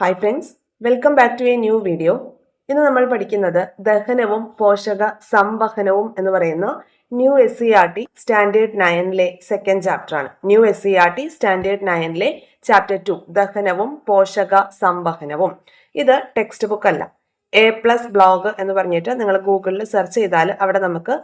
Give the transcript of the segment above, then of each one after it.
Hi friends, welcome back to a new video. ഇന്ന് നമ്മൾ പഠിക്കുന്നത് ദഹനവും പോഷക സംവഹനവും എന്ന് പറയുന്ന ന്യൂ SCERT സ്റ്റാൻഡേർഡ് 9ലെ സെക്കൻഡ് ചാപ്റ്റർ ആണ്. ന്യൂ SCERT സ്റ്റാൻഡേർഡ് 9ലെ ചാപ്റ്റർ 2 ദഹനവും പോഷക സംവഹനവും. ഇത് ടെക്സ്റ്റ് ബുക്ക് അല്ല. A+ ബ്ലോഗ് എന്ന് പറഞ്ഞിട്ട് നിങ്ങൾ ഗൂഗിളിൽ സെർച്ച് ചെയ്താൽ അവിടെ നമുക്ക്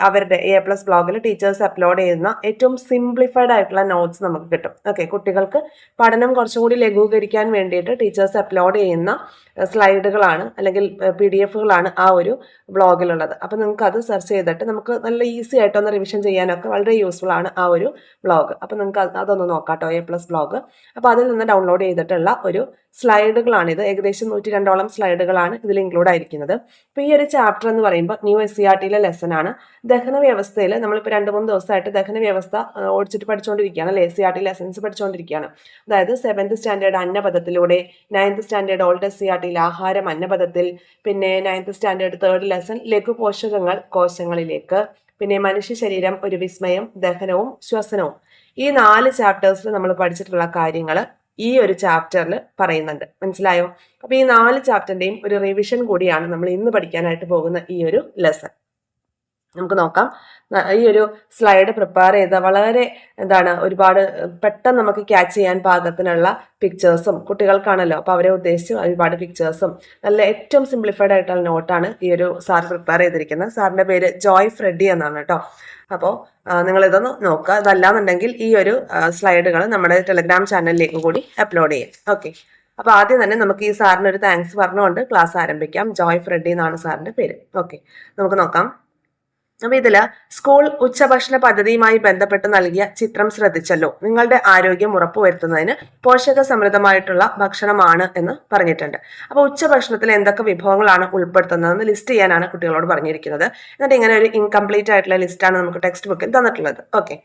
അവരുടെ A+ ബ്ലോഗിൽ ടീച്ചേഴ്സ് അപ്ലോഡ് ചെയ്യുന്ന ഏറ്റവും സിംപ്ലിഫൈഡ് ആയിട്ടുള്ള നോട്ട്സ് നമുക്ക് കിട്ടും. ഓക്കെ, കുട്ടികൾക്ക് പഠനം കുറച്ചും കൂടി ലഘൂകരിക്കാൻ വേണ്ടിയിട്ട് ടീച്ചേഴ്സ് അപ്ലോഡ് ചെയ്യുന്ന സ്ലൈഡുകളാണ് അല്ലെങ്കിൽ PDF-കളാണ് ആ ഒരു ബ്ലോഗിലുള്ളത്. അപ്പോൾ നിങ്ങൾക്ക് അത് സെർച്ച് ചെയ്തിട്ട് നമുക്ക് നല്ല ഈസി ആയിട്ടൊന്ന് റിവിഷൻ ചെയ്യാനൊക്കെ വളരെ യൂസ്ഫുൾ ആണ് ആ ഒരു ബ്ലോഗ്. അപ്പോൾ നിങ്ങൾക്ക് അതൊന്ന് നോക്കാം കേട്ടോ, A+ ബ്ലോഗ്. അപ്പോൾ അതിൽ നിന്ന് ഡൗൺലോഡ് ചെയ്തിട്ടുള്ള ഒരു സ്ലൈഡുകളാണിത്. ഏകദേശം 102ഓളം സ്ലൈഡുകളാണ് ഇതിൽ ഇൻക്ലൂഡ് ആയിരിക്കുന്നത്. അപ്പോൾ ഈ ഒരു ചാപ്റ്റർ എന്ന് പറയുമ്പോൾ ന്യൂ SCERT-ലെ ലെസൺ ആണ്. ദഹന വ്യവസ്ഥയിൽ നമ്മളിപ്പോൾ 2-3 ദിവസമായിട്ട് ദഹന വ്യവസ്ഥ ഓടിച്ചിട്ട് പഠിച്ചുകൊണ്ടിരിക്കുകയാണ്. SCERT ലെസൺസ് പഠിച്ചുകൊണ്ടിരിക്കുകയാണ്. അതായത് 7th സ്റ്റാൻഡേർഡ് അന്നപദത്തിലൂടെ, 9th സ്റ്റാൻഡേർഡ് ഓൾഡ് SCERT-ൽ ആഹാരം അന്നപദത്തിൽ, പിന്നെ 9th സ്റ്റാൻഡേർഡ് 3rd ലെസൺ ലഘുപോഷകങ്ങൾ കോശങ്ങളിലേക്ക്, പിന്നെ മനുഷ്യ ശരീരം ഒരു വിസ്മയം, ദഹനവും ശ്വസനവും. ഈ 4 ചാപ്റ്റേഴ്സിൽ നമ്മൾ പഠിച്ചിട്ടുള്ള കാര്യങ്ങൾ ഈ ഒരു ചാപ്റ്ററിൽ പറയുന്നുണ്ട്. മനസ്സിലായോ? അപ്പൊ ഈ 4 ചാപ്റ്ററിന്റെയും ഒരു റിവിഷൻ കൂടിയാണ് നമ്മൾ ഇന്ന് പഠിക്കാനായിട്ട് പോകുന്ന ഈ ഒരു ലെസൺ. നമുക്ക് നോക്കാം. ഈ ഒരു സ്ലൈഡ് പ്രിപ്പയർ ചെയ്ത വളരെ ഒരുപാട് പെട്ടെന്ന് നമുക്ക് ക്യാച്ച് ചെയ്യാൻ പാകത്തിനുള്ള പിക്ചേഴ്സും കുട്ടികൾക്കാണല്ലോ, അപ്പോൾ അവരെ ഉദ്ദേശിച്ച് ഒരുപാട് പിക്ചേഴ്സും നല്ല ഏറ്റവും സിംപ്ലിഫൈഡ് ആയിട്ടുള്ള നോട്ടാണ് ഈ ഒരു സാർ പ്രിപ്പയർ ചെയ്തിരിക്കുന്നത്. സാറിന്റെ പേര് ജോയ് ഫ്രെഡി എന്നാണ് കേട്ടോ. അപ്പോൾ നിങ്ങൾ ഇതൊന്ന് നോക്കുക. അതല്ലാന്നുണ്ടെങ്കിൽ ഈ ഒരു സ്ലൈഡുകൾ നമ്മുടെ ടെലഗ്രാം ചാനലിലേക്ക് കൂടി അപ്ലോഡ് ചെയ്യാം. ഓക്കെ, അപ്പോൾ ആദ്യം തന്നെ നമുക്ക് ഈ സാറിന് ഒരു താങ്ക്സ് പറഞ്ഞുകൊണ്ട് ക്ലാസ് ആരംഭിക്കാം. ജോയ് ഫ്രെഡി എന്നാണ് സാറിന്റെ പേര്. ഓക്കെ, നമുക്ക് നോക്കാം. അപ്പൊ ഇതില് സ്കൂൾ ഉച്ചഭക്ഷണ പദ്ധതിയുമായി ബന്ധപ്പെട്ട് നൽകിയ ചിത്രം ശ്രദ്ധിച്ചല്ലോ. നിങ്ങളുടെ ആരോഗ്യം ഉറപ്പുവരുത്തുന്നതിന് പോഷക സമൃദ്ധമായിട്ടുള്ള ഭക്ഷണമാണ് എന്ന് പറഞ്ഞിട്ടുണ്ട്. അപ്പൊ ഉച്ചഭക്ഷണത്തിൽ എന്തൊക്കെ വിഭവങ്ങളാണ് ഉൾപ്പെടുത്തുന്നതെന്ന് ലിസ്റ്റ് ചെയ്യാനാണ് കുട്ടികളോട് പറഞ്ഞിരിക്കുന്നത്. എന്നിട്ട് ഇങ്ങനെ ഒരു ഇൻകംപ്ലീറ്റ് ആയിട്ടുള്ള ലിസ്റ്റാണ് നമുക്ക് ടെക്സ്റ്റ് ബുക്കിൽ തന്നിട്ടുള്ളത്. ഓക്കെ,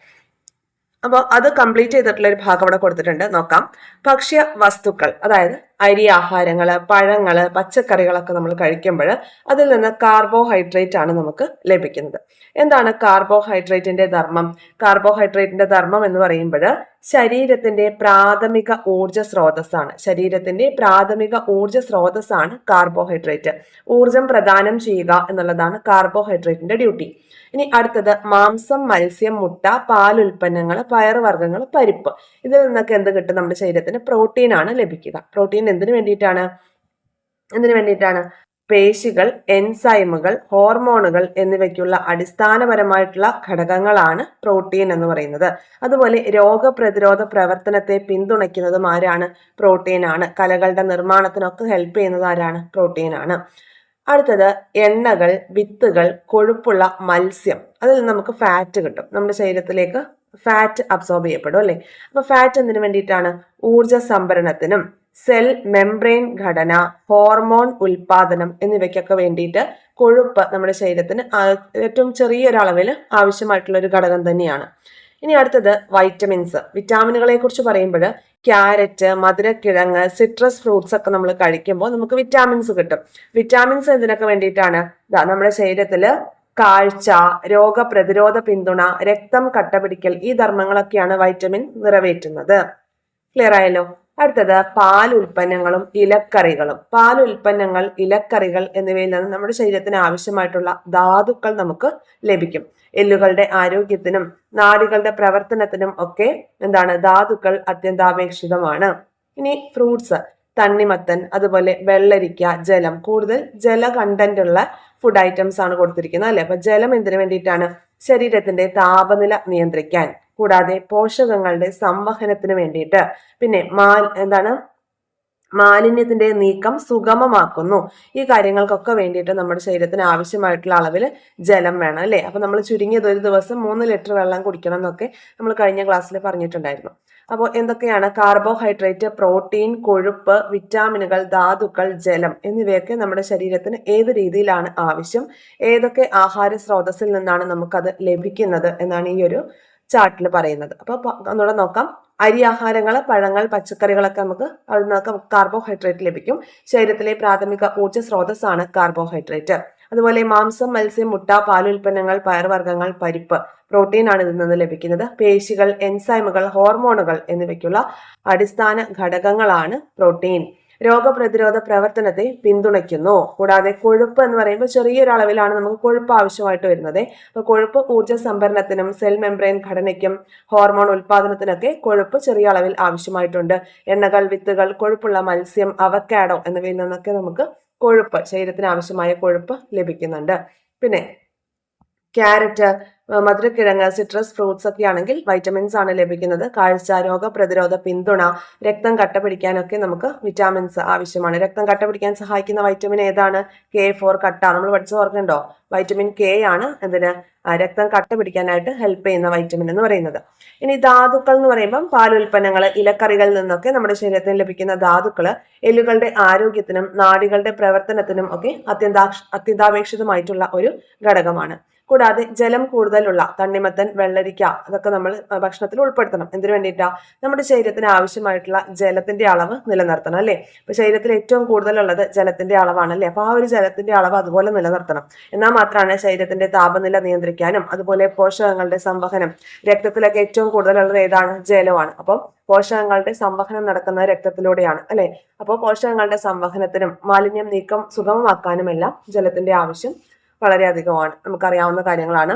അപ്പോൾ അത് കംപ്ലീറ്റ് ചെയ്തിട്ടുള്ള ഒരു ഭാഗം അവിടെ കൊടുത്തിട്ടുണ്ട്. നോക്കാം. ഭക്ഷ്യ വസ്തുക്കൾ, അതായത് അരി ആഹാരങ്ങള്, പഴങ്ങള്, പച്ചക്കറികളൊക്കെ നമ്മൾ കഴിക്കുമ്പോൾ അതിൽ നിന്ന് കാർബോഹൈഡ്രേറ്റ് ആണ് നമുക്ക് ലഭിക്കുന്നത്. എന്താണ് കാർബോഹൈഡ്രേറ്റിന്റെ ധർമ്മം? കാർബോഹൈഡ്രേറ്റിന്റെ ധർമ്മം എന്ന് പറയുമ്പോൾ ശരീരത്തിന്റെ പ്രാഥമിക ഊർജ സ്രോതസ്സാണ്. ശരീരത്തിന്റെ പ്രാഥമിക ഊർജ സ്രോതസ്സാണ് കാർബോഹൈഡ്രേറ്റ്. ഊർജം പ്രദാനം ചെയ്യുക എന്നുള്ളതാണ് കാർബോഹൈഡ്രേറ്റിന്റെ ഡ്യൂട്ടി. ഇനി അടുത്തത് മാംസം, മത്സ്യം, മുട്ട, പാലുൽപ്പന്നങ്ങൾ, പയറുവർഗ്ഗങ്ങൾ, പരിപ്പ്. ഇതിൽ നിന്നൊക്കെ എന്ത് കിട്ടും? നമ്മുടെ ശരീരത്തിന് പ്രോട്ടീൻ ആണ് ലഭിക്കുക. പ്രോട്ടീൻ എന്തിനു വേണ്ടിയിട്ടാണ്? പേശികൾ, എൻസൈമുകൾ, ഹോർമോണുകൾ എന്നിവയ്ക്കുള്ള അടിസ്ഥാനപരമായിട്ടുള്ള ഘടകങ്ങളാണ് പ്രോട്ടീൻ എന്ന് പറയുന്നത്. അതുപോലെ രോഗപ്രതിരോധ പ്രവർത്തനത്തെ പിന്തുണയ്ക്കുന്നതും ആരാണ്? പ്രോട്ടീൻ ആണ്. കലകളുടെ നിർമ്മാണത്തിനൊക്കെ ഹെൽപ്പ് ചെയ്യുന്നത് ആരാണ്? പ്രോട്ടീൻ ആണ്. അടുത്തത് എണ്ണകൾ, വിത്തുകൾ, കൊഴുപ്പുള്ള മത്സ്യം. അതിൽ നിന്ന് നമുക്ക് ഫാറ്റ് കിട്ടും. നമ്മുടെ ശരീരത്തിലേക്ക് ഫാറ്റ് അബ്സോർബ് ചെയ്യപ്പെടും അല്ലെ. അപ്പൊ ഫാറ്റ് എന്തിനു വേണ്ടിയിട്ടാണ്? ഊർജ സംഭരണത്തിനും സെൽ മെംബ്രെയിൻ ഘടന, ഹോർമോൺ ഉൽപാദനം എന്നിവയ്ക്കൊക്കെ വേണ്ടിയിട്ട് കൊഴുപ്പ് നമ്മുടെ ശരീരത്തിന് ഏറ്റവും ചെറിയൊരളവിൽ ആവശ്യമായിട്ടുള്ള ഒരു ഘടകം തന്നെയാണ്. ഇനി അടുത്തത് വൈറ്റമിൻസ്. വിറ്റാമിനുകളെ കുറിച്ച് പറയുമ്പോൾ ക്യാരറ്റ്, മധുരക്കിഴങ്ങ്, സിട്രസ് ഫ്രൂട്ട്സ് ഒക്കെ നമ്മൾ കഴിക്കുമ്പോൾ നമുക്ക് വിറ്റാമിൻസ് കിട്ടും. വിറ്റാമിൻസ് എന്തിനൊക്കെ വേണ്ടിയിട്ടാണ്? നമ്മുടെ ശരീരത്തിൽ കാഴ്ച, രോഗപ്രതിരോധ പിന്തുണ, രക്തം കട്ടപിടിക്കൽ, ഈ ധർമ്മങ്ങളൊക്കെയാണ് വൈറ്റമിൻ നിറവേറ്റുന്നത്. ക്ലിയർ ആയല്ലോ? അടുത്തത് പാലുൽപ്പന്നങ്ങളും ഇലക്കറികളും. പാലുൽപ്പന്നങ്ങൾ, ഇലക്കറികൾ എന്നിവയിൽ നിന്ന് നമ്മുടെ ശരീരത്തിന് ആവശ്യമായിട്ടുള്ള ധാതുക്കൾ നമുക്ക് ലഭിക്കും. എല്ലുകളുടെ ആരോഗ്യത്തിനും നാഡികളുടെ പ്രവർത്തനത്തിനും ഒക്കെ ധാതുക്കൾ അത്യന്താപേക്ഷിതമാണ്. ഇനി ഫ്രൂട്ട്സ്, തണ്ണിമത്തൻ, അതുപോലെ വെള്ളരിക്ക, ജലം. കൂടുതൽ ജല കണ്ടന്റ് ഉള്ള ഫുഡ് ഐറ്റംസ് ആണ് കൊടുത്തിരിക്കുന്നത് അല്ലെ. അപ്പൊ ജലം എന്തിനു വേണ്ടിയിട്ടാണ്? ശരീരത്തിന്റെ താപനില നിയന്ത്രിക്കാൻ, കൂടാതെ പോഷകങ്ങളുടെ സംവഹനത്തിന് വേണ്ടിയിട്ട്, പിന്നെ മാലിന്യത്തിന്റെ നീക്കം സുഗമമാക്കുന്നു. ഈ കാര്യങ്ങൾക്കൊക്കെ വേണ്ടിയിട്ട് നമ്മുടെ ശരീരത്തിന് ആവശ്യമായിട്ടുള്ള അളവിൽ ജലം വേണം അല്ലെ. അപ്പൊ നമ്മൾ ചുരുങ്ങിയത് ഒരു ദിവസം 3 ലിറ്റർ വെള്ളം കുടിക്കണം എന്നൊക്കെ നമ്മൾ കഴിഞ്ഞ ക്ലാസ്സിൽ പറഞ്ഞിട്ടുണ്ടായിരുന്നു. അപ്പോൾ എന്തൊക്കെയാണ്? കാർബോഹൈഡ്രേറ്റ്, പ്രോട്ടീൻ, കൊഴുപ്പ്, വിറ്റാമിനുകൾ, ധാതുക്കൾ, ജലം എന്നിവയൊക്കെ നമ്മുടെ ശരീരത്തിന് ഏത് രീതിയിലാണ് ആവശ്യം, ഏതൊക്കെ ആഹാര സ്രോതസ്സിൽ നിന്നാണ് നമുക്കത് ലഭിക്കുന്നത് എന്നാണ് ഈ ഒരു ചാർട്ടിൽ പറയുന്നത്. അപ്പൊ ഒന്നുകൂടെ നോക്കാം. അരി ആഹാരങ്ങൾ, പഴങ്ങൾ, പച്ചക്കറികളൊക്കെ നമുക്ക് അതിൽ നിന്നൊക്കെ കാർബോഹൈഡ്രേറ്റ് ലഭിക്കും. ശരീരത്തിലെ പ്രാഥമിക ഊർജ്ജ സ്രോതസ്സാണ് കാർബോഹൈഡ്രേറ്റ്. അതുപോലെ മാംസം, മത്സ്യം, മുട്ട, പാലുൽപ്പന്നങ്ങൾ, പയർവർഗ്ഗങ്ങൾ, പരിപ്പ്, പ്രോട്ടീൻ ആണ് ഇതിൽ നിന്ന് ലഭിക്കുന്നത്. പേശികൾ, എൻസൈമുകൾ, ഹോർമോണുകൾ എന്നിവയ്ക്കുള്ള അടിസ്ഥാന ഘടകങ്ങളാണ് പ്രോട്ടീൻ. രോഗപ്രതിരോധ പ്രവർത്തനത്തെ പിന്തുണയ്ക്കുന്നു. കൂടാതെ കൊഴുപ്പ് എന്ന് പറയുമ്പോൾ ചെറിയൊരു അളവിലാണ് നമുക്ക് കൊഴുപ്പ് ആവശ്യമായിട്ട് വരുന്നത്. അപ്പോൾ കൊഴുപ്പ് ഊർജ്ജ സംഭരണത്തിനും സെൽ മെംബ്രെയിൻ ഘടനയ്ക്കും ഹോർമോൺ ഉൽപാദനത്തിനൊക്കെ കൊഴുപ്പ് ചെറിയ അളവിൽ ആവശ്യമായിട്ടുണ്ട്. എണ്ണകൾ, വിത്തുകൾ, കൊഴുപ്പുള്ള മത്സ്യം, അവക്കാഡോ എന്നിവയിൽ നിന്നൊക്കെ നമുക്ക് കൊഴുപ്പ്, ശരീരത്തിന് ആവശ്യമായ കൊഴുപ്പ് ലഭിക്കുന്നുണ്ട്. പിന്നെ ക്യാരറ്റ്, മധുരക്കിഴങ്ങ്, സിട്രസ് ഫ്രൂട്ട്സ് ഒക്കെ ആണെങ്കിൽ വൈറ്റമിൻസ് ആണ് ലഭിക്കുന്നത്. കാഴ്ച, രോഗപ്രതിരോധ പിന്തുണ, രക്തം കട്ട പിടിക്കാനൊക്കെ നമുക്ക് വിറ്റാമിൻസ് ആവശ്യമാണ്. രക്തം കട്ട പിടിക്കാൻ സഹായിക്കുന്ന വൈറ്റമിൻ ഏതാണ്? K4 കട്ട. നമ്മൾ പഠിച്ചു ഓർക്കണ്ടോ? വൈറ്റമിൻ K ആണ് എന്തിന്? രക്തം കട്ട പിടിക്കാനായിട്ട് ഹെൽപ്പ് ചെയ്യുന്ന വൈറ്റമിൻ എന്ന് പറയുന്നത്. ഇനി ധാതുക്കൾ എന്ന് പറയുമ്പം പാലുൽപ്പന്നങ്ങൾ, ഇലക്കറികളിൽ നിന്നൊക്കെ നമ്മുടെ ശരീരത്തിന് ലഭിക്കുന്ന ധാതുക്കൾ എല്ലുകളുടെ ആരോഗ്യത്തിനും നാഡികളുടെ പ്രവർത്തനത്തിനും ഒക്കെ അത്യന്താപേക്ഷിതമായിട്ടുള്ള ഒരു ഘടകമാണ്. കൂടാതെ ജലം കൂടുതലുള്ള തണ്ണിമത്തൻ, വെള്ളരിക്ക അതൊക്കെ നമ്മൾ ഭക്ഷണത്തിൽ ഉൾപ്പെടുത്തണം. എന്തിനു വേണ്ടിയിട്ടാ? നമ്മുടെ ശരീരത്തിന് ആവശ്യമായിട്ടുള്ള ജലത്തിന്റെ അളവ് നിലനിർത്തണം അല്ലേ? ഇപ്പൊ ശരീരത്തിൽ ഏറ്റവും കൂടുതലുള്ളത് ജലത്തിന്റെ അളവാണ് അല്ലേ? അപ്പൊ ആ ഒരു ജലത്തിന്റെ അളവ് അതുപോലെ നിലനിർത്തണം. എന്നാൽ മാത്രമാണ് ശരീരത്തിന്റെ താപനില നിയന്ത്രിക്കാനും അതുപോലെ പോഷകങ്ങളുടെ സംവഹനം, രക്തത്തിലൊക്കെ ഏറ്റവും കൂടുതലുള്ളത് ഏതാണ്? ജലമാണ്. അപ്പം പോഷകങ്ങളുടെ സംവഹനം നടക്കുന്നത് രക്തത്തിലൂടെയാണ് അല്ലെ? അപ്പോൾ പോഷകങ്ങളുടെ സംവഹനത്തിനും മാലിന്യം നീക്കം സുഗമമാക്കാനുമെല്ലാം ജലത്തിന്റെ ആവശ്യം വളരെയധികമാണ്. നമുക്കറിയാവുന്ന കാര്യങ്ങളാണ്.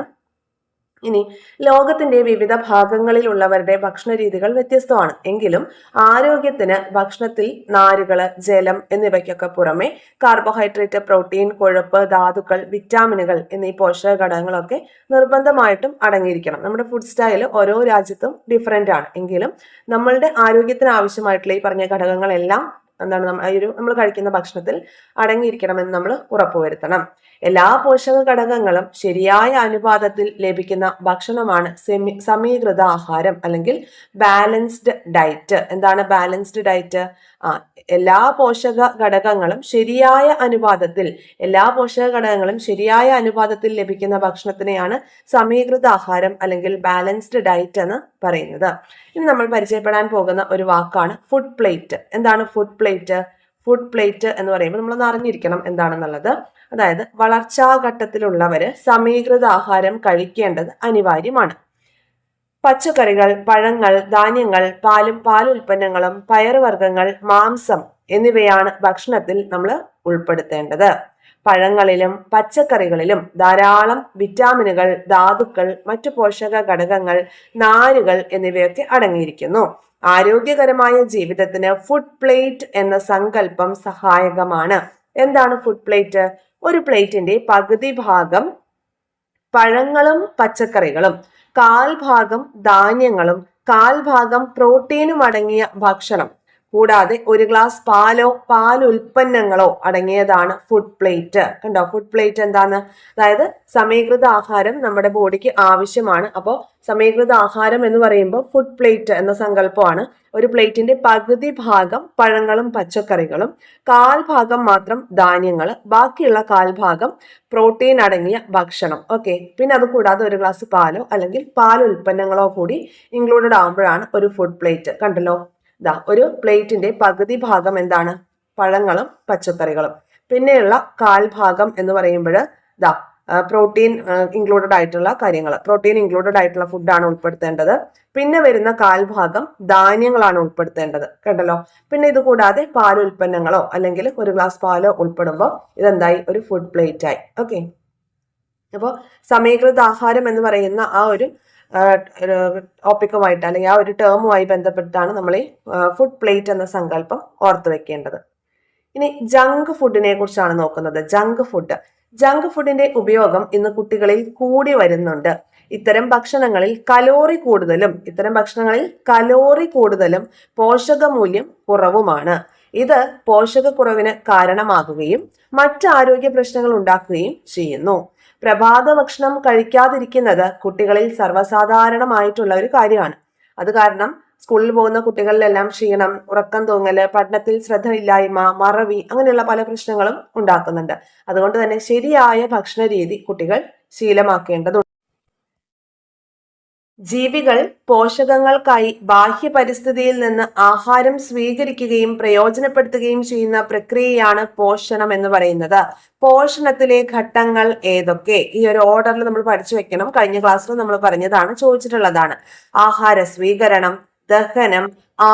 ഇനി ലോകത്തിന്റെ വിവിധ ഭാഗങ്ങളിലുള്ളവരുടെ ഭക്ഷണ രീതികൾ വ്യത്യസ്തമാണ്. എങ്കിലും ആരോഗ്യത്തിന് ഭക്ഷണത്തിൽ നാരുകള്, ജലം എന്നിവയ്ക്കൊക്കെ പുറമെ കാർബോഹൈഡ്രേറ്റ്, പ്രോട്ടീൻ, കൊഴുപ്പ്, ധാതുക്കൾ, വിറ്റാമിനുകൾ എന്നീ പോഷക ഘടകങ്ങളൊക്കെ നിർബന്ധമായിട്ടും അടങ്ങിയിരിക്കണം. നമ്മുടെ ഫുഡ് സ്റ്റൈൽ ഓരോ രാജ്യത്തും ഡിഫറെന്റ് ആണ്. എങ്കിലും നമ്മളുടെ ആരോഗ്യത്തിന് ആവശ്യമായിട്ടുള്ള ഈ പറഞ്ഞ ഘടകങ്ങളെല്ലാം എന്താണ് നമ്മൾ കഴിക്കുന്ന ഭക്ഷണത്തിൽ അടങ്ങിയിരിക്കണമെന്ന് നമ്മൾ ഉറപ്പുവരുത്തണം. എല്ലാ പോഷക ഘടകങ്ങളും ശരിയായ അനുപാതത്തിൽ ലഭിക്കുന്ന ഭക്ഷണമാണ് സമീകൃത ആഹാരം അല്ലെങ്കിൽ ബാലൻസ്ഡ് ഡയറ്റ്. എന്താണ് ബാലൻസ്ഡ് ഡയറ്റ്? എല്ലാ പോഷക ഘടകങ്ങളും ശരിയായ അനുപാതത്തിൽ ലഭിക്കുന്ന ഭക്ഷണത്തിനെയാണ് സമീകൃത ആഹാരം അല്ലെങ്കിൽ ബാലൻസ്ഡ് ഡയറ്റ് എന്ന് പറയുന്നത്. ഇനി നമ്മൾ പരിചയപ്പെടാൻ പോകുന്ന ഒരു വാക്കാണ് ഫുഡ് പ്ലേറ്റ്. എന്താണ് ഫുഡ് പ്ലേറ്റ്? ഫുഡ് പ്ലേറ്റ് എന്ന് പറയുമ്പോൾ നമ്മളൊന്ന് അറിഞ്ഞിരിക്കണം എന്താണെന്നുള്ളത്. അതായത് വളർച്ചാഘട്ടത്തിലുള്ളവര് സമീകൃത ആഹാരം കഴിക്കേണ്ടത് അനിവാര്യമാണ്. പച്ചക്കറികൾ, പഴങ്ങൾ, ധാന്യങ്ങൾ, പാലുൽപ്പന്നങ്ങളും പയറുവർഗ്ഗങ്ങൾ, മാംസം എന്നിവയാണ് ഭക്ഷണത്തിൽ നമ്മൾ ഉൾപ്പെടുത്തേണ്ടത്. പഴങ്ങളിലും പച്ചക്കറികളിലും ധാരാളം വിറ്റാമിനുകൾ, ധാതുക്കൾ, മറ്റു പോഷക ഘടകങ്ങൾ, നാരുകൾ എന്നിവയൊക്കെ അടങ്ങിയിരിക്കുന്നു. ആരോഗ്യകരമായ ജീവിതത്തിന് ഫുഡ് പ്ലേറ്റ് എന്ന സങ്കല്പം സഹായകമാണ്. എന്താണ് ഫുഡ് പ്ലേറ്റ്? ഒരു പ്ലേറ്റിന്റെ പകുതി ഭാഗം പഴങ്ങളും പച്ചക്കറികളും, 1/4 ഭാഗം ധാന്യങ്ങളും, 1/4 ഭാഗം പ്രോട്ടീനും അടങ്ങിയ ഭക്ഷണം, കൂടാതെ 1 ഗ്ലാസ് പാലോ പാലുൽപ്പന്നങ്ങളോ അടങ്ങിയതാണ് ഫുഡ് പ്ലേറ്റ്. കണ്ടോ? ഫുഡ് പ്ലേറ്റ് എന്താണ്? അതായത് സമീകൃത ആഹാരം നമ്മുടെ ബോഡിക്ക് ആവശ്യമാണ്. അപ്പോൾ സമീകൃത ആഹാരം എന്ന് പറയുമ്പോൾ ഫുഡ് പ്ലേറ്റ് എന്ന സങ്കല്പമാണ്. ഒരു പ്ലേറ്റിന്റെ പകുതി ഭാഗം പഴങ്ങളും പച്ചക്കറികളും, 1/4 ഭാഗം മാത്രം ധാന്യങ്ങൾ, ബാക്കിയുള്ള 1/4 ഭാഗം പ്രോട്ടീൻ അടങ്ങിയ ഭക്ഷണം. ഓക്കെ. പിന്നെ അത് കൂടാതെ 1 ഗ്ലാസ് പാലോ അല്ലെങ്കിൽ പാലുൽപ്പന്നങ്ങളോ കൂടി ഇൻക്ലൂഡഡ് ആകുമ്പോഴാണ് ഒരു ഫുഡ് പ്ലേറ്റ്. കണ്ടല്ലോ? ഒരു പ്ലേറ്റിന്റെ പകുതി ഭാഗം എന്താണ്? പഴങ്ങളും പച്ചക്കറികളും. പിന്നെയുള്ള 1/4 ഭാഗം എന്ന് പറയുമ്പോൾ പ്രോട്ടീൻ ഇൻക്ലൂഡഡ് ആയിട്ടുള്ള കാര്യങ്ങൾ, പ്രോട്ടീൻ ഇൻക്ലൂഡഡ് ആയിട്ടുള്ള ഫുഡാണ് ഉൾപ്പെടുത്തേണ്ടത്. പിന്നെ വരുന്ന 1/4 ഭാഗം ധാന്യങ്ങളാണ് ഉൾപ്പെടുത്തേണ്ടത്. കേട്ടല്ലോ? പിന്നെ ഇത് കൂടാതെ പാലുൽപ്പന്നങ്ങളോ അല്ലെങ്കിൽ 1 ഗ്ലാസ് പാലോ ഉൾപ്പെടുമ്പോൾ ഇതെന്തായി? ഒരു ഫുഡ് പ്ലേറ്റ് ആയി. ഓക്കെ. അപ്പോൾ സമീകൃത ആഹാരം എന്ന് പറയുന്ന ആ ഒരു ടോപ്പിക്കുമായിട്ട് അല്ലെങ്കിൽ ആ ഒരു ടേമുമായി ബന്ധപ്പെട്ടാണ് നമ്മൾ ഈ ഫുഡ് പ്ലേറ്റ് എന്ന സങ്കല്പം ഓർത്തു വെക്കേണ്ടത്. ഇനി ജങ്ക് ഫുഡിനെ കുറിച്ചാണ് നോക്കുന്നത്. ജങ്ക് ഫുഡിന്റെ ഉപയോഗം ഇന്ന് കുട്ടികളിൽ കൂടി വരുന്നുണ്ട്. ഇത്തരം ഭക്ഷണങ്ങളിൽ കലോറി കൂടുതലും പോഷകമൂല്യം കുറവുമാണ്. ഇത് പോഷകക്കുറവിന് കാരണമാകുകയും മറ്റ് ആരോഗ്യ പ്രശ്നങ്ങൾ ഉണ്ടാക്കുകയും ചെയ്യുന്നു. പ്രഭാത ഭക്ഷണം കഴിക്കാതിരിക്കുന്നത് കുട്ടികളിൽ സർവ്വസാധാരണമായിട്ടുള്ള ഒരു കാര്യമാണ്. അത് കാരണം സ്കൂളിൽ പോകുന്ന കുട്ടികളിലെല്ലാം ക്ഷീണം, ഉറക്കം തൂങ്ങല്, പഠനത്തിൽ ശ്രദ്ധയില്ലായ്മ, മറവി അങ്ങനെയുള്ള പല പ്രശ്നങ്ങളും ഉണ്ടാക്കുന്നുണ്ട്. അതുകൊണ്ട് തന്നെ ശരിയായ ഭക്ഷണ രീതി കുട്ടികൾ ശീലമാക്കേണ്ടതുണ്ട്. ജീവികൾ പോഷകങ്ങൾക്കായി ബാഹ്യ പരിസ്ഥിതിയിൽ നിന്ന് ആഹാരം സ്വീകരിക്കുകയും പ്രയോജനപ്പെടുത്തുകയും ചെയ്യുന്ന പ്രക്രിയയാണ് പോഷണം എന്ന് പറയുന്നത്. പോഷണത്തിലെ ഘട്ടങ്ങൾ ഏതൊക്കെ? ഈ ഒരു ഓർഡറിൽ നമ്മൾ പഠിച്ചു വെക്കണം. കഴിഞ്ഞ ക്ലാസ്സിൽ നമ്മൾ പറഞ്ഞതാണ്, ചോദിച്ചിട്ടുള്ളതാണ്. ആഹാര സ്വീകരണം, ദഹനം,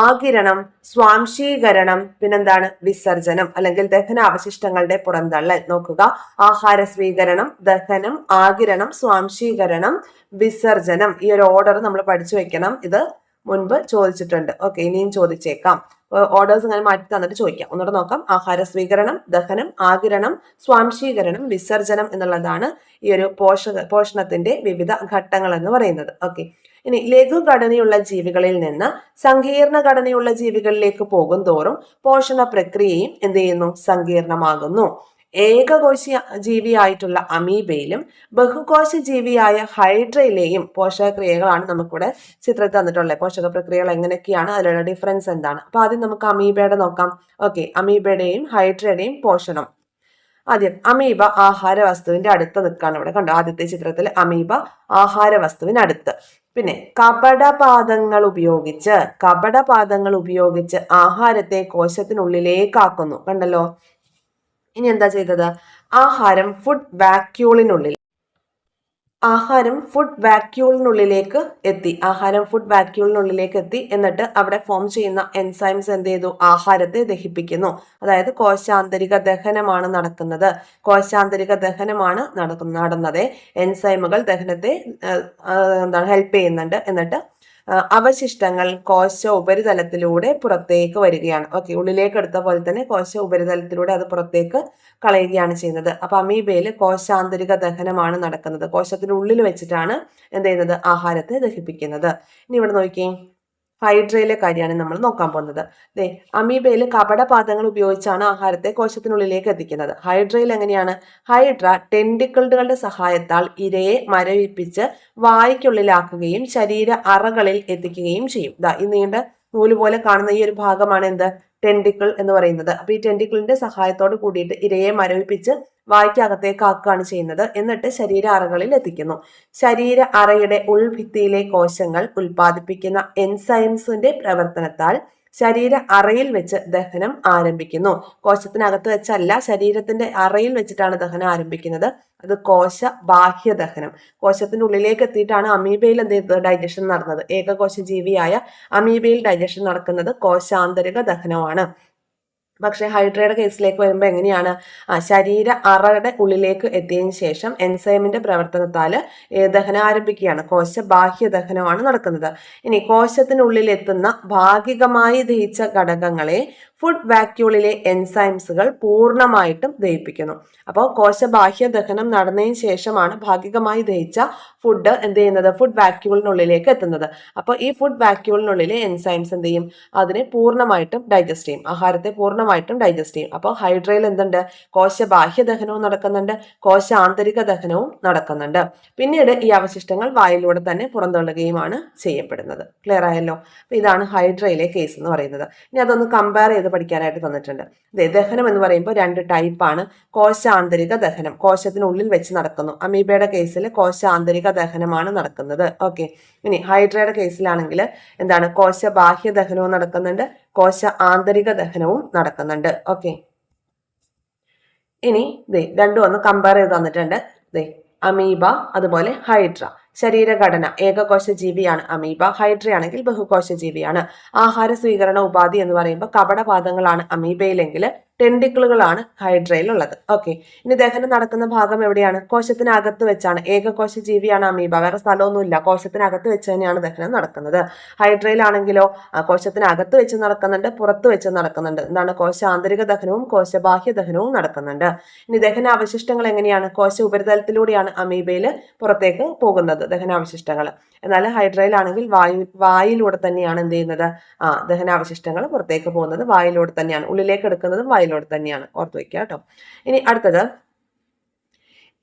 ആഗിരണം, സ്വാംശീകരണം, പിന്നെന്താണ് വിസർജനം അല്ലെങ്കിൽ ദഹനാവശിഷ്ടങ്ങളുടെ പുറന്തള്ളൽ. നോക്കുക, ആഹാര സ്വീകരണം, ദഹനം, ആഗിരണം, സ്വാംശീകരണം, വിസർജനം. ഈ ഒരു ഓർഡർ നമ്മൾ പഠിച്ചു വെക്കണം. ഇത് മുൻപ് ചോദിച്ചിട്ടുണ്ട്. ഓക്കെ, ഇനിയും ചോദിച്ചേക്കാം. ഓർഡേഴ്സ് ഇങ്ങനെ മാറ്റി തന്നിട്ട് ചോദിക്കാം. ഒന്നുകൂടെ നോക്കാം. ആഹാര സ്വീകരണം, ദഹനം, ആഗിരണം, സ്വാംശീകരണം, വിസർജനം എന്നുള്ളതാണ് ഈ ഒരു പോഷണത്തിന്റെ വിവിധ ഘട്ടങ്ങൾ എന്ന് പറയുന്നത്. ഓക്കെ, ഇനി ലഘുഘടനയുള്ള ജീവികളിൽ നിന്ന് സങ്കീർണ ഘടനയുള്ള ജീവികളിലേക്ക് പോകും തോറും പോഷണ പ്രക്രിയയും എന്ത് ചെയ്യുന്നു? സങ്കീർണമാകുന്നു. ഏകകോശ ജീവിയായിട്ടുള്ള അമീബയിലും ബഹുകോശ ജീവിയായ ഹൈഡ്രയിലെയും പോഷകക്രിയകളാണ് നമുക്കിവിടെ ചിത്രത്തിൽ തന്നിട്ടുള്ളത്. പോഷക പ്രക്രിയകൾ എങ്ങനെയൊക്കെയാണ്, അതിലുള്ള ഡിഫറൻസ് എന്താണ്? അപ്പൊ ആദ്യം നമുക്ക് അമീബയുടെ നോക്കാം. ഓക്കെ, അമീബയുടെയും ഹൈഡ്രയുടെയും പോഷണം. ആദ്യം അമീബ ആഹാര വസ്തുവിന്റെ അടുത്ത് നിൽക്കാണ്. ഇവിടെ കണ്ടോ, ആദ്യത്തെ ചിത്രത്തിൽ അമീബ ആഹാര വസ്തുവിനടുത്ത്. പിന്നെ കപടപാദങ്ങൾ ഉപയോഗിച്ച് ആഹാരത്തെ കോശത്തിനുള്ളിലേക്കാക്കുന്നു. കണ്ടല്ലോ. ഇനി എന്താ ചെയ്തത്? ആഹാരം ഫുഡ് വാക്യൂളിനുള്ളിലേക്ക് എത്തി. എന്നിട്ട് അവിടെ ഫോം ചെയ്യുന്ന എൻസൈംസ് എന്ത് ചെയ്തു? ആഹാരത്തെ ദഹിപ്പിക്കുന്നു. അതായത് കോശാന്തരിക ദഹനമാണ് നടക്കുന്നത്. നടന്നത്. എൻസൈമുകൾ ദഹനത്തെ ഹെൽപ്പ് ചെയ്യുന്നുണ്ട്. എന്നിട്ട് അവശിഷ്ടങ്ങൾ കോശ ഉപരിതലത്തിലൂടെ പുറത്തേക്ക് വരികയാണ്. ഓക്കെ, ഉള്ളിലേക്ക് എടുത്ത പോലെ തന്നെ കോശ ഉപരിതലത്തിലൂടെ അത് പുറത്തേക്ക് കളയുകയാണ് ചെയ്യുന്നത്. അപ്പൊ അമീബയിൽ കോശാന്തരിക ദഹനമാണ് നടക്കുന്നത്. കോശത്തിനുള്ളിൽ വെച്ചിട്ടാണ് എന്ത് ചെയ്യുന്നത്? ആഹാരത്തെ ദഹിപ്പിക്കുന്നത്. ഇനി ഇവിടെ നോക്കിയേ, ഹൈഡ്രയിലെ കാര്യമാണ് നമ്മൾ നോക്കാൻ പോകുന്നത്. അമീബയിൽ കപടപാദങ്ങൾ ഉപയോഗിച്ചാണ് ആഹാരത്തെ കോശത്തിനുള്ളിലേക്ക് എത്തിക്കുന്നത്. ഹൈഡ്രയിൽ എങ്ങനെയാണ്? ഹൈഡ്ര ടെന്റിക്കിളുകളുടെ സഹായത്താൽ ഇരയെ മരവിപ്പിച്ച് വായ്ക്കുള്ളിലാക്കുകയും ശരീര അറകളിൽ എത്തിക്കുകയും ചെയ്യും. ഈ നീണ്ട നൂല് പോലെ കാണുന്ന ഈ ഒരു ഭാഗമാണ് എന്ത്? ടെന്റിക്കിൾ എന്ന് പറയുന്നത്. അപ്പൊ ഈ ടെന്റിക്കിളിന്റെ സഹായത്തോട് കൂടിയിട്ട് ഇരയെ മരവിപ്പിച്ച് വായ്ക്കകത്തേക്ക് ആക്കുകയാണ് ചെയ്യുന്നത്. എന്നിട്ട് ശരീര അറകളിൽ എത്തിക്കുന്നു. ശരീര അറയുടെ ഉൾഭിത്തിയിലെ കോശങ്ങൾ ഉൽപ്പാദിപ്പിക്കുന്ന എൻസൈംസിന്റെ പ്രവർത്തനത്താൽ ശരീര അറയിൽ വെച്ച് ദഹനം ആരംഭിക്കുന്നു. കോശത്തിനകത്ത് വെച്ചല്ല, ശരീരത്തിന്റെ അറയിൽ വെച്ചിട്ടാണ് ദഹനം ആരംഭിക്കുന്നത്. അത് കോശ ബാഹ്യ ദഹനം. കോശത്തിന്റെ ഉള്ളിലേക്ക് എത്തിയിട്ടാണ് അമീബയിൽ എന്ത് ചെയ്തത്? ഡൈജഷൻ നടന്നത്. ഏകകോശ ജീവിയായ അമീബയിൽ ഡൈജഷൻ നടക്കുന്നത് കോശാന്തരിക ദഹനമാണ്. പക്ഷെ ഹൈഡ്രയുടെ കേസിലേക്ക് വരുമ്പോൾ എങ്ങനെയാണ്? ശരീര അറയുടെ ഉള്ളിലേക്ക് എത്തിയതിനു ശേഷം എൻസൈമിന്റെ പ്രവർത്തനത്താൽ ദഹനം ആരംഭിക്കുകയാണ്. കോശ ബാഹ്യ ദഹനമാണ് നടക്കുന്നത്. ഇനി കോശത്തിനുള്ളിൽ എത്തുന്ന ഭാഗികമായി ദഹിച്ച ഘടകങ്ങളെ ഫുഡ് വാക്യൂളിലെ എൻസൈംസുകൾ പൂർണ്ണമായിട്ടും ദഹിപ്പിക്കുന്നു. അപ്പോൾ കോശബാഹ്യ ദഹനം നടന്നതിന് ശേഷമാണ് ഭാഗികമായി ദഹിച്ച ഫുഡ് എന്ത് ചെയ്യുന്നത്? ഫുഡ് വാക്യൂളിനുള്ളിലേക്ക് എത്തുന്നത്. അപ്പോൾ ഈ ഫുഡ് വാക്യൂളിനുള്ളിലെ എൻസൈംസ് എന്ത് ചെയ്യും? അതിനെ പൂർണ്ണമായിട്ടും ഡൈജസ്റ്റ് ചെയ്യും. ആഹാരത്തെ പൂർണ്ണമായിട്ടും ഡൈജസ്റ്റ് ചെയ്യും. അപ്പോൾ ഹൈഡ്രയിൽ എന്തുണ്ട്? കോശബാഹ്യ ദഹനവും നടക്കുന്നുണ്ട്, കോശ ആന്തരിക ദഹനവും നടക്കുന്നുണ്ട്. പിന്നീട് ഈ അവശിഷ്ടങ്ങൾ വായിലൂടെ തന്നെ പുറന്തള്ളുകയുമാണ് ചെയ്യപ്പെടുന്നത്. ക്ലിയർ ആയല്ലോ? അപ്പൊ ഇതാണ് ഹൈഡ്രയിലെ കേസ് എന്ന് പറയുന്നത്. ഇനി അതൊന്ന് കമ്പയർ ചെയ്ത് പഠിക്കാനായിട്ട് തന്നിട്ടുണ്ട്. ദഹനം എന്ന് പറയുമ്പോൾ രണ്ട് ടൈപ്പാണ്. കോശാന്തരിക ദഹനം, കോശത്തിനുള്ളിൽ വെച്ച് നടക്കുന്നു. അമീബയുടെ കേസിൽ കോശാന്തരിക ദഹനമാണ് നടക്കുന്നത്. ഓക്കെ, ഇനി ഹൈഡ്രയുടെ കേസിലാണെങ്കിൽ എന്താണ്? കോശ ബാഹ്യ ദഹനവും നടക്കുന്നുണ്ട്, കോശ ആന്തരിക ദഹനവും നടക്കുന്നുണ്ട്. ഓക്കെ, ഇനി രണ്ടും ഒന്ന് കമ്പയർ ചെയ്ത് തന്നിട്ടുണ്ട്. അമീബ അതുപോലെ ഹൈഡ്ര. ശരീരഘടന ഏകകോശ ജീവിയാണ് അമീബ, ഹൈഡ്ര ആണെങ്കിൽ ബഹുകോശ ജീവിയാണ്. ആഹാര സ്വീകരണ ഉപാധി എന്ന് പറയുമ്പോൾ കപടപാദങ്ങളാണ് അമീബയിലെങ്കിൽ ടെന്റിക്കിളുകളാണ് ഹൈഡ്രയിലുള്ളത്. ഓക്കെ, ഇനി ദഹനം നടക്കുന്ന ഭാഗം എവിടെയാണ്? കോശത്തിനകത്ത് വെച്ചാണ്. ഏകകോശ ജീവിയാണ് അമീബ, വേറെ സ്ഥലമൊന്നുമില്ല, കോശത്തിനകത്ത് വെച്ച് തന്നെയാണ് ദഹനം നടക്കുന്നത്. ഹൈഡ്രയിലാണെങ്കിലോ കോശത്തിനകത്ത് വെച്ച് നടക്കുന്നുണ്ട്, പുറത്ത് വെച്ച് നടക്കുന്നുണ്ട്. എന്താണ്? കോശ ആന്തരിക ദഹനവും കോശബാഹ്യ ദഹനവും നടക്കുന്നുണ്ട്. ഇനി ദഹനാവശിഷ്ടങ്ങൾ എങ്ങനെയാണ്? കോശ ഉപരിതലത്തിലൂടെയാണ് അമീബയിൽ പുറത്തേക്ക് പോകുന്നത് ദഹനാവശിഷ്ടങ്ങൾ. എന്നാൽ ഹൈഡ്രയിലാണെങ്കിൽ വായിലൂടെ തന്നെയാണ് എന്ത് ചെയ്യുന്നത്? ദഹനാവശിഷ്ടങ്ങൾ പുറത്തേക്ക് പോകുന്നത് വായിലൂടെ തന്നെയാണ്. ഉള്ളിലേക്ക് എടുക്കുന്നതും വായിലൂടെ തന്നെയാണ്. ഓർത്തു വയ്ക്കുക കേട്ടോ. ഇനി അടുത്തത്,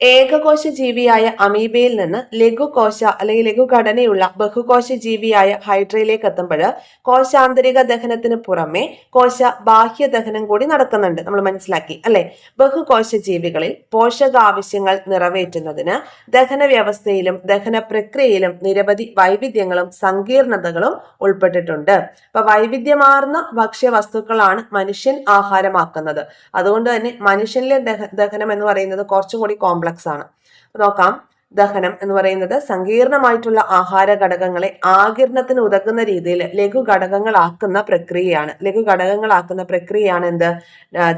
ഏകകോശ ജീവിയായ അമീബയിൽ നിന്ന് ലഘുകോശ അല്ലെങ്കിൽ ലഘുഘടനയുള്ള ബഹുകോശ ജീവിയായ ഹൈഡ്രയിലേക്ക് എത്തുമ്പോൾ കോശാന്തരിക ദഹനത്തിന് പുറമെ കോശ ബാഹ്യ ദഹനം കൂടി നടക്കുന്നുണ്ട്. നമ്മൾ മനസ്സിലാക്കി അല്ലെ? ബഹുകോശ ജീവികളിൽ പോഷകാവശ്യങ്ങൾ നിറവേറ്റുന്നതിന് ദഹന വ്യവസ്ഥയിലും ദഹന പ്രക്രിയയിലും നിരവധി വൈവിധ്യങ്ങളും സങ്കീർണതകളും ഉൾപ്പെട്ടിട്ടുണ്ട്. അപ്പൊ വൈവിധ്യമാർന്ന ഭക്ഷ്യവസ്തുക്കളാണ് മനുഷ്യൻ ആഹാരമാക്കുന്നത്. അതുകൊണ്ട് തന്നെ മനുഷ്യനിലെ ദഹനം എന്ന് പറയുന്നത് കുറച്ചും കൂടി കോംപ്ലക്സ് ആണ്. നോക്കാം, ദഹനം എന്ന് പറയുന്നത് സങ്കീർണമായിട്ടുള്ള ആഹാര ഘടകങ്ങളെ ആഗിരണത്തിന് ഉതകുന്ന രീതിയിൽ ലഘു ഘടകങ്ങളാക്കുന്ന പ്രക്രിയയാണ് എന്ത്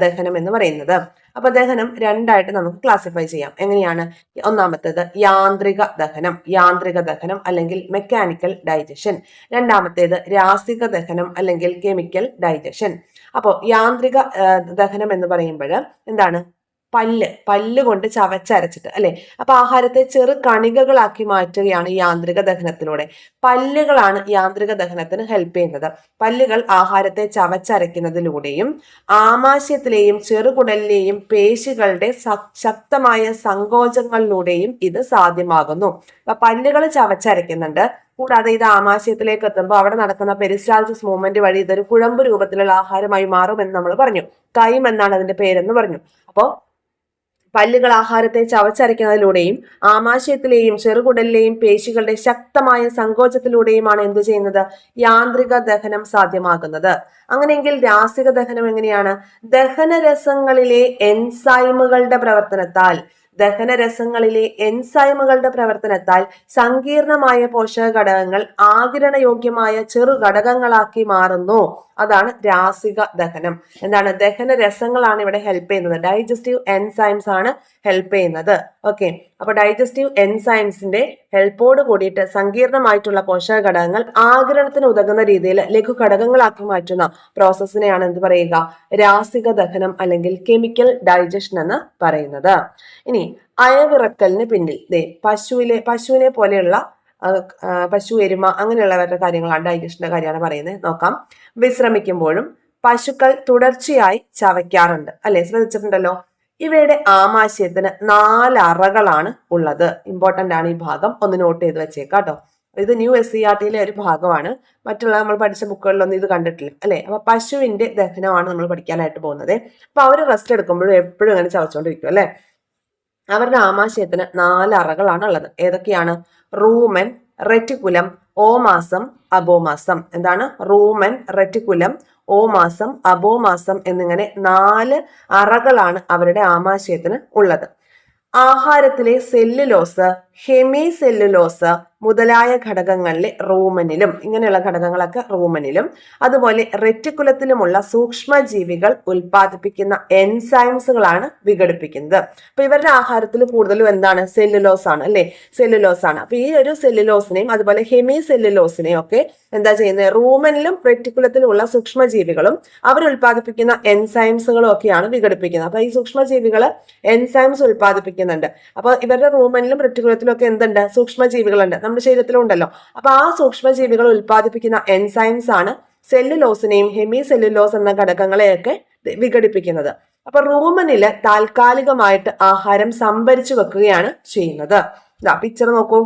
ദഹനം എന്ന് പറയുന്നത്. അപ്പൊ ദഹനം രണ്ടായിട്ട് നമുക്ക് ക്ലാസിഫൈ ചെയ്യാം. എങ്ങനെയാണ്? ഒന്നാമത്തേത് യാന്ത്രിക ദഹനം അല്ലെങ്കിൽ മെക്കാനിക്കൽ ഡൈജഷൻ. രണ്ടാമത്തേത് രാസിക ദഹനം അല്ലെങ്കിൽ കെമിക്കൽ ഡൈജഷൻ. അപ്പോൾ യാന്ത്രിക ദഹനം എന്ന് പറയുമ്പോൾ എന്താണ്? പല്ല് കൊണ്ട് ചവച്ചരച്ചിട്ട് അല്ലെ, അപ്പൊ ആഹാരത്തെ ചെറു കണികകളാക്കി മാറ്റുകയാണ് യാന്ത്രിക ദഹനത്തിലൂടെ. പല്ലുകളാണ് യാന്ത്രിക ദഹനത്തിന് ഹെൽപ്പ് ചെയ്യുന്നത്. പല്ലുകൾ ആഹാരത്തെ ചവച്ചരയ്ക്കുന്നതിലൂടെയും ആമാശയത്തിലെയും ചെറുകുടലിലെയും പേശികളുടെ ശക്തമായ സങ്കോചങ്ങളിലൂടെയും ഇത് സാധ്യമാകുന്നു. അപ്പൊ പല്ലുകൾ ചവച്ചരയ്ക്കുന്നുണ്ട്, കൂടാതെ ഇത് ആമാശയത്തിലേക്ക് എത്തുമ്പോൾ അവിടെ നടക്കുന്ന പെരിസ്റ്റാൾസിസ് മൂവ്മെന്റ് വഴി ഇതൊരു കുഴമ്പ് രൂപത്തിലുള്ള ആഹാരമായി മാറുമെന്ന് നമ്മൾ പറഞ്ഞു. കൈം എന്നാണ് അതിന്റെ പേരെന്ന് പറഞ്ഞു. അപ്പോ പല്ലുകൾ ആഹാരത്തെ ചവച്ചരയ്ക്കുന്നതിലൂടെയും ആമാശയത്തിലെയും ചെറുകുടലിലെയും പേശികളുടെ ശക്തമായ സങ്കോചത്തിലൂടെയുമാണ് എന്ത് ചെയ്യുന്നത്? യാന്ത്രിക ദഹനം സാധ്യമാകുന്നത്. അങ്ങനെയെങ്കിൽ രാസിക ദഹനം എങ്ങനെയാണ്? ദഹനരസങ്ങളിലെ എൻസൈമുകളുടെ പ്രവർത്തനത്താൽ സങ്കീർണമായ പോഷക ഘടകങ്ങൾ ആഗിരണയോഗ്യമായ ചെറു ഘടകങ്ങളാക്കി മാറുന്നു. അതാണ് രാസിക ദഹനം. എന്താണ്? ദഹനരസങ്ങളാണ് ഇവിടെ ഹെൽപ്പ് ചെയ്യുന്നത്. ഡൈജസ്റ്റീവ് എൻസൈംസ് ആണ് ഹെൽപ്പ് ചെയ്യുന്നത്. ഓക്കെ, അപ്പൊ ഡൈജസ്റ്റീവ് എൻസൈംസിന്റെ ഹെൽപ്പോട് കൂടിയിട്ട് സങ്കീർണമായിട്ടുള്ള പോഷക ഘടകങ്ങൾ ആഗിരണത്തിന് ഉതകുന്ന രീതിയിൽ ലഘു ഘടകങ്ങളാക്കി മാറ്റുന്ന പ്രോസസ്സിനെയാണ് എന്ത് പറയുക? രാസിക ദഹനം അല്ലെങ്കിൽ കെമിക്കൽ ഡൈജഷൻ എന്ന് പറയുന്നത്. ഇനി അയവിറക്കലിന് പിന്നിൽ പശുവിനെ പോലെയുള്ള പശു, എരുമ അങ്ങനെയുള്ളവരുടെ കാര്യങ്ങളാണ്, ഡൈജഷന്റെ കാര്യമാണ് പറയുന്നത്. നോക്കാം. വിശ്രമിക്കുമ്പോഴും പശുക്കൾ തുടർച്ചയായി ചവയ്ക്കാറുണ്ട് അല്ലെ, ശ്രദ്ധിച്ചിട്ടുണ്ടല്ലോ. ഇവയുടെ ആമാശയത്തിന് 4 അറകളാണ് ഉള്ളത്. ഇമ്പോർട്ടന്റ് ആണ് ഈ ഭാഗം, ഒന്ന് നോട്ട് ചെയ്ത് വെച്ചേക്കാട്ടോ. ഇത് ന്യൂ SCERTയിലെ ഒരു ഭാഗമാണ്. മറ്റുള്ള നമ്മൾ പഠിച്ച ബുക്കുകളിലൊന്നും ഇത് കണ്ടിട്ടില്ല അല്ലെ. അപ്പൊ പശുവിന്റെ ദഹനമാണ് നമ്മൾ പഠിക്കാനായിട്ട് പോകുന്നത്. അപ്പൊ അവര് റെസ്റ്റ് എടുക്കുമ്പോഴും എപ്പോഴും അങ്ങനെ ചവച്ചോണ്ടിരിക്കും അല്ലെ. അവരുടെ ആമാശയത്തിന് 4 അറകളാണ് ഉള്ളത്. ഏതൊക്കെയാണ്? Rumen, reticulum, omasum, abomasum. എന്താണ്? റൂമൻ, റെറ്റിക്കുലം, ഓമാസം, അബോമാസം എന്നിങ്ങനെ 4 അറകളാണ് അവരുടെ ആമാശയത്തിന് ഉള്ളത്. ആഹാരത്തിലെ സെല്ലുലോസ്, ഹെമി സെല്ലുലോസ് മുതലായ ഘടകങ്ങളിലെ റൂമനിലും, ഇങ്ങനെയുള്ള ഘടകങ്ങളൊക്കെ റൂമനിലും അതുപോലെ റെറ്റിക്കുലത്തിലുമുള്ള സൂക്ഷ്മജീവികൾ ഉൽപ്പാദിപ്പിക്കുന്ന എൻസൈംസുകളാണ് വിഘടിപ്പിക്കുന്നത്. അപ്പൊ ഇവരുടെ ആഹാരത്തിൽ കൂടുതലും എന്താണ്? സെല്ലുലോസ് ആണ് അല്ലെ, സെല്ലുലോസ് ആണ്. അപ്പൊ ഈ ഒരു സെല്ലുലോസിനെയും അതുപോലെ ഹെമി സെല്ലുലോസിനെയും ഒക്കെ എന്താ ചെയ്യുന്നത്? റൂമനിലും റെറ്റിക്കുലത്തിലുമുള്ള സൂക്ഷ്മജീവികളും അവർ ഉൽപ്പാദിപ്പിക്കുന്ന എൻസൈംസുകളും ഒക്കെയാണ് വിഘടിപ്പിക്കുന്നത്. അപ്പൊ ഈ സൂക്ഷ്മജീവികൾ എൻസൈംസ് ഉൽപ്പാദിപ്പിക്കുന്നുണ്ട്. അപ്പൊ ഇവരുടെ റൂമനിലും റെറ്റിക്കുലത്തിലും ഒക്കെ എന്തുണ്ട്? സൂക്ഷ്മജീവികളുണ്ട്, നമ്മുടെ ശരീരത്തിലും ഉണ്ടല്ലോ. അപ്പൊ ആ സൂക്ഷ്മജീവികൾ ഉൽപ്പാദിപ്പിക്കുന്ന എൻസൈംസ് ആണ് സെല്ലുലോസിനെയും ഹെമി സെല്ലുലോസ് എന്ന ഘടകങ്ങളെയൊക്കെ വിഘടിപ്പിക്കുന്നത്. അപ്പൊ റൂമനില് താൽക്കാലികമായിട്ട് ആഹാരം സംഭരിച്ചു വെക്കുകയാണ് ചെയ്യുന്നത്. പിക്ചർ നോക്കൂ,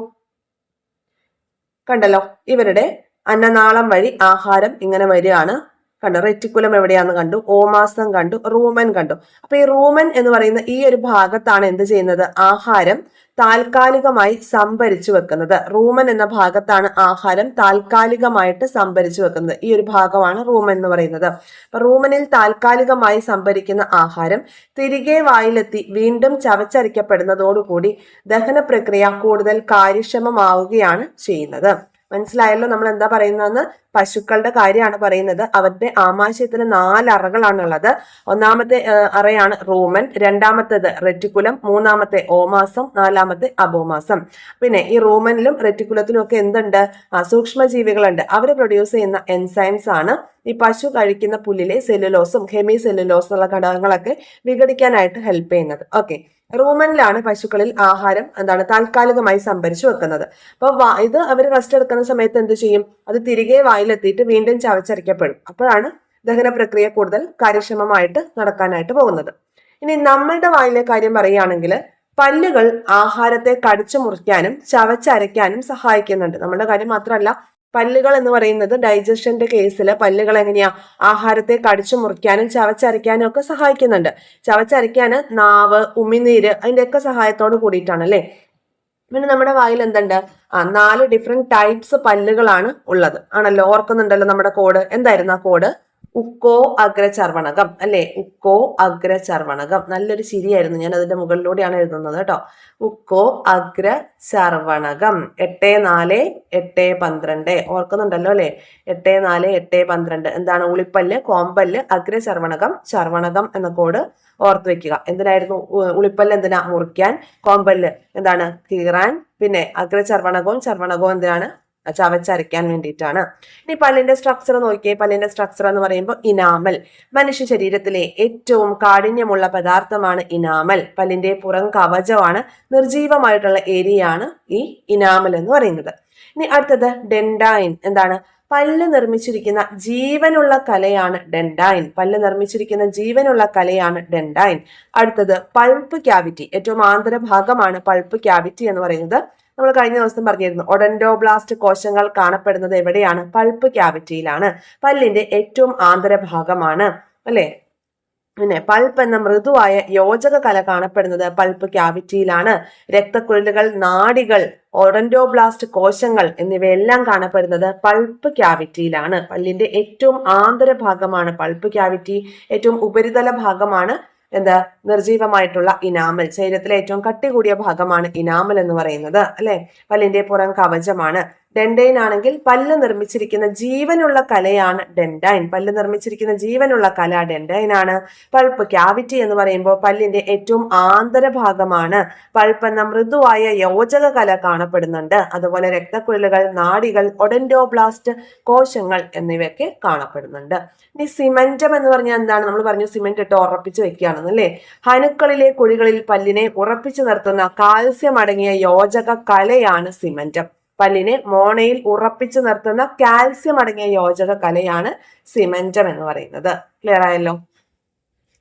കണ്ടല്ലോ. ഇവരുടെ അന്നനാളം വഴി ആഹാരം ഇങ്ങനെ വരികയാണ്. കണ്ടു, റെറ്റിക്കുലം എവിടെയാന്ന് കണ്ടു, ഓമാസം കണ്ടു, റൂമൻ കണ്ടു. അപ്പൊ ഈ റൂമൻ എന്ന് പറയുന്ന ഈ ഒരു ഭാഗത്താണ് എന്ത് ചെയ്യുന്നത്? ആഹാരം താൽക്കാലികമായി സംഭരിച്ചു വെക്കുന്നത്. റൂമൻ എന്ന ഭാഗത്താണ് ആഹാരം താൽക്കാലികമായിട്ട് സംഭരിച്ചു വെക്കുന്നത്. ഈ ഒരു ഭാഗമാണ് റൂമൻ എന്ന് പറയുന്നത്. അപ്പൊ റൂമനിൽ താൽക്കാലികമായി സംഭരിക്കുന്ന ആഹാരം തിരികെ വായിലെത്തി വീണ്ടും ചവച്ചരയ്ക്കപ്പെടുന്നതോടുകൂടി ദഹന പ്രക്രിയ കൂടുതൽ കാര്യക്ഷമമാവുകയാണ് ചെയ്യുന്നത്. മനസ്സിലായല്ലോ നമ്മൾ എന്താ പറയുന്നതെന്ന്? പശുക്കളുടെ കാര്യമാണ് പറയുന്നത്. അവരുടെ ആമാശയത്തിന് 4 അറകളാണ് ഉള്ളത്. ഒന്നാമത്തെ അറയാണ് റൂമൻ, രണ്ടാമത്തേത് റെറ്റിക്കുലം, മൂന്നാമത്തെ ഓമാസം, നാലാമത്തെ അബോമാസം. പിന്നെ ഈ റൂമനിലും റെറ്റിക്കുലത്തിലും ഒക്കെ എന്തുണ്ട്? സൂക്ഷ്മജീവികളുണ്ട്. അവർ പ്രൊഡ്യൂസ് ചെയ്യുന്ന എൻസൈംസ് ആണ് ഈ പശു കഴിക്കുന്ന പുല്ലിലെ സെല്ലുലോസും ഹെമി സെല്ലുലോസും ഉള്ള ഘടകങ്ങളൊക്കെ വിഘടിക്കാനായിട്ട് ഹെൽപ്പ് ചെയ്യുന്നത്. ഓക്കെ, റൂമനിലാണ് പശുക്കളിൽ ആഹാരം എന്താണ് താൽക്കാലികമായി സംഭരിച്ചു വെക്കുന്നത്. അപ്പൊ ഇത് അവർ റെസ്റ്റ് എടുക്കുന്ന സമയത്ത് എന്ത് ചെയ്യും? അത് തിരികെ വായിലെത്തിയിട്ട് വീണ്ടും ചവച്ചരയ്ക്കപ്പെടും. അപ്പോഴാണ് ദഹന പ്രക്രിയ കൂടുതൽ കാര്യക്ഷമമായിട്ട് നടക്കാനായിട്ട് പോകുന്നത്. ഇനി നമ്മളുടെ വായിലെ കാര്യം പറയുകയാണെങ്കിൽ പല്ലുകൾ ആഹാരത്തെ കടിച്ചു മുറിക്കാനും ചവച്ചരയ്ക്കാനും സഹായിക്കുന്നുണ്ട്. നമ്മുടെ കാര്യം മാത്രമല്ല, പല്ലുകൾ എന്ന് പറയുന്നത് ഡൈജഷന്റെ കേസിൽ പല്ലുകൾ എങ്ങനെയാ? ആഹാരത്തെ കടിച്ചു മുറിക്കാനും ചവച്ചരയ്ക്കാനും ഒക്കെ സഹായിക്കുന്നുണ്ട്. ചവച്ചരയ്ക്കാന് നാവ്, ഉമിനീര് അതിന്റെയൊക്കെ സഹായത്തോട് കൂടിയിട്ടാണ് അല്ലെ. പിന്നെ നമ്മുടെ വായിൽ എന്തുണ്ട്? 4 ഡിഫറെന്റ് ടൈപ്സ് പല്ലുകളാണ് ഉള്ളത് ആണല്ലോ. ഓർക്കുന്നുണ്ടല്ലോ നമ്മുടെ കോഡ്? എന്തായിരുന്നു ആ കോഡ്? ഉക്കോ അഗ്രചർവണകം അല്ലെ, ഉക്കോ അഗ്രചർവണകം. നല്ലൊരു ചിരിയായിരുന്നു, ഞാൻ അതിന്റെ മുകളിലൂടെയാണ് എഴുതുന്നത് കേട്ടോ. ഉക്കോ അഗ്രചർവണകം. 8 4 8 12 ഓർക്കുന്നുണ്ടല്ലോ അല്ലെ. 8 4 8 12 എന്താണ്? ഉളിപ്പല്ല്, കോമ്പല്ല്, അഗ്രചർവണകം, ചർവണകം എന്ന കോഡ് ഓർത്ത് വെക്കുക. എന്തിനായിരുന്നു? ഉളിപ്പല്ല് എന്തിനാ? മുറിക്കാൻ. കോമ്പല്ല് എന്താണ്? കീറാൻ. പിന്നെ അഗ്രചർവണകവും ചർവണകവും എന്തിനാണ്? ചവച്ചരയ്ക്കാൻ വേണ്ടിയിട്ടാണ്. ഇനി പല്ലിന്റെ സ്ട്രക്ചർ നോക്കിയേ. പല്ലിന്റെ സ്ട്രക്ചർ എന്ന് പറയുമ്പോൾ ഇനാമൽ. മനുഷ്യ ശരീരത്തിലെ ഏറ്റവും കാഠിന്യമുള്ള പദാർത്ഥമാണ് ഇനാമൽ. പല്ലിന്റെ പുറം കവചമാണ്. നിർജീവമായിട്ടുള്ള ഏരിയയാണ് ഈ ഇനാമൽ എന്ന് പറയുന്നത്. ഇനി അടുത്തത് ഡെൻഡൈൻ. എന്താണ്? പല്ല് നിർമ്മിച്ചിരിക്കുന്ന ജീവനുള്ള കലയാണ് ഡെൻഡൈൻ. പല്ല് നിർമ്മിച്ചിരിക്കുന്ന ജീവനുള്ള കലയാണ് ഡെൻഡൈൻ. അടുത്തത് പൾപ്പ് ക്യാവിറ്റി. ഏറ്റവും ആന്തരഭാഗമാണ് പൾപ്പ് ക്യാവിറ്റി എന്ന് പറയുന്നത്. നമ്മൾ കഴിഞ്ഞ ദിവസം പറഞ്ഞിരുന്നു, ഒഡന്റോബ്ലാസ്റ്റ് കോശങ്ങൾ കാണപ്പെടുന്നത് എവിടെയാണ്? പൾപ്പ് ക്യാവിറ്റിയിലാണ്. പല്ലിന്റെ ഏറ്റവും ആന്തരഭാഗമാണ് അല്ലെ. പിന്നെ പൾപ്പ് എന്ന മൃദുവായ യോജക കല കാണപ്പെടുന്നത് പൾപ്പ് ക്യാവിറ്റിയിലാണ്. രക്തക്കുഴലുകൾ, നാഡികൾ, ഒഡന്റോബ്ലാസ്റ്റ് കോശങ്ങൾ എന്നിവയെല്ലാം കാണപ്പെടുന്നത് പൾപ്പ് ക്യാവിറ്റിയിലാണ്. പല്ലിന്റെ ഏറ്റവും ആന്തരഭാഗമാണ് പൾപ്പ് ക്യാവിറ്റി. ഏറ്റവും ഉപരിതല ഭാഗമാണ് എന്താ? നിർജീവമായിട്ടുള്ള ഇനാമൽ. ശരീരത്തിലെ ഏറ്റവും കട്ടി കൂടിയ ഭാഗമാണ് ഇനാമൽ എന്ന് പറയുന്നത് അല്ലെ. പല്ലിന്റെ പുറം കവചമാണ്. ഡെൻഡൈൻ ആണെങ്കിൽ പല്ല് നിർമ്മിച്ചിരിക്കുന്ന ജീവനുള്ള കലയാണ് ഡെൻഡൈൻ. പല്ല് നിർമ്മിച്ചിരിക്കുന്ന ജീവനുള്ള കല ഡെൻഡൈൻ ആണ്. പൾപ്പ് ക്യാവിറ്റി എന്ന് പറയുമ്പോൾ പല്ലിന്റെ ഏറ്റവും ആന്തരഭാഗമാണ്. പൾപ്പ് എന്ന മൃദുവായ യോജക കല കാണപ്പെടുന്നുണ്ട്. അതുപോലെ രക്തക്കുഴലുകൾ, നാഡികൾ, ഒഡന്റോബ്ലാസ്റ്റ് കോശങ്ങൾ എന്നിവയൊക്കെ കാണപ്പെടുന്നുണ്ട്. ഇനി സിമന്റം എന്ന് പറഞ്ഞാൽ എന്താണ്? നമ്മൾ പറഞ്ഞു സിമെന്റ് ഇട്ട് ഉറപ്പിച്ച് വെക്കുകയാണെന്ന് അല്ലേ. ഹനുക്കളിലെ കുഴികളിൽ പല്ലിനെ ഉറപ്പിച്ചു നിർത്തുന്ന കാൽസ്യം അടങ്ങിയ യോജക കലയാണ് സിമന്റം. പല്ലിനെ മോണയിൽ ഉറപ്പിച്ചു നിർത്തുന്ന കാൽസ്യം അടങ്ങിയ യോജക കലയാണ് സിമന്റം എന്ന് പറയുന്നത്. ക്ലിയർ ആയല്ലോ.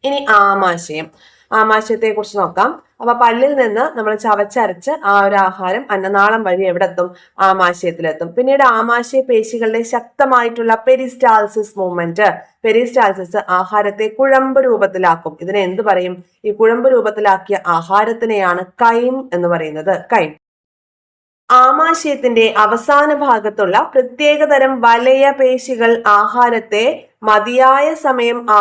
ഇനി ആമാശയം. ആമാശയത്തെ കുറിച്ച് നോക്കാം. അപ്പൊ പല്ലിൽ നിന്ന് നമ്മൾ ചവച്ചരച്ച് ആ ഒരു ആഹാരം അന്നനാളം വഴി എവിടെ എത്തും? ആമാശയത്തിലെത്തും. പിന്നീട് ആമാശയ പേശികളുടെ ശക്തമായിട്ടുള്ള പെരിസ്റ്റാൾസിസ് മൂവ്മെന്റ്. പെരിസ്റ്റാൾസിസ് ആഹാരത്തെ കുഴമ്പ് രൂപത്തിലാക്കും. ഇതിനെ എന്ത് പറയും? ഈ കുഴമ്പ് രൂപത്തിലാക്കിയ ആഹാരത്തിനെയാണ് കൈം എന്ന് പറയുന്നത്. കൈം. ആമാശയത്തിന്റെ അവസാന ഭാഗത്തുള്ള പ്രത്യേകതരം വലയ പേശികൾ ആഹാരത്തെ മതിയായ സമയം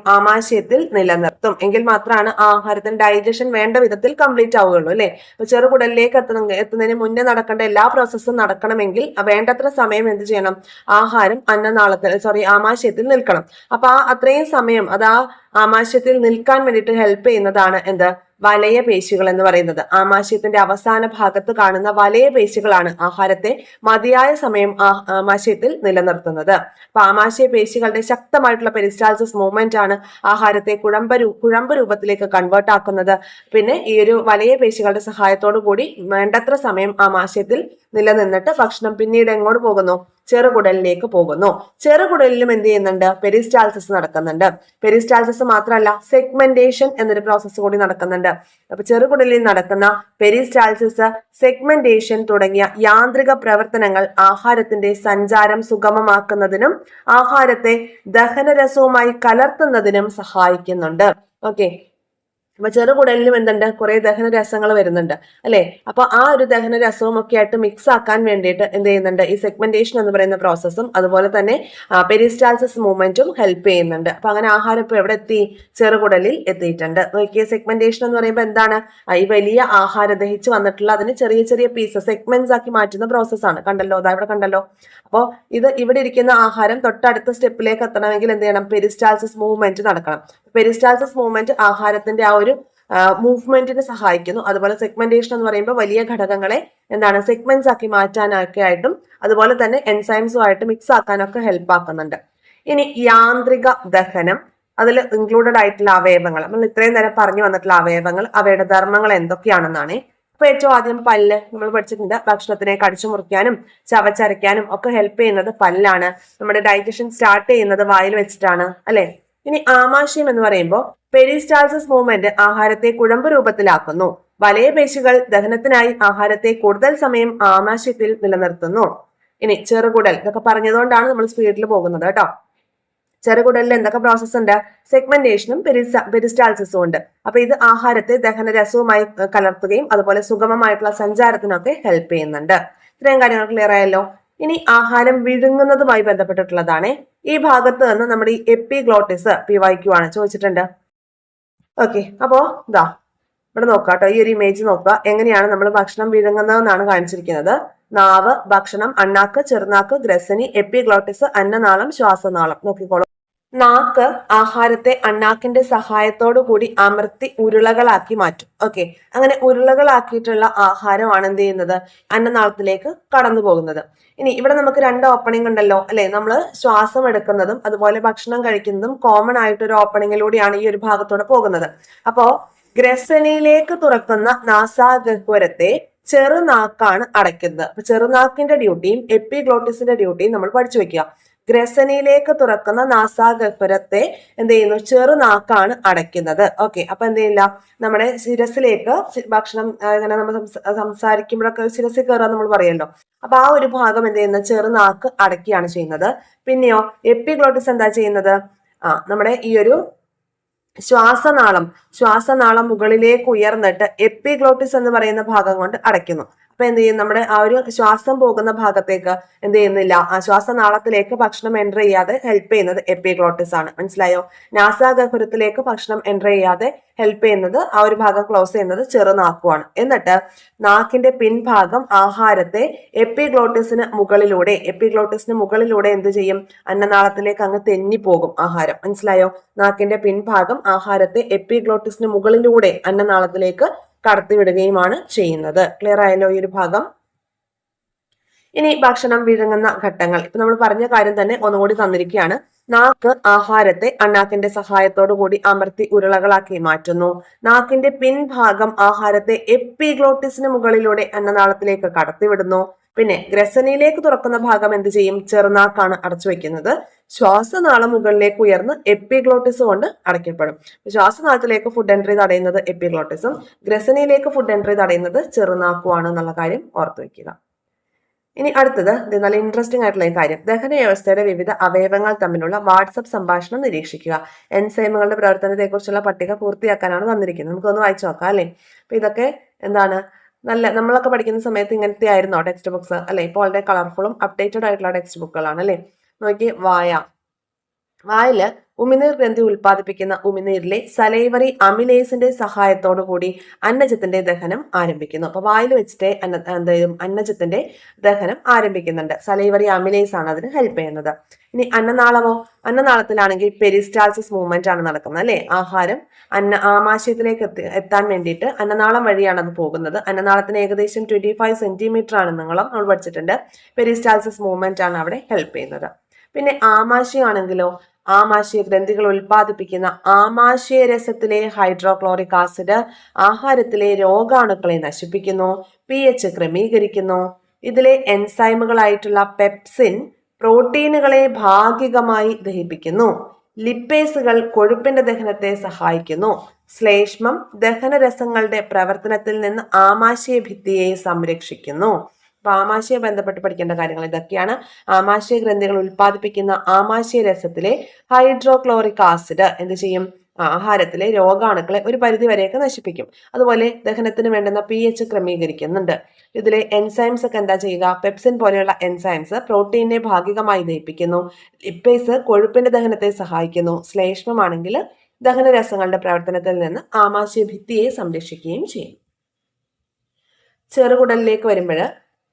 ആമാശയത്തിൽ നിലനിർത്തും. എങ്കിൽ മാത്രമാണ് ആഹാരത്തിന് ഡൈജഷൻ വേണ്ട വിധത്തിൽ കംപ്ലീറ്റ് ആവുകയുള്ളൂ അല്ലെ. അപ്പൊ ചെറുകുടലിലേക്ക് എത്തുന്നതിന് മുന്നേ നടക്കേണ്ട എല്ലാ പ്രോസസ്സും നടക്കണമെങ്കിൽ വേണ്ടത്ര സമയം എന്ത് ചെയ്യണം? ആഹാരം ആമാശയത്തിൽ നിൽക്കണം. അപ്പൊ അത്രയും സമയം അത് ആമാശയത്തിൽ നിൽക്കാൻ വേണ്ടിയിട്ട് ഹെൽപ്പ് ചെയ്യുന്നതാണ് എന്ത്? വലയ പേശികൾ എന്ന് പറയുന്നത്. ആമാശയത്തിന്റെ അവസാന ഭാഗത്ത് കാണുന്ന വലയ പേശികളാണ് ആഹാരത്തെ മതിയായ സമയം ആമാശയത്തിൽ നിലനിർത്തുന്നത്. അപ്പൊ ആമാശയ പേശികളുടെ ശക്തമായിട്ടുള്ള പെരിസ്റ്റാൾസിസ് മൂവ്മെന്റ് ആണ് ആഹാരത്തെ കുഴമ്പ് രൂപത്തിലേക്ക് കൺവേർട്ട് ആക്കുന്നത്. പിന്നെ ഈ ഒരു വലയ പേശികളുടെ സഹായത്തോടു കൂടി വേണ്ടത്ര സമയം ആമാശയത്തിൽ നിലനിന്നിട്ട് ഭക്ഷണം പിന്നീട് എങ്ങോട്ട് പോകുന്നു? ചെറുകുടലിലേക്ക് പോകുന്നു. ചെറുകുടലിലും എന്ത് ചെയ്യുന്നുണ്ട്? പെരിസ്റ്റാൾസിസ് നടക്കുന്നുണ്ട്. പെരിസ്റ്റാൾസിസ് മാത്രമല്ല, സെഗ്മെന്റേഷൻ എന്നൊരു പ്രോസസ്സ് കൂടി നടക്കുന്നുണ്ട്. അപ്പൊ ചെറുകുടലിൽ നടക്കുന്ന പെരിസ്റ്റാൾസിസ്, സെഗ്മെന്റേഷൻ തുടങ്ങിയ യാന്ത്രിക പ്രവർത്തനങ്ങൾ ആഹാരത്തിന്റെ സഞ്ചാരം സുഗമമാക്കുന്നതിനും ആഹാരത്തെ ദഹനരസവുമായി കലർത്തുന്നതിനും സഹായിക്കുന്നുണ്ട്. ഓക്കെ. അപ്പൊ ചെറുകുടലിലും എന്തുണ്ട്? കുറെ ദഹനരസങ്ങൾ വരുന്നുണ്ട് അല്ലെ. അപ്പൊ ആ ഒരു ദഹനരസവും ഒക്കെ ആയിട്ട് മിക്സ് ആക്കാൻ വേണ്ടിയിട്ട് എന്ത് ചെയ്യുന്നുണ്ട്? ഈ സെഗ്മെന്റേഷൻ എന്ന് പറയുന്ന പ്രോസസ്സും അതുപോലെ തന്നെ പെരിസ്റ്റാൾസിസ് മൂവ്മെന്റും ഹെൽപ്പ് ചെയ്യുന്നുണ്ട്. അപ്പൊ അങ്ങനെ ആഹാരം ഇപ്പൊ എവിടെ എത്തി? ചെറുകുടലിൽ എത്തിയിട്ടുണ്ട്. നോക്കിയ സെഗ്മെന്റേഷൻ എന്ന് പറയുമ്പോൾ എന്താണ്? ഈ വലിയ ആഹാരം ദഹിച്ച് വന്നിട്ടുള്ള അതിന് ചെറിയ ചെറിയ പീസസ് സെഗ്മെന്റ്സ് ആക്കി മാറ്റുന്ന പ്രോസസ്സാണ്. കണ്ടല്ലോ, അതാ ഇവിടെ കണ്ടല്ലോ. അപ്പോൾ ഇത് ഇവിടെ ഇരിക്കുന്ന ആഹാരം തൊട്ടടുത്ത സ്റ്റെപ്പിലേക്ക് എത്തണമെങ്കിൽ എന്ത് ചെയ്യണം? പെരിസ്റ്റാൾസിസ് മൂവ്മെന്റ് നടക്കണം. പെരിസ്റ്റാൾസിസ് മൂവ്മെന്റ് ആഹാരത്തിന്റെ ആ ഒരു മൂവ്മെന്റിന് സഹായിക്കുന്നു. അതുപോലെ സെഗ്മെന്റേഷൻ എന്ന് പറയുമ്പോൾ വലിയ ഘടകങ്ങളെ എന്താണ്? സെഗ്മെന്റ്സ് ആക്കി മാറ്റാനൊക്കെ ആയിട്ടും അതുപോലെ തന്നെ എൻസൈംസുമായിട്ട് മിക്സ് ആക്കാനൊക്കെ ഹെൽപ്പ് ആക്കുന്നുണ്ട്. ഇനി യാന്ത്രിക ദഹനം, അതിൽ ഇൻക്ലൂഡഡ് ആയിട്ടുള്ള അവയവങ്ങൾ, നമ്മൾ ഇത്രയും നേരം പറഞ്ഞു വന്നിട്ടുള്ള അവയവങ്ങൾ, അവയുടെ ധർമ്മങ്ങൾ എന്തൊക്കെയാണെന്നാണ്. അപ്പൊ ഏറ്റവും ആദ്യം പല്ല് നമ്മൾ പഠിച്ചിട്ടുണ്ട്. ഭക്ഷണത്തിനെ കടിച്ചു മുറിക്കാനും ചവച്ചരയ്ക്കാനും ഒക്കെ ഹെൽപ്പ് ചെയ്യുന്നത് പല്ലാണ്. നമ്മുടെ ഡൈജഷൻ സ്റ്റാർട്ട് ചെയ്യുന്നത് വായിൽ വെച്ചിട്ടാണ് അല്ലെ. ഇനി ആമാശയം എന്ന് പറയുമ്പോൾ പെരിസ്റ്റാൾസിസ് മൂവ്മെന്റ് ആഹാരത്തെ കുഴമ്പ് രൂപത്തിലാക്കുന്നു. വലയ പേശികൾ ദഹനത്തിനായി ആഹാരത്തെ കൂടുതൽ സമയം ആമാശയത്തിൽ നിലനിർത്തുന്നു. ഇനി ചെറുകുടൽ, ഇതൊക്കെ പറഞ്ഞതുകൊണ്ടാണ് നമ്മൾ സ്പീഡിൽ പോകുന്നത് കേട്ടോ. ചെറുകുടലിൽ എന്തൊക്കെ പ്രോസസ് ഉണ്ട്? സെഗ്മെന്റേഷനും പെരിസ്റ്റാൾസിസും ഉണ്ട്. അപ്പൊ ഇത് ആഹാരത്തെ ദഹനരസവുമായി കലർത്തുകയും അതുപോലെ സുഗമമായിട്ടുള്ള സഞ്ചാരത്തിനൊക്കെ ഹെൽപ്പ് ചെയ്യുന്നുണ്ട്. ഇത്രയും കാര്യങ്ങൾ ക്ലിയർ ആയല്ലോ. ഇനി ആഹാരം വിഴുങ്ങുന്നതുമായി ബന്ധപ്പെട്ടിട്ടുള്ളതാണ്. ഈ ഭാഗത്ത് നിന്ന് നമ്മുടെ ഈ എപ്പിഗ്ലോട്ടിസ് PYQ ആണ് ചോദിച്ചിട്ടുണ്ട്. ഓക്കെ, അപ്പോ ഇതാ ഇവിടെ നോക്കാം കേട്ടോ. ഈ ഒരു ഇമേജ് നോക്കുക. എങ്ങനെയാണ് നമ്മൾ ഭക്ഷണം വിഴുങ്ങുന്നതെന്നാണ് കാണിച്ചിരിക്കുന്നത്. നാവ്, ഭക്ഷണം, അണ്ണാക്ക്, ചെറുനാക്ക്, ഗ്രസനി, എപ്പിഗ്ലോട്ടിസ്, അന്നനാളം, ശ്വാസനാളം. നോക്കിക്കോളൂ. നാക്ക് ആഹാരത്തെ അണ്ണാക്കിന്റെ സഹായത്തോടു കൂടി അമർത്തി ഉരുളകളാക്കി മാറ്റും. ഓക്കെ, അങ്ങനെ ഉരുളകളാക്കിയിട്ടുള്ള ആഹാരമാണ് എന്ത് ചെയ്യുന്നത്, അന്നനാളത്തിലേക്ക് കടന്നു പോകുന്നത്. ഇനി ഇവിടെ നമുക്ക് രണ്ട് ഓപ്പണിംഗ് ഉണ്ടല്ലോ അല്ലെ. നമ്മൾ ശ്വാസം എടുക്കുന്നതും അതുപോലെ ഭക്ഷണം കഴിക്കുന്നതും കോമൺ ആയിട്ടൊരു ഓപ്പണിങ്ങിലൂടെയാണ് ഈ ഒരു ഭാഗത്തൂടെ പോകുന്നത്. അപ്പോ ഗ്രസനിയിലേക്ക് തുറക്കുന്ന നാസാഗഹ്വരത്തെ ചെറുനാക്കാണ് അടയ്ക്കുന്നത്. അപ്പൊ ചെറുനാക്കിന്റെ ഡ്യൂട്ടിയും എപ്പിഗ്ലോട്ടിസിന്റെ ഡ്യൂട്ടിയും നമ്മൾ പഠിച്ചു വെക്കുക. ഗ്രസനിയിലേക്ക് തുറക്കുന്ന നാസാഗഹ്വരത്തെ എന്ത് ചെയ്യുന്നു, ചെറുനാക്കാണ് അടയ്ക്കുന്നത്. ഓക്കെ, അപ്പൊ എന്ത് ചെയ്യില്ല, നമ്മുടെ ശിരസിലേക്ക് ഭക്ഷണം ഇങ്ങനെ നമ്മൾ സംസാരിക്കുമ്പോഴൊക്കെ ശിരസിൽ കയറാൻ നമ്മൾ പറയല്ലോ. അപ്പൊ ആ ഒരു ഭാഗം എന്ത് ചെയ്യുന്നത്, ചെറുനാക്ക് അടയ്ക്കുകയാണ് ചെയ്യുന്നത്. പിന്നെയോ എപ്പിഗ്ലോട്ടിസ് എന്താ ചെയ്യുന്നത്, നമ്മുടെ ഈ ഒരു ശ്വാസനാളം മുകളിലേക്ക് ഉയർന്നിട്ട് എപ്പിഗ്ലോട്ടിസ് എന്ന് പറയുന്ന ഭാഗം കൊണ്ട് അടയ്ക്കുന്നു. അപ്പൊ എന്ത് ചെയ്യും, നമ്മുടെ ആ ഒരു ശ്വാസം പോകുന്ന ഭാഗത്തേക്ക് എന്ത് ചെയ്യുന്നില്ല, ആ ശ്വാസനാളത്തിലേക്ക് ഭക്ഷണം എൻ്റർ ചെയ്യാതെ ഹെൽപ്പ് ചെയ്യുന്നത് എപ്പിഗ്ലോട്ടിസ് ആണ്. മനസ്സിലായോ? നാസാഗഹ്വരത്തിലേക്ക് ഭക്ഷണം എൻ്റർ ചെയ്യാതെ ഹെൽപ്പ് ചെയ്യുന്നത്, ആ ഒരു ഭാഗം ക്ലോസ് ചെയ്യുന്നത് ചെറുനാക്കുമാണ്. എന്നിട്ട് നാക്കിന്റെ പിൻഭാഗം ആഹാരത്തെ എപ്പിഗ്ലോട്ടിസിന് മുകളിലൂടെ എന്ത് ചെയ്യും, അന്നനാളത്തിലേക്ക് അങ്ങ് തെന്നിപ്പോകും ആഹാരം. മനസ്സിലായോ? നാക്കിന്റെ പിൻഭാഗം ആഹാരത്തെ എപ്പിഗ്ലോട്ടിസിന് മുകളിലൂടെ അന്നനാളത്തിലേക്ക് കടത്തിവിടുകയുമാണ് ചെയ്യുന്നത്. ക്ലിയർ ആയല്ലോ ഈ ഒരു ഭാഗം? ഇനി ഭക്ഷണം വിഴുങ്ങുന്ന ഘട്ടങ്ങൾ. ഇപ്പൊ നമ്മൾ പറഞ്ഞ കാര്യം തന്നെ ഒന്നുകൂടി തന്നിരിക്കുകയാണ്. നാക്ക് ആഹാരത്തെ അണ്ണാക്കിന്റെ സഹായത്തോടു കൂടി അമർത്തി ഉരുളകളാക്കി മാറ്റുന്നു. നാക്കിന്റെ പിൻഭാഗം ആഹാരത്തെ എപ്പിഗ്ലോട്ടിസിന് മുകളിലൂടെ അന്നനാളത്തിലേക്ക് കടത്തിവിടുന്നു. പിന്നെ ഗ്രസനിയിലേക്ക് തുറക്കുന്ന ഭാഗം എന്ത് ചെയ്യും, ചെറുനാക്കാണ് അടച്ചു വെക്കുന്നത്. ശ്വാസനാളം മുകളിലേക്ക് ഉയർന്ന് എപ്പിഗ്ലോട്ടിസ് കൊണ്ട് അടയ്ക്കപ്പെടും. ശ്വാസനാളത്തിലേക്ക് ഫുഡ് എൻട്രി തടയുന്നത് എപ്പിഗ്ലോട്ടിസും ഗ്രസനിയിലേക്ക് ഫുഡ് എൻട്രി തടയുന്നത് ചെറുനാക്കുമാണ് എന്നുള്ള കാര്യം ഓർത്തു വെക്കുക. ഇനി അടുത്തത് നല്ല ഇൻട്രസ്റ്റിംഗ് ആയിട്ടുള്ള കാര്യം, ദഹന വ്യവസ്ഥയുടെ വിവിധ അവയവങ്ങൾ തമ്മിലുള്ള വാട്സപ്പ് സംഭാഷണം നിരീക്ഷിക്കുക. എൻസൈമുകളുടെ പ്രവർത്തനത്തെക്കുറിച്ചുള്ള പട്ടിക പൂർത്തിയാക്കാനാണ് തന്നിരിക്കുന്നത്. നമുക്കൊന്ന് വായിച്ചു നോക്കാം അല്ലെ. അപ്പൊ ഇതൊക്കെ എന്താണ്, നമ്മളൊക്കെ പഠിക്കുന്ന സമയത്ത് ഇങ്ങനത്തെ ആയിരുന്നോ ടെക്സ്റ്റ് ബുക്സ് അല്ലെ? ഇപ്പോൾ വളരെ കളർഫുള്ളും അപ്ഡേറ്റഡ് ആയിട്ടുള്ള ടെക്സ്റ്റ് ബുക്കുകളാണ് അല്ലെ. നോക്കി, വായില് ഉമിനീർ ഗ്രന്ഥി ഉൽപ്പാദിപ്പിക്കുന്ന ഉമിനീരിലെ സലൈവറി അമിലേസിന്റെ സഹായത്തോടു കൂടി അന്നജത്തിന്റെ ദഹനം ആരംഭിക്കുന്നു. അപ്പൊ വായിൽ വെച്ചിട്ട് അന്നജത്തിന്റെ ദഹനം ആരംഭിക്കുന്നുണ്ട്. സലൈവറി അമിലേസ് ആണ് അതിന് ഹെൽപ്പ് ചെയ്യുന്നത്. ഇനി അന്നനാളത്തിലാണെങ്കിൽ പെരിസ്റ്റാൾസിസ് മൂവ്മെന്റ് ആണ് നടക്കുന്നത് അല്ലെ. ആഹാരം ആമാശയത്തിലേക്ക് എത്താൻ വേണ്ടിയിട്ട് അന്നനാളം വഴിയാണ് അത് പോകുന്നത്. അന്നനാളത്തിന് ഏകദേശം 25 സെന്റിമീറ്റർ ആണ് നീളം, നമ്മൾ പഠിച്ചിട്ടുണ്ട്. പെരിസ്റ്റാൾസിസ് മൂവ്മെന്റ് ആണ് അവിടെ ഹെൽപ്പ് ചെയ്യുന്നത്. പിന്നെ ആമാശയമാണെങ്കിലോ, ആമാശയ ഗ്രന്ഥികൾ ഉൽപ്പാദിപ്പിക്കുന്ന ആമാശയ രസത്തിലെ ഹൈഡ്രോക്ലോറിക് ആസിഡ് ആഹാരത്തിലെ രോഗാണുക്കളെ നശിപ്പിക്കുന്നു, pH ക്രമീകരിക്കുന്നു. ഇതിലെ എൻസൈമുകളായിട്ടുള്ള പെപ്സിൻ പ്രോട്ടീനുകളെ ഭാഗികമായി ദഹിപ്പിക്കുന്നു. ലിപ്പേസുകൾ കൊഴുപ്പിന്റെ ദഹനത്തെ സഹായിക്കുന്നു. ശ്ലേഷ്മം ദഹനരസങ്ങളുടെ പ്രവർത്തനത്തിൽ നിന്ന് ആമാശയ ഭിത്തിയെ സംരക്ഷിക്കുന്നു. അപ്പൊ ആമാശയ ബന്ധപ്പെട്ട് പഠിക്കേണ്ട കാര്യങ്ങൾ ഇതൊക്കെയാണ്. ആമാശയ ഗ്രന്ഥികൾ ഉൽപ്പാദിപ്പിക്കുന്ന ആമാശയ രസത്തിലെ ഹൈഡ്രോക്ലോറിക് ആസിഡ് എന്ത് ചെയ്യും, ആഹാരത്തിലെ രോഗാണുക്കളെ ഒരു പരിധി വരെയൊക്കെ നശിപ്പിക്കും. അതുപോലെ ദഹനത്തിന് വേണ്ടുന്ന pH ക്രമീകരിക്കുന്നുണ്ട്. ഇതിലെ എൻസൈംസ് ഒക്കെ എന്താ ചെയ്യുക, പെപ്സിൻ പോലെയുള്ള എൻസൈംസ് പ്രോട്ടീനെ ഭാഗികമായി ദഹിപ്പിക്കുന്നു. ലിപ്പേസ് കൊഴുപ്പിന്റെ ദഹനത്തെ സഹായിക്കുന്നു. ശ്ലേഷ്മമാണെങ്കിൽ ദഹനരസങ്ങളുടെ പ്രവർത്തനത്തിൽ നിന്ന് ആമാശയ ഭിത്തിയെ സംരക്ഷിക്കുകയും ചെയ്യും. ചെറുകുടലിലേക്ക് വരുമ്പോൾ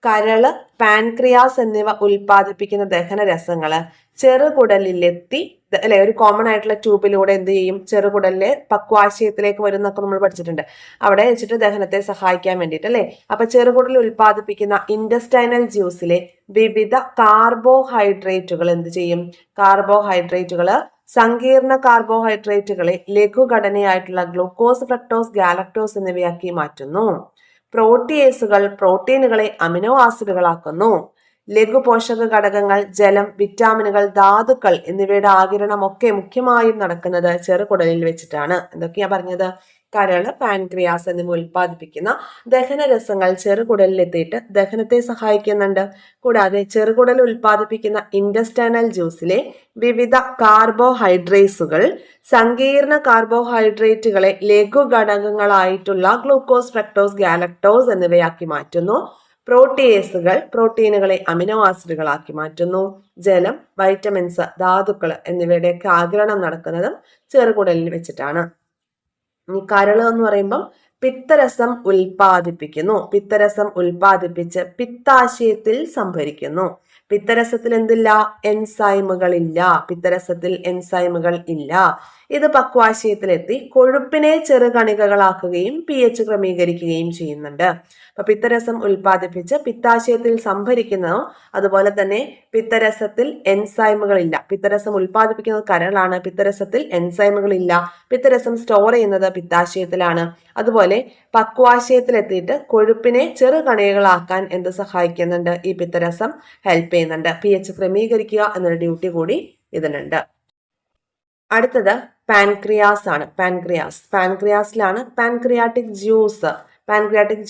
കരള്, പാൻക്രിയാസ് എന്നിവ ഉൽപ്പാദിപ്പിക്കുന്ന ദഹനരസങ്ങള് ചെറുകുടലിലെത്തി അല്ലെ, ഒരു കോമൺ ആയിട്ടുള്ള ട്യൂബിലൂടെ എന്ത് ചെയ്യും, ചെറുകുടലിലെ പക്വാശയത്തിലേക്ക് വരും എന്നൊക്കെ നമ്മൾ പഠിച്ചിട്ടുണ്ട്. അവിടെ വെച്ചിട്ട് ദഹനത്തെ സഹായിക്കാൻ വേണ്ടിയിട്ട് അല്ലെ. അപ്പൊ ചെറുകുടലിൽ ഉൽപ്പാദിപ്പിക്കുന്ന ഇൻഡസ്റ്റൈനൽ ജ്യൂസിലെ വിവിധ കാർബോഹൈഡ്രേറ്റുകൾ എന്ത് ചെയ്യും, സങ്കീർണ കാർബോഹൈഡ്രേറ്റുകളെ ലഘുഘടനയായിട്ടുള്ള ഗ്ലൂക്കോസ്, ഫ്രക്ടോസ്, ഗാലക്ടോസ് എന്നിവയാക്കി മാറ്റുന്നു. പ്രോട്ടിയേസുകൾ പ്രോട്ടീനുകളെ അമിനോ ആസിഡുകളാക്കുന്നു. ലഘുപോഷക ഘടകങ്ങൾ, ജലം, വിറ്റാമിനുകൾ, ധാതുക്കൾ എന്നിവയുടെ ആഗിരണം ഒക്കെ മുഖ്യമായും നടക്കുന്നത് ചെറുകുടലിൽ വെച്ചിട്ടാണ്. എന്തൊക്കെയാ പറഞ്ഞത്? കരള്, പാൻക്രിയാസ് എന്നിവ ഉൽപ്പാദിപ്പിക്കുന്ന ദഹനരസങ്ങൾ ചെറുകുടലിലെത്തിയിട്ട് ദഹനത്തെ സഹായിക്കുന്നുണ്ട്. കൂടാതെ ചെറുകുടൽ ഉൽപ്പാദിപ്പിക്കുന്ന ഇൻഡസ്റ്റൈനൽ ജ്യൂസിലെ വിവിധ കാർബോഹൈഡ്രേറ്റ്സുകൾ സങ്കീർണ കാർബോഹൈഡ്രേറ്റുകളെ ലഘുഘടകങ്ങളായിട്ടുള്ള ഗ്ലൂക്കോസ്, ഫ്രക്ടോസ്, ഗാലക്ടോസ് എന്നിവയാക്കി മാറ്റുന്നു. പ്രോട്ടിയേസുകൾ പ്രോട്ടീനുകളെ അമിനോ ആസിഡുകളാക്കി മാറ്റുന്നു. ജലം, വൈറ്റമിൻസ്, ധാതുക്കൾ എന്നിവയുടെയൊക്കെ ആഗിരണം നടക്കുന്നതും ചെറുകുടലിൽ വെച്ചിട്ടാണ്. ഇനി കരള് എന്ന് പറയുമ്പം പിത്തരസം ഉൽപ്പാദിപ്പിക്കുന്നു. പിത്തരസം ഉൽപ്പാദിപ്പിച്ച് പിത്താശയത്തിൽ സംഭരിക്കുന്നു. പിത്തരസത്തിൽ എന്തില്ല? എൻസൈമുകളില്ല. പിത്തരസത്തിൽ എൻസൈമുകൾ ഇല്ല. ഇത് പക്വാശയത്തിലെത്തി കൊഴുപ്പിനെ ചെറുകണികകളാക്കുകയും pH ക്രമീകരിക്കുകയും ചെയ്യുന്നുണ്ട്. അപ്പൊ പിത്തരസം ഉൽപ്പാദിപ്പിച്ച് പിത്താശയത്തിൽ സംഭരിക്കുന്നതോ, അതുപോലെ തന്നെ പിത്തരസത്തിൽ എൻസൈമുകളില്ല. പിത്തരസം ഉൽപ്പാദിപ്പിക്കുന്നത് കരളാണ്, പിത്തരസത്തിൽ എൻസൈമുകളില്ല. പിത്തരസം സ്റ്റോർ ചെയ്യുന്നത് പിത്താശയത്തിലാണ്. അതുപോലെ പക്വാശയത്തിലെത്തിയിട്ട് കൊഴുപ്പിനെ ചെറുകണികകളാക്കാൻ എന്ത് സഹായിക്കുന്നുണ്ട്? ഈ പിത്തരസം ഹെൽപ്പ് ചെയ്യുന്നുണ്ട്. pH ക്രമീകരിക്കുക എന്നൊരു ഡ്യൂട്ടി കൂടി ഇതിനുണ്ട്. അടുത്തത് പാൻക്രിയാസ് ആണ്. പാൻക്രിയാസിലാണ് പാൻക്രിയാറ്റിക്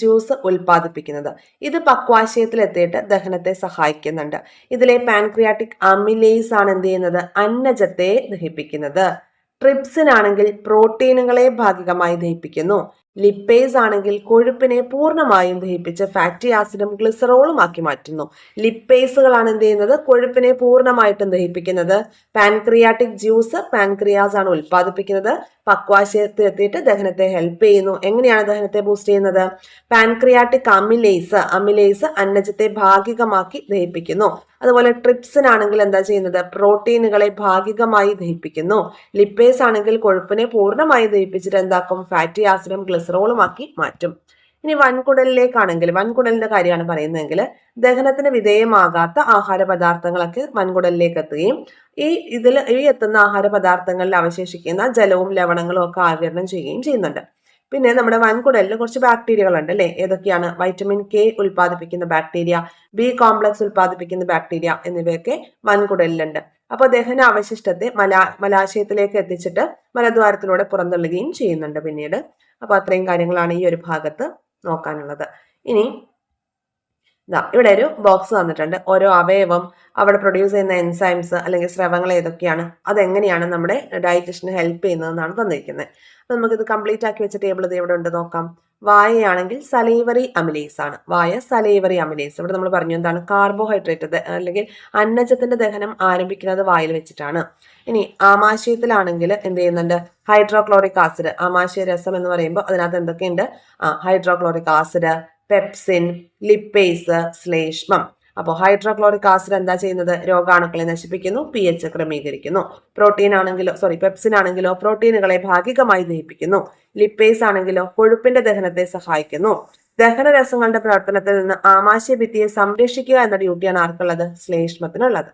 ജ്യൂസ് ഉൽപ്പാദിപ്പിക്കുന്നത്. ഇത് പക്വാശയത്തിൽ എത്തിയിട്ട് ദഹനത്തെ സഹായിക്കുന്നുണ്ട്. ഇതിലെ പാൻക്രിയാറ്റിക് അമിലേസ് ആണ് എന്ത് ചെയ്യുന്നത്? അന്നജത്തെ ദഹിപ്പിക്കുന്നത്. ട്രിപ്സിൻ ആണെങ്കിൽ പ്രോട്ടീനുകളെ ഭാഗികമായി ദഹിപ്പിക്കുന്നു. ലിപ്പേസ് ആണെങ്കിൽ കൊഴുപ്പിനെ പൂർണ്ണമായും ദഹിപ്പിച്ച് ഫാറ്റി ആസിഡും ഗ്ലിസറോളും ആക്കി മാറ്റുന്നു. ലിപ്പേസുകളാണ് എന്ത് ചെയ്യുന്നത്? കൊഴുപ്പിനെ പൂർണ്ണമായിട്ടും ദഹിപ്പിക്കുന്നത്. പാൻക്രിയാറ്റിക് ജ്യൂസ് പാൻക്രിയാസ് ആണ് ഉൽപ്പാദിപ്പിക്കുന്നത്. പക്വാശയത്തിൽ എത്തിയിട്ട് ദഹനത്തെ ഹെൽപ്പ് ചെയ്യുന്നു. എങ്ങനെയാണ് ദഹനത്തെ ബൂസ്റ്റ് ചെയ്യുന്നത്? പാൻക്രിയാറ്റിക് അമിലേസ് അന്നജത്തെ ഭാഗികമാക്കി ദഹിപ്പിക്കുന്നു. അതുപോലെ ട്രിപ്സിൻ ആണെങ്കിൽ എന്താ ചെയ്യുന്നത്? പ്രോട്ടീനുകളെ ഭാഗികമായി ദഹിപ്പിക്കുന്നു. ലിപ്പേസ് ആണെങ്കിൽ കൊഴുപ്പിനെ പൂർണ്ണമായി ദഹിപ്പിച്ചിട്ട് എന്താക്കും? ഫാറ്റി ആസിഡും ഗ്ലിസറോളും ആക്കി മാറ്റും. ഇനി വൻകുടലിലേക്കാണെങ്കിൽ, വൻകുടലിന്റെ കാര്യമാണ് പറയുന്നതെങ്കിൽ ദഹനത്തിന് വിധേയമാകാത്ത ആഹാര പദാർത്ഥങ്ങളൊക്കെ വൻകുടലിലേക്ക് എത്തുകയും ഈ എത്തുന്ന ആഹാര പദാർത്ഥങ്ങളിൽ അവശേഷിക്കുന്ന ജലവും ലവണങ്ങളും ഒക്കെ ആഗിരണം ചെയ്യുകയും ചെയ്യുന്നുണ്ട്. പിന്നെ നമ്മുടെ വൻകുടലിൽ കുറച്ച് ബാക്ടീരിയകളുണ്ട് അല്ലെ? ഏതൊക്കെയാണ്? വൈറ്റമിൻ കെ ഉൽപ്പാദിപ്പിക്കുന്ന ബാക്ടീരിയ, ബി കോംപ്ലക്സ് ഉൽപ്പാദിപ്പിക്കുന്ന ബാക്ടീരിയ എന്നിവയൊക്കെ വൻകുടലിലുണ്ട്. അപ്പൊ ദഹന അവശിഷ്ടത്തെ മലാശയത്തിലേക്ക് എത്തിച്ചിട്ട് മലദ്വാരത്തിലൂടെ പുറന്തള്ളുകയും ചെയ്യുന്നുണ്ട് പിന്നീട്. അപ്പൊ അത്രയും കാര്യങ്ങളാണ് ഈ ഒരു ഭാഗത്ത് നോക്കാനുള്ളത്. ഇനി ഇവിടെ ഒരു ബോക്സ് തന്നിട്ടുണ്ട്. ഓരോ അവയവം, അവിടെ പ്രൊഡ്യൂസ് ചെയ്യുന്ന എൻസൈംസ് അല്ലെങ്കിൽ സ്രവങ്ങൾ ഏതൊക്കെയാണ്, അതെങ്ങനെയാണ് നമ്മുടെ ഡയജഷന് ഹെൽപ്പ് ചെയ്യുന്നതെന്നാണ് തന്നിരിക്കുന്നത്. അപ്പൊ നമുക്കിത് കംപ്ലീറ്റ് ആക്കി വെച്ച ടേബിൾ ഇത് എവിടെ ഉണ്ട് നോക്കാം. വായയാണെങ്കിൽ സലൈവറി അമിലേസ് ആണ്. Salivary amylase. ഇവിടെ നമ്മൾ പറഞ്ഞു എന്താണ്? കാർബോഹൈഡ്രേറ്റ് അല്ലെങ്കിൽ അന്നജത്തിന്റെ ദഹനം ആരംഭിക്കുന്നത് വായിൽ വെച്ചിട്ടാണ്. ഇനി ആമാശയത്തിലാണെങ്കിൽ എന്ത് ചെയ്യുന്നുണ്ട്? Hydrochloric acid. ആമാശയ രസം എന്ന് പറയുമ്പോൾ അതിനകത്ത് എന്തൊക്കെയുണ്ട്? ഹൈഡ്രോക്ലോറിക് ആസിഡ്, പെപ്സിൻ, ലിപ്പേസ്, ശ്ലേഷ്മം. അപ്പോൾ ഹൈഡ്രോക്ലോറിക് ആസിഡ് എന്താ ചെയ്യുന്നത്? രോഗാണുക്കളെ നശിപ്പിക്കുന്നു, pH ക്രമീകരിക്കുന്നു. പെപ്സിൻ ആണെങ്കിലോ പ്രോട്ടീനുകളെ ഭാഗികമായി ദഹിപ്പിക്കുന്നു. ലിപ്പേസ് ആണെങ്കിലോ കൊഴുപ്പിന്റെ ദഹനത്തെ സഹായിക്കുന്നു. ദഹനരസങ്ങളുടെ പ്രവർത്തനത്തിൽ നിന്ന് ആമാശയ ഭിത്തിയെ സംരക്ഷിക്കുക എന്ന ഡ്യൂട്ടിയാണ് ആർക്കുള്ളത്? ശ്ലേഷ്മത്തിനുള്ളത്.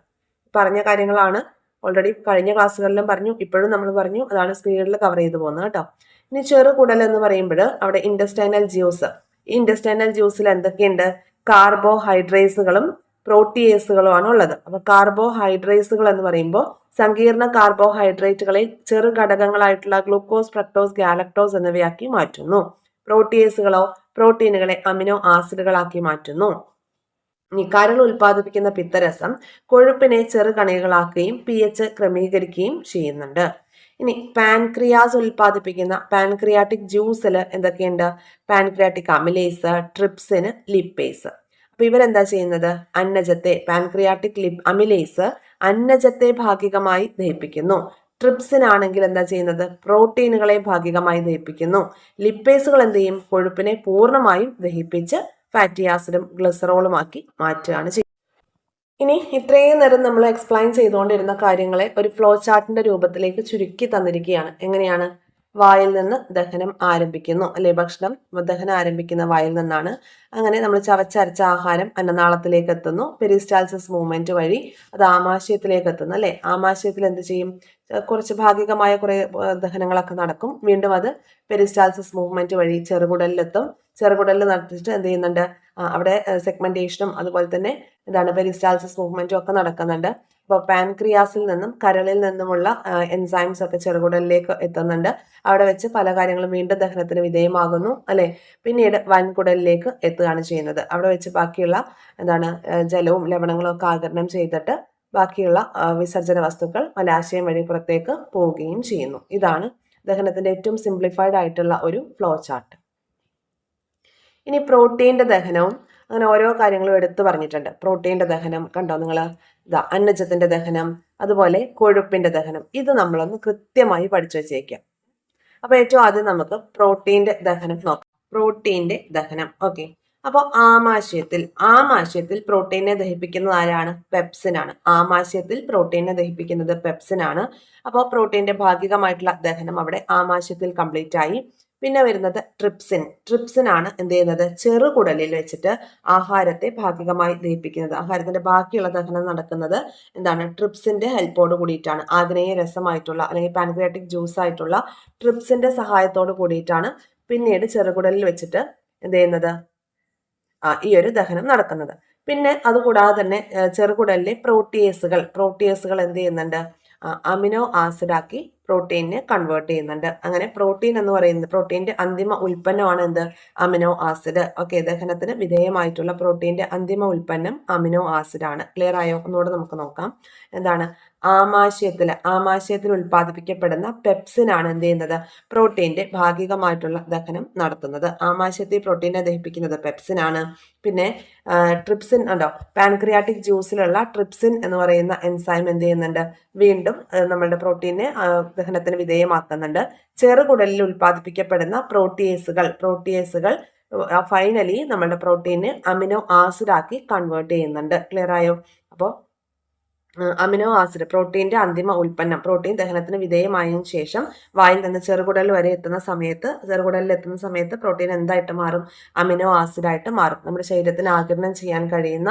പറഞ്ഞ കാര്യങ്ങളാണ് ഓൾറെഡി കഴിഞ്ഞ ക്ലാസ്സുകളിലും പറഞ്ഞു, ഇപ്പോഴും നമ്മൾ പറഞ്ഞു. അതാണ് സ്പീഡിൽ കവർ ചെയ്തു പോകുന്നത് കേട്ടോ. ഇനി ചെറുകുടൽ എന്ന് പറയുമ്പോൾ അവിടെ ഇൻഡസ്റ്റൈനൽ ജ്യൂസ്. ഈ ഇൻഡസ്റ്റൈനൽ ജ്യൂസിൽ എന്തൊക്കെയുണ്ട്? കാർബോഹൈഡ്രേസുകളും പ്രോട്ടിയേസുകളുമാണ് ഉള്ളത്. അപ്പൊ കാർബോഹൈഡ്രേസുകൾ എന്ന് പറയുമ്പോൾ സങ്കീർണ കാർബോഹൈഡ്രേറ്റുകളെ ചെറു ഘടകങ്ങളായിട്ടുള്ള ഗ്ലൂക്കോസ്, ഫ്രക്ടോസ്, ഗാലക്ടോസ് എന്നിവയാക്കി മാറ്റുന്നു. പ്രോട്ടിയേസുകളോ പ്രോട്ടീനുകളെ അമിനോ ആസിഡുകളാക്കി മാറ്റുന്നു. ഇനി കരൾ ഉൽപ്പാദിപ്പിക്കുന്ന പിത്തരസം കൊഴുപ്പിനെ ചെറുകണികളാക്കുകയും pH ക്രമീകരിക്കുകയും ചെയ്യുന്നുണ്ട്. ഇനി പാൻക്രിയാസ് ഉൽപ്പാദിപ്പിക്കുന്ന പാൻക്രിയാറ്റിക് ജ്യൂസിൽ എന്തൊക്കെയുണ്ട്? Pancreatic amylase, trypsin, lipase. അപ്പൊ ഇവരെന്താ ചെയ്യുന്നത്? പാൻക്രിയാറ്റിക് അമിലേസ് അന്നജത്തെ ഭാഗികമായി ദഹിപ്പിക്കുന്നു. ട്രിപ്സിൻ ആണെങ്കിൽ എന്താ ചെയ്യുന്നത്? പ്രോട്ടീനുകളെ ഭാഗികമായി ദഹിപ്പിക്കുന്നു. ലിപ്പേസുകൾ എന്ത് ചെയ്യും? കൊഴുപ്പിനെ പൂർണ്ണമായും ദഹിപ്പിച്ച് ഫാറ്റി ആസിഡും ഗ്ലിസറോളും ആക്കി മാറ്റുകയാണ് ചെയ്യുന്നത്. ഇനി ഇത്രയും നേരം നമ്മൾ എക്സ്പ്ലെയിൻ ചെയ്തുകൊണ്ടിരുന്ന കാര്യങ്ങളെ ഒരു ഫ്ലോ ചാർട്ടിന്റെ രൂപത്തിലേക്ക് ചുരുക്കി തന്നിരിക്കുകയാണ്. എങ്ങനെയാണ്? വായിൽ നിന്ന് ദഹനം ആരംഭിക്കുന്നു അല്ലെ? ദഹനം ആരംഭിക്കുന്ന വായിൽ നിന്നാണ്. അങ്ങനെ നമ്മൾ ചവച്ചരച്ച ആഹാരം അന്നനാളത്തിലേക്ക് എത്തുന്നു. പെരിസ്റ്റാൾസിസ് മൂവ്മെന്റ് വഴി അത് ആമാശയത്തിലേക്ക് എത്തുന്നു അല്ലെ? ആമാശയത്തിൽ എന്ത് ചെയ്യും? കുറച്ച് ഭാഗികമായ കുറെ ദഹനങ്ങളൊക്കെ നടക്കും. വീണ്ടും അത് പെരിസ്റ്റാൾസിസ് മൂവ്മെന്റ് വഴി ചെറുകുടലിലെത്തും. ചെറുകുടലിൽ നടത്തിയിട്ട് എന്ത് ചെയ്യുന്നുണ്ട്? അവിടെ സെഗ്മെന്റേഷനും അതുപോലെ തന്നെ പെരിസ്റ്റാൾസിസ് മൂവ്മെന്റും ഒക്കെ നടക്കുന്നുണ്ട്. അപ്പോൾ പാൻക്രിയാസിൽ നിന്നും കരളിൽ നിന്നുമുള്ള എൻസൈംസ് ഒക്കെ ചെറുകുടലിലേക്ക് എത്തുന്നുണ്ട്. അവിടെ വെച്ച് പല കാര്യങ്ങളും വീണ്ടും ദഹനത്തിന് വിധേയമാകുന്നു അല്ലെ? പിന്നീട് വൻകുടലിലേക്ക് എത്തുകയാണ് ചെയ്യുന്നത്. അവിടെ വെച്ച് ബാക്കിയുള്ള ജലവും ലവണങ്ങളും ഒക്കെ ആഗിരണം ചെയ്തിട്ട് ബാക്കിയുള്ള വിസർജന വസ്തുക്കൾ മലാശയം വഴി പുറത്തേക്ക് പോവുകയും ചെയ്യുന്നു. ഇതാണ് ദഹനത്തിന്റെ ഏറ്റവും സിംപ്ലിഫൈഡ് ആയിട്ടുള്ള ഒരു ഫ്ലോ ചാർട്ട്. ഇനി പ്രോട്ടീന്റെ ദഹനവും അങ്ങനെ ഓരോ കാര്യങ്ങളും എടുത്തു പറഞ്ഞിട്ടുണ്ട്. പ്രോട്ടീൻ്റെ ദഹനം കണ്ടോ നിങ്ങൾ, ഇതാ അന്നജത്തിന്റെ ദഹനം, അതുപോലെ കൊഴുപ്പിന്റെ ദഹനം. ഇത് നമ്മളൊന്ന് കൃത്യമായി പഠിച്ചു വെച്ചേക്കാം. അപ്പൊ ഏറ്റവും ആദ്യം നമുക്ക് പ്രോട്ടീന്റെ ദഹനം നോക്കാം. പ്രോട്ടീന്റെ ദഹനം. ഓക്കെ, അപ്പോൾ ആമാശയത്തിൽ പ്രോട്ടീനെ ദഹിപ്പിക്കുന്നത് ആരാണ്? പെപ്സിൻ ആണ്. ആമാശയത്തിൽ പ്രോട്ടീനെ ദഹിപ്പിക്കുന്നത് പെപ്സിൻ ആണ്. അപ്പോൾ പ്രോട്ടീന്റെ ഭാഗികമായിട്ടുള്ള ദഹനം അവിടെ ആമാശയത്തിൽ കംപ്ലീറ്റ് ആയി. പിന്നെ വരുന്നത് ട്രിപ്സിൻ ആണ് എന്ത് ചെയ്യുന്നത്? ചെറുകുടലിൽ വെച്ചിട്ട് ആഹാരത്തെ ഭാഗികമായി ദഹിപ്പിക്കുന്നത്. ആഹാരത്തിന്റെ ബാക്കിയുള്ള ദഹനം നടക്കുന്നത് എന്താണ്? ട്രിപ്സിന്റെ ഹെൽപ്പോട് കൂടിയിട്ടാണ്. ആഗ്നേയ രസമായിട്ടുള്ള അല്ലെങ്കിൽ പാൻക്രിയാറ്റിക് ജ്യൂസ് ആയിട്ടുള്ള ട്രിപ്സിന്റെ സഹായത്തോട് കൂടിയിട്ടാണ് പിന്നീട് ചെറുകുടലിൽ വെച്ചിട്ട് എന്ത് ചെയ്യുന്നത്? ഈ ഒരു ദഹനം നടക്കുന്നത്. പിന്നെ അതുകൂടാതെ തന്നെ ചെറുകുടലിലെ പ്രോട്ടിയേസുകൾ എന്ത് ചെയ്യുന്നുണ്ട്? അമിനോ ആസിഡാക്കി പ്രോട്ടീനെ കൺവേർട്ട് ചെയ്യുന്നുണ്ട്. അങ്ങനെ പ്രോട്ടീൻ എന്ന് പറയുന്നത് പ്രോട്ടീന്റെ അന്തിമ ഉൽപ്പന്നമാണ് എന്ത്? Amino acid. ഓക്കെ, ദഹനത്തിന് വിധേയമായിട്ടുള്ള പ്രോട്ടീന്റെ അന്തിമ ഉൽപ്പന്നം അമിനോ ആസിഡ് ആണ്. ക്ലിയർ ആയോ? ഒന്നുകൂടെ നമുക്ക് നോക്കാം. എന്താണ്? ആമാശയത്തിൽ ഉൽപ്പാദിപ്പിക്കപ്പെടുന്ന പെപ്സിൻ ആണ് എന്ത് ചെയ്യുന്നത്? പ്രോട്ടീന്റെ ഭാഗികമായിട്ടുള്ള ദഹനം നടത്തുന്നത്. ആമാശയത്തിൽ പ്രോട്ടീനെ ദഹിപ്പിക്കുന്നത് പെപ്സിൻ ആണ്. പിന്നെ ട്രിപ്സിൻ ഉണ്ടോ? പാൻക്രിയാറ്റിക് ജ്യൂസിലുള്ള ട്രിപ്സിൻ എന്ന് പറയുന്ന എൻസൈം എന്ത് ചെയ്യുന്നുണ്ട്? വീണ്ടും നമ്മളുടെ പ്രോട്ടീനെ ദഹനത്തിന് വിധേയമാക്കുന്നുണ്ട്. ചെറുകുടലിൽ ഉൽപ്പാദിപ്പിക്കപ്പെടുന്ന പ്രോട്ടിയേസുകൾ ഫൈനലി നമ്മുടെ പ്രോട്ടീനെ അമിനോ ആസിഡ് ആക്കി കൺവേർട്ട് ചെയ്യുന്നുണ്ട്. ക്ലിയർ ആയോ? അപ്പോൾ അമിനോ ആസിഡ് പ്രോട്ടീന്റെ അന്തിമ ഉൽപ്പന്നം, പ്രോട്ടീൻ ദഹനത്തിന് വിധേയമായതിനു ശേഷം വായിൽ നിന്ന് ചെറുകുടലിൽ എത്തുന്ന സമയത്ത് പ്രോട്ടീൻ എന്തായിട്ട് മാറും? അമിനോ ആസിഡായിട്ട് മാറും. നമ്മുടെ ശരീരത്തിന് ആഗിരണം ചെയ്യാൻ കഴിയുന്ന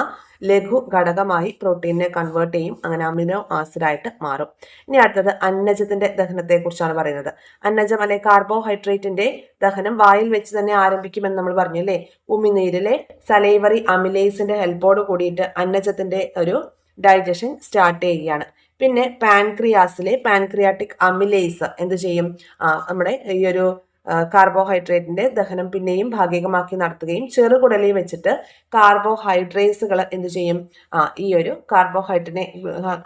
ലഘു ഘടകമായി പ്രോട്ടീനെ കൺവേർട്ട് ചെയ്യും. അങ്ങനെ അമിനോ ആസിഡായിട്ട് മാറും. ഇനി അടുത്തത് അന്നജത്തിന്റെ ദഹനത്തെ കുറിച്ചാണ് പറയുന്നത്. അന്നജം അല്ലെ കാർബോഹൈഡ്രേറ്റിന്റെ ദഹനം വായിൽ വെച്ച് തന്നെ ആരംഭിക്കുമെന്ന് നമ്മൾ പറഞ്ഞു അല്ലേ? ഉമിനീരിലെ സലൈവറി അമിലേസിന്റെ ഹെൽപ്പോട് കൂടിയിട്ട് അന്നജത്തിന്റെ ഒരു ഡൈജഷൻ സ്റ്റാർട്ട് ചെയ്യുകയാണ്. പിന്നെ പാൻക്രിയാറ്റിക് അമിലേസ് എന്ത് ചെയ്യും? നമ്മുടെ ഈ ഒരു കാർബോഹൈഡ്രേറ്റിന്റെ ദഹനം പിന്നെയും ഭാഗികമാക്കി നടത്തുകയും ചെറുകുടലിൽ വെച്ചിട്ട് കാർബോഹൈഡ്രേറ്റ്സുകൾ എന്ത് ചെയ്യും? ഈ ഒരു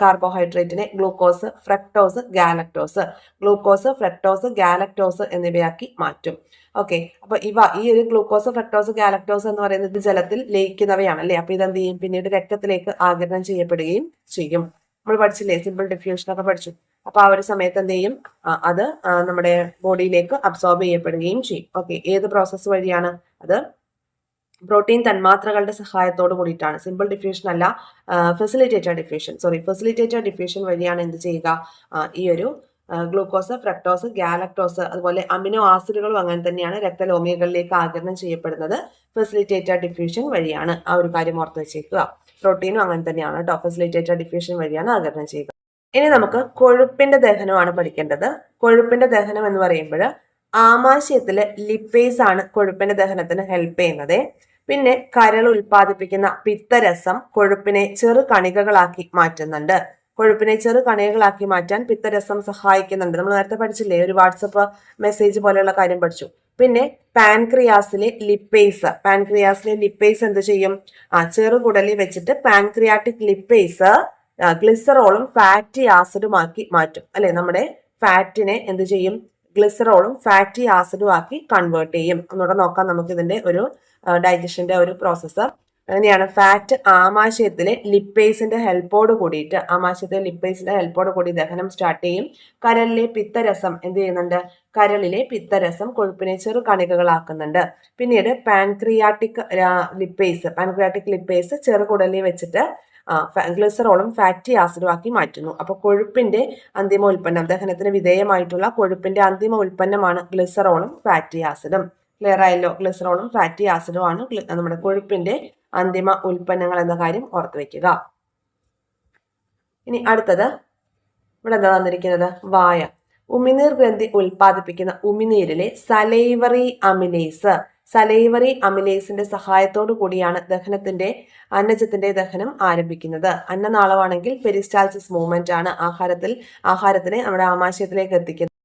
കാർബോഹൈഡ്രേറ്റിനെ ഗ്ലൂക്കോസ്, ഫ്രക്ടോസ്, ഗാലക്ടോസ് എന്നിവയാക്കി മാറ്റും. ഓക്കെ, അപ്പൊ ഈ ഒരു ഗ്ലൂക്കോസ്, ഫ്രക്ടോസ്, ഗാലക്ടോസ് എന്ന് പറയുന്നത് ജലത്തിൽ ലയിക്കുന്നവയാണ് അല്ലെ? അപ്പൊ ഇതെന്ത് ചെയ്യും? പിന്നീട് രക്തത്തിലേക്ക് ആഗിരണം ചെയ്യപ്പെടുകയും ചെയ്യും. നമ്മൾ പഠിച്ചില്ലേ? സിമ്പിൾ ഡിഫ്യൂഷൻ ഒക്കെ പഠിച്ചു. അപ്പൊ ആ ഒരു സമയത്ത് എന്ത് ചെയ്യും? അത് നമ്മുടെ ബോഡിയിലേക്ക് അബ്സോർബ് ചെയ്യപ്പെടുകയും ചെയ്യും. ഓക്കെ, ഏത് പ്രോസസ്സ് വഴിയാണ്? അത് പ്രോട്ടീൻ തന്മാത്രകളുടെ സഹായത്തോട് കൂടിയിട്ടാണ്. സിമ്പിൾ ഡിഫ്യൂഷൻ അല്ല, ഫെസിലിറ്റേറ്റഡ് ഡിഫ്യൂഷൻ വഴിയാണ് എന്ത് ചെയ്യുക? ഈ ഒരു ഗ്ലൂക്കോസ്, ഫ്രക്ടോസ്, ഗാലക്ടോസ് അതുപോലെ അമിനോ ആസിഡുകളും അങ്ങനെ തന്നെയാണ് രക്തലോമികകളിലേക്ക് ആഗിരണം ചെയ്യപ്പെടുന്നത്. ഫെസിലിറ്റേറ്റഡ് ഡിഫ്യൂഷൻ വഴിയാണ്. ആ ഒരു കാര്യം ഓർത്ത് വെച്ചേക്കുക. പ്രോട്ടീനും അങ്ങനെ തന്നെയാണ് കേട്ടോ. ഫെസിലിറ്റേറ്റഡ് ഡിഫ്യൂഷൻ വഴിയാണ് ആഗിരണം ചെയ്യുക. ഇനി നമുക്ക് കൊഴുപ്പിന്റെ ദഹനമാണ് പഠിക്കേണ്ടത്. കൊഴുപ്പിന്റെ ദഹനം എന്ന് പറയുമ്പോൾ ആമാശയത്തിലെ ലിപ്പേസ് ആണ് കൊഴുപ്പിന്റെ ദഹനത്തിന് ഹെൽപ്പ് ചെയ്യുന്നത്. പിന്നെ കരൾ ഉൽപ്പാദിപ്പിക്കുന്ന പിത്തരസം കൊഴുപ്പിനെ ചെറു കണികകളാക്കി മാറ്റുന്നുണ്ട്. കൊഴുപ്പിനെ ചെറു കണികകളാക്കി മാറ്റാൻ പിത്തരസം സഹായിക്കുന്നുണ്ട്. നമ്മൾ നേരത്തെ പഠിച്ചില്ലേ? ഒരു വാട്സപ്പ് മെസ്സേജ് പോലെയുള്ള കാര്യം പഠിച്ചു. പിന്നെ പാൻക്രിയാസിലെ ലിപ്പേസ് എന്ത് ചെയ്യും? ചെറുകുടലിൽ വെച്ചിട്ട് പാൻക്രിയാറ്റിക് ലിപ്പേസ് ഗ്ലിസറോളും ഫാറ്റി ആസിഡും ആക്കി മാറ്റും അല്ലെ? നമ്മുടെ ഫാറ്റിനെ എന്ത് ചെയ്യും? ഗ്ലിസറോളും ഫാറ്റി ആസിഡും ആക്കി കൺവേർട്ട് ചെയ്യും. ഒന്നുകൂടെ നോക്കാം നമുക്ക് ഇതിന്റെ ഒരു ഡൈജഷന്റെ ഒരു പ്രോസസ്സ്. അങ്ങനെയാണ് ഫാറ്റ് ആമാശയത്തിലെ ലിപ്പേസിന്റെ ഹെൽപ്പോട് കൂടി ദഹനം സ്റ്റാർട്ട് ചെയ്യും. കരളിലെ പിത്തരസം എന്ത് ചെയ്യുന്നുണ്ട്? കരളിലെ പിത്തരസം കൊഴുപ്പിനെ ചെറു കണികകളാക്കുന്നുണ്ട്. പിന്നീട് പാൻക്രിയാറ്റിക് ലിപ്പേസ് ചെറുകുടലിൽ വെച്ചിട്ട് ഗ്ലിസറോളും ഫാറ്റി ആസിഡും ആക്കി മാറ്റുന്നു. അപ്പൊ കൊഴുപ്പിന്റെ അന്തിമ ഉൽപ്പന്നം, ദഹനത്തിന് വിധേയമായിട്ടുള്ള കൊഴുപ്പിന്റെ അന്തിമ ഉൽപ്പന്നമാണ് ഗ്ലിസറോളും ഫാറ്റി ആസിഡും. ക്ലിയർ ആയല്ലോ? ഗ്ലിസറോളും ഫാറ്റി ആസിഡും ആണ് നമ്മുടെ കൊഴുപ്പിന്റെ അന്തിമ ഉൽപ്പന്നങ്ങൾ എന്ന കാര്യം ഓർത്തു വെക്കുക. ഇനി അടുത്തത് ഇവിടെ എന്താ വന്നിരിക്കുന്നത്? വായ. ഉമിനീർ ഗ്രന്ഥി ഉൽപ്പാദിപ്പിക്കുന്ന ഉമിനീരിലെ സലൈവറി അമിലേസിന്റെ സഹായത്തോടു കൂടിയാണ് അന്നജത്തിന്റെ ദഹനം ആരംഭിക്കുന്നത്. അന്നനാളമാണെങ്കിൽ പെരിസ്റ്റാൾസിസ് മൂവ്മെന്റ് ആണ് ആഹാരത്തിനെ നമ്മുടെ ആമാശയത്തിലേക്ക് എത്തിക്കുന്നത്.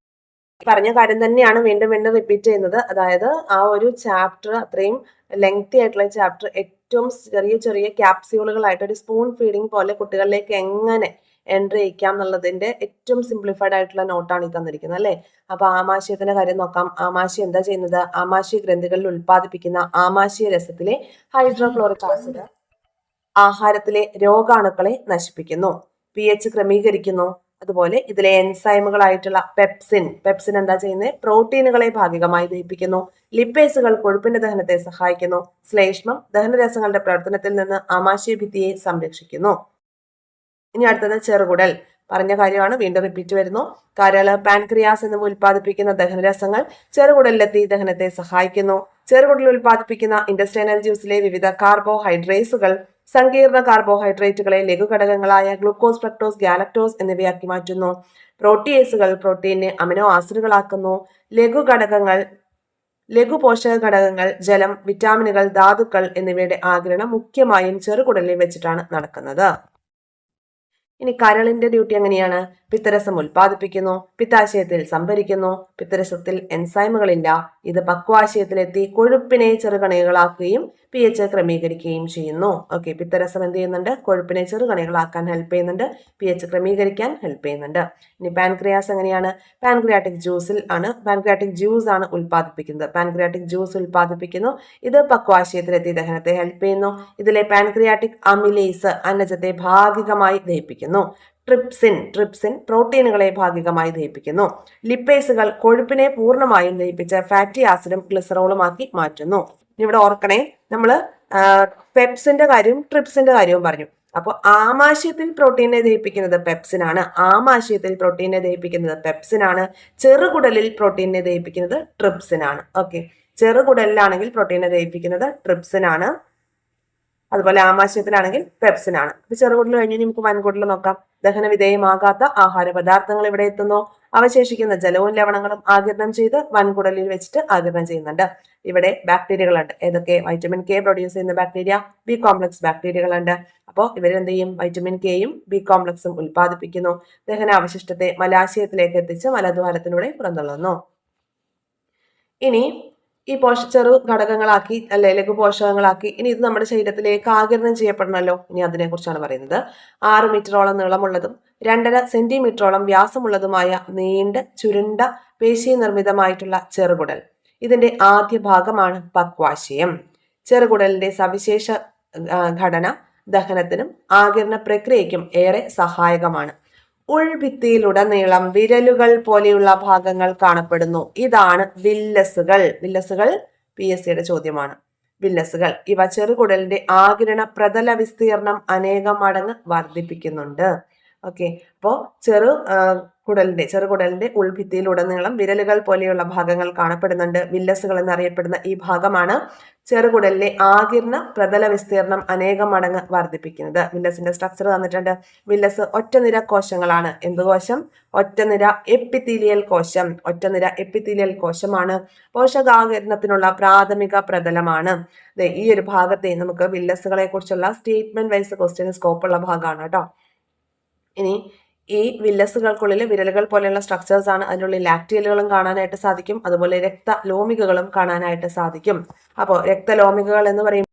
പറഞ്ഞ കാര്യം തന്നെയാണ് വീണ്ടും വീണ്ടും റിപ്പീറ്റ് ചെയ്യുന്നത്. അതായത് ആ ഒരു ചാപ്റ്റർ, അത്രയും ലെങ്തി ആയിട്ടുള്ള ചാപ്റ്റർ, ഏറ്റവും ചെറിയ ചെറിയ ക്യാപ്സ്യൂളുകളായിട്ട് ഒരു സ്പൂൺ ഫീഡിങ് പോലെ കുട്ടികളിലേക്ക് എങ്ങനെ എൻട്രി ചെയ്യിക്കാം എന്നുള്ളതിന്റെ ഏറ്റവും സിംപ്ലിഫൈഡ് ആയിട്ടുള്ള നോട്ടാണ് ഈ തന്നിരിക്കുന്നത് അല്ലെ. അപ്പൊ ആമാശയത്തിന്റെ കാര്യം നോക്കാം. ആമാശയം എന്താ ചെയ്യുന്നത്? ആമാശയ ഗ്രന്ഥികളിൽ ഉൽപ്പാദിപ്പിക്കുന്ന ആമാശയ രസത്തിലെ ഹൈഡ്രോക്ലോറിക് ആസിഡ് ആഹാരത്തിലെ രോഗാണുക്കളെ നശിപ്പിക്കുന്നു, pH ക്രമീകരിക്കുന്നു. അതുപോലെ ഇതിലെ എൻസൈമുകളായിട്ടുള്ള പെപ്സിൻ എന്താ ചെയ്യുന്നത്? പ്രോട്ടീനുകളെ ഭാഗികമായി ദഹിപ്പിക്കുന്നു. ലിപ്പേസുകൾ കൊഴുപ്പിന്റെ ദഹനത്തെ സഹായിക്കുന്നു. ശ്ലേഷ്മം ദഹനരസങ്ങളുടെ പ്രവർത്തനത്തിൽ നിന്ന് ആമാശയ ഭിത്തിയെ സംരക്ഷിക്കുന്നു. ഇനി അടുത്തത് ചെറുകുടൽ. പറഞ്ഞ കാര്യമാണ്, വീണ്ടും റിപ്പീറ്റ് വരുന്നു. കരള്, പാൻക്രിയാസ് എന്നിവ ഉൽപ്പാദിപ്പിക്കുന്ന ദഹനരസങ്ങൾ ചെറുകുടലിലെത്തി ദഹനത്തെ സഹായിക്കുന്നു. ചെറുകുടലിൽ ഉൽപ്പാദിപ്പിക്കുന്ന ഇന്റസ്റ്റൈനൽ ജ്യൂസിലെ വിവിധ കാർബോഹൈഡ്രേറ്റ്സുകൾ സങ്കീർണ കാർബോഹൈഡ്രേറ്റുകളെ ലഘുഘടകങ്ങളായ ഗ്ലൂക്കോസ്, ഫ്രക്ടോസ്, ഗാലക്ടോസ് എന്നിവയാക്കി മാറ്റുന്നു. പ്രോട്ടിയേസുകൾ പ്രോട്ടീനെ അമിനോ ആസിഡുകളാക്കുന്നു. ലഘു പോഷക ഘടകങ്ങൾ, ജലം, വിറ്റാമിനുകൾ, ധാതുക്കൾ എന്നിവയുടെ ആഗിരണം മുഖ്യമായും ചെറുകുടലിൽ വെച്ചിട്ടാണ് നടക്കുന്നത്. ഇനി കരളിന്റെ ഡ്യൂട്ടി എങ്ങനെയാണ്? പിത്തരസം ഉൽപ്പാദിപ്പിക്കുന്നു, പിത്താശയത്തിൽ സംഭരിക്കുന്നു. പിത്തരസത്തിൽ എൻസൈമുകളില്ല. ഇത് പക്വാശയത്തിലെത്തി കൊഴുപ്പിനെ ചെറുകണികളാക്കുകയും pH ക്രമീകരിക്കുകയും ചെയ്യുന്നു. ഓക്കെ, പിത്തരസം എന്ത് ചെയ്യുന്നുണ്ട്? കൊഴുപ്പിനെ ചെറുകണികളാക്കാൻ ഹെൽപ്പ് ചെയ്യുന്നുണ്ട്, pH ക്രമീകരിക്കാൻ ഹെൽപ്പ് ചെയ്യുന്നുണ്ട്. ഇനി പാൻക്രിയാസ് എങ്ങനെയാണ്? പാൻക്രിയാറ്റിക് ജ്യൂസ് ആണ് ഉൽപ്പാദിപ്പിക്കുന്നത്. പാൻക്രിയാറ്റിക് ജ്യൂസ് ഉൽപ്പാദിപ്പിക്കുന്നു. ഇത് പക്വാശയത്തിലെത്തി ദഹനത്തെ ഹെൽപ്പ് ചെയ്യുന്നു. ഇതിലെ പാൻക്രിയാറ്റിക് അമിലേസ് അന്നജത്തെ ഭാഗികമായി ദഹിപ്പിക്കുന്നു. ട്രിപ്സിൻ പ്രോട്ടീനുകളെ ഭാഗികമായി ദഹിപ്പിക്കുന്നു. ലിപ്പേസുകൾ കൊഴുപ്പിനെ പൂർണ്ണമായും ദഹിപ്പിച്ച് ഫാറ്റി ആസിഡും ഗ്ലിസറോളുമാക്കി മാറ്റുന്നു. ഇവിടെ ഓർക്കണേ, നമ്മള് പെപ്സിന്റെ കാര്യവും ട്രിപ്സിന്റെ കാര്യവും പറഞ്ഞു. അപ്പോൾ ആമാശയത്തിൽ പ്രോട്ടീനെ ദഹിപ്പിക്കുന്നത് പെപ്സിനാണ്. ചെറുകുടലിൽ പ്രോട്ടീനെ ദഹിപ്പിക്കുന്നത് ട്രിപ്സിനാണ്. ഓക്കെ, ചെറുകുടലിലാണെങ്കിൽ പ്രോട്ടീനെ ദഹിപ്പിക്കുന്നത് ട്രിപ്സിനാണ്, അതുപോലെ ആമാശയത്തിലാണെങ്കിൽ പെപ്സിനാണ്. അപ്പൊ ചെറുകുടൽ കഴിഞ്ഞ് നമുക്ക് വൻകുടൽ നോക്കാം. ദഹന വിധേയമാകാത്ത ആഹാര പദാർത്ഥങ്ങൾ ഇവിടെ എത്തുന്നു. അവശേഷിക്കുന്ന ജലവും ലവണങ്ങളും ആഗിരണം ചെയ്ത് വൻകുടലിൽ വെച്ചിട്ട് ആഗിരണം ചെയ്യുന്നുണ്ട്. ഇവിടെ ബാക്ടീരിയകളുണ്ട്. ഏതൊക്കെ? വൈറ്റമിൻ കെ പ്രൊഡ്യൂസ് ചെയ്യുന്ന ബാക്ടീരിയ, ബി കോംപ്ലക്സ് ബാക്ടീരിയകളുണ്ട്. അപ്പോൾ ഇവരെന്ത് ചെയ്യും? വൈറ്റമിൻ കെയും ബി കോംപ്ലക്സും ഉൽപ്പാദിപ്പിക്കുന്നു. ദഹനാവശിഷ്ടത്തെ മലാശയത്തിലേക്ക് എത്തിച്ച് മലദ്വാരത്തിലൂടെ പുറന്തള്ളുന്നു. ഇനി ഈ ചെറു ഘടകങ്ങളാക്കി അല്ലെ ലഘു പോഷകങ്ങളാക്കി ഇനി ഇത് നമ്മുടെ ശരീരത്തിലേക്ക് ആഗിരണം ചെയ്യപ്പെടണമല്ലോ. ഇനി അതിനെ കുറിച്ചാണ് പറയുന്നത്. 6 മീറ്ററോളം നീളമുള്ളതും 2.5 സെന്റിമീറ്ററോളം വ്യാസമുള്ളതുമായ നീണ്ട ചുരുണ്ട പേശി നിർമ്മിതമായിട്ടുള്ള ചെറുകുടൽ. ഇതിന്റെ ആദ്യ ഭാഗമാണ് പക്വാശയം. ചെറുകുടലിന്റെ സവിശേഷ ഘടന ദഹനത്തിനും ആഗിരണ പ്രക്രിയയ്ക്കും ഏറെ സഹായകമാണ്. ഉൾഭിത്തിയിലുടനീളം വിരലുകൾ പോലെയുള്ള ഭാഗങ്ങൾ കാണപ്പെടുന്നു. ഇതാണ് വില്ലസുകൾ. PSCയുടെ ചോദ്യമാണ്. വില്ലസുകൾ ഇവ ചെറുകുടലിന്റെ ആഗിരണ പ്രതല വിസ്തീർണം അനേകം മടങ്ങ് വർദ്ധിപ്പിക്കുന്നുണ്ട്. ഓക്കെ, അപ്പോ ചെറുകുടലിന്റെ ഉൾഭിത്തിയിലുടനീളം വിരലുകൾ പോലെയുള്ള ഭാഗങ്ങൾ കാണപ്പെടുന്നുണ്ട്. വില്ലസുകൾ എന്നറിയപ്പെടുന്ന ഈ ഭാഗമാണ് ചെറുകുടലിലെ ആഗിരണ പ്രതല വിസ്തീർണം അനേകം മടങ്ങ് വർദ്ധിപ്പിക്കുന്നത്. വില്ലസിന്റെ സ്ട്രക്ചർ തന്നിട്ടുണ്ട്. വില്ലസ് ഒറ്റനിര കോശങ്ങളാണ്. എന്ത് കോശം? ഒറ്റനിര എപ്പിത്തീലിയൽ കോശമാണ്. പോഷകാഗിരണത്തിനുള്ള പ്രാഥമിക പ്രതലമാണ്. ഈ ഒരു ഭാഗത്തെ നമുക്ക് വില്ലസുകളെ കുറിച്ചുള്ള സ്റ്റേറ്റ്മെന്റ് വൈസ് ക്വസ്റ്റ്യൻ സ്കോപ്പുള്ള ഭാഗമാണ് കേട്ടോ. ഇനി ഈ വില്ലസുകൾക്കുള്ളിൽ വിരലുകൾ പോലെയുള്ള സ്ട്രക്ചേഴ്സ് ആണ്. അതിനുള്ളിൽ ലാക്ടിയലുകളും കാണാനായിട്ട് സാധിക്കും, അതുപോലെ രക്തലോമികകളും കാണാനായിട്ട് സാധിക്കും. അപ്പോൾ രക്തലോമികകൾ എന്ന് പറയുമ്പോൾ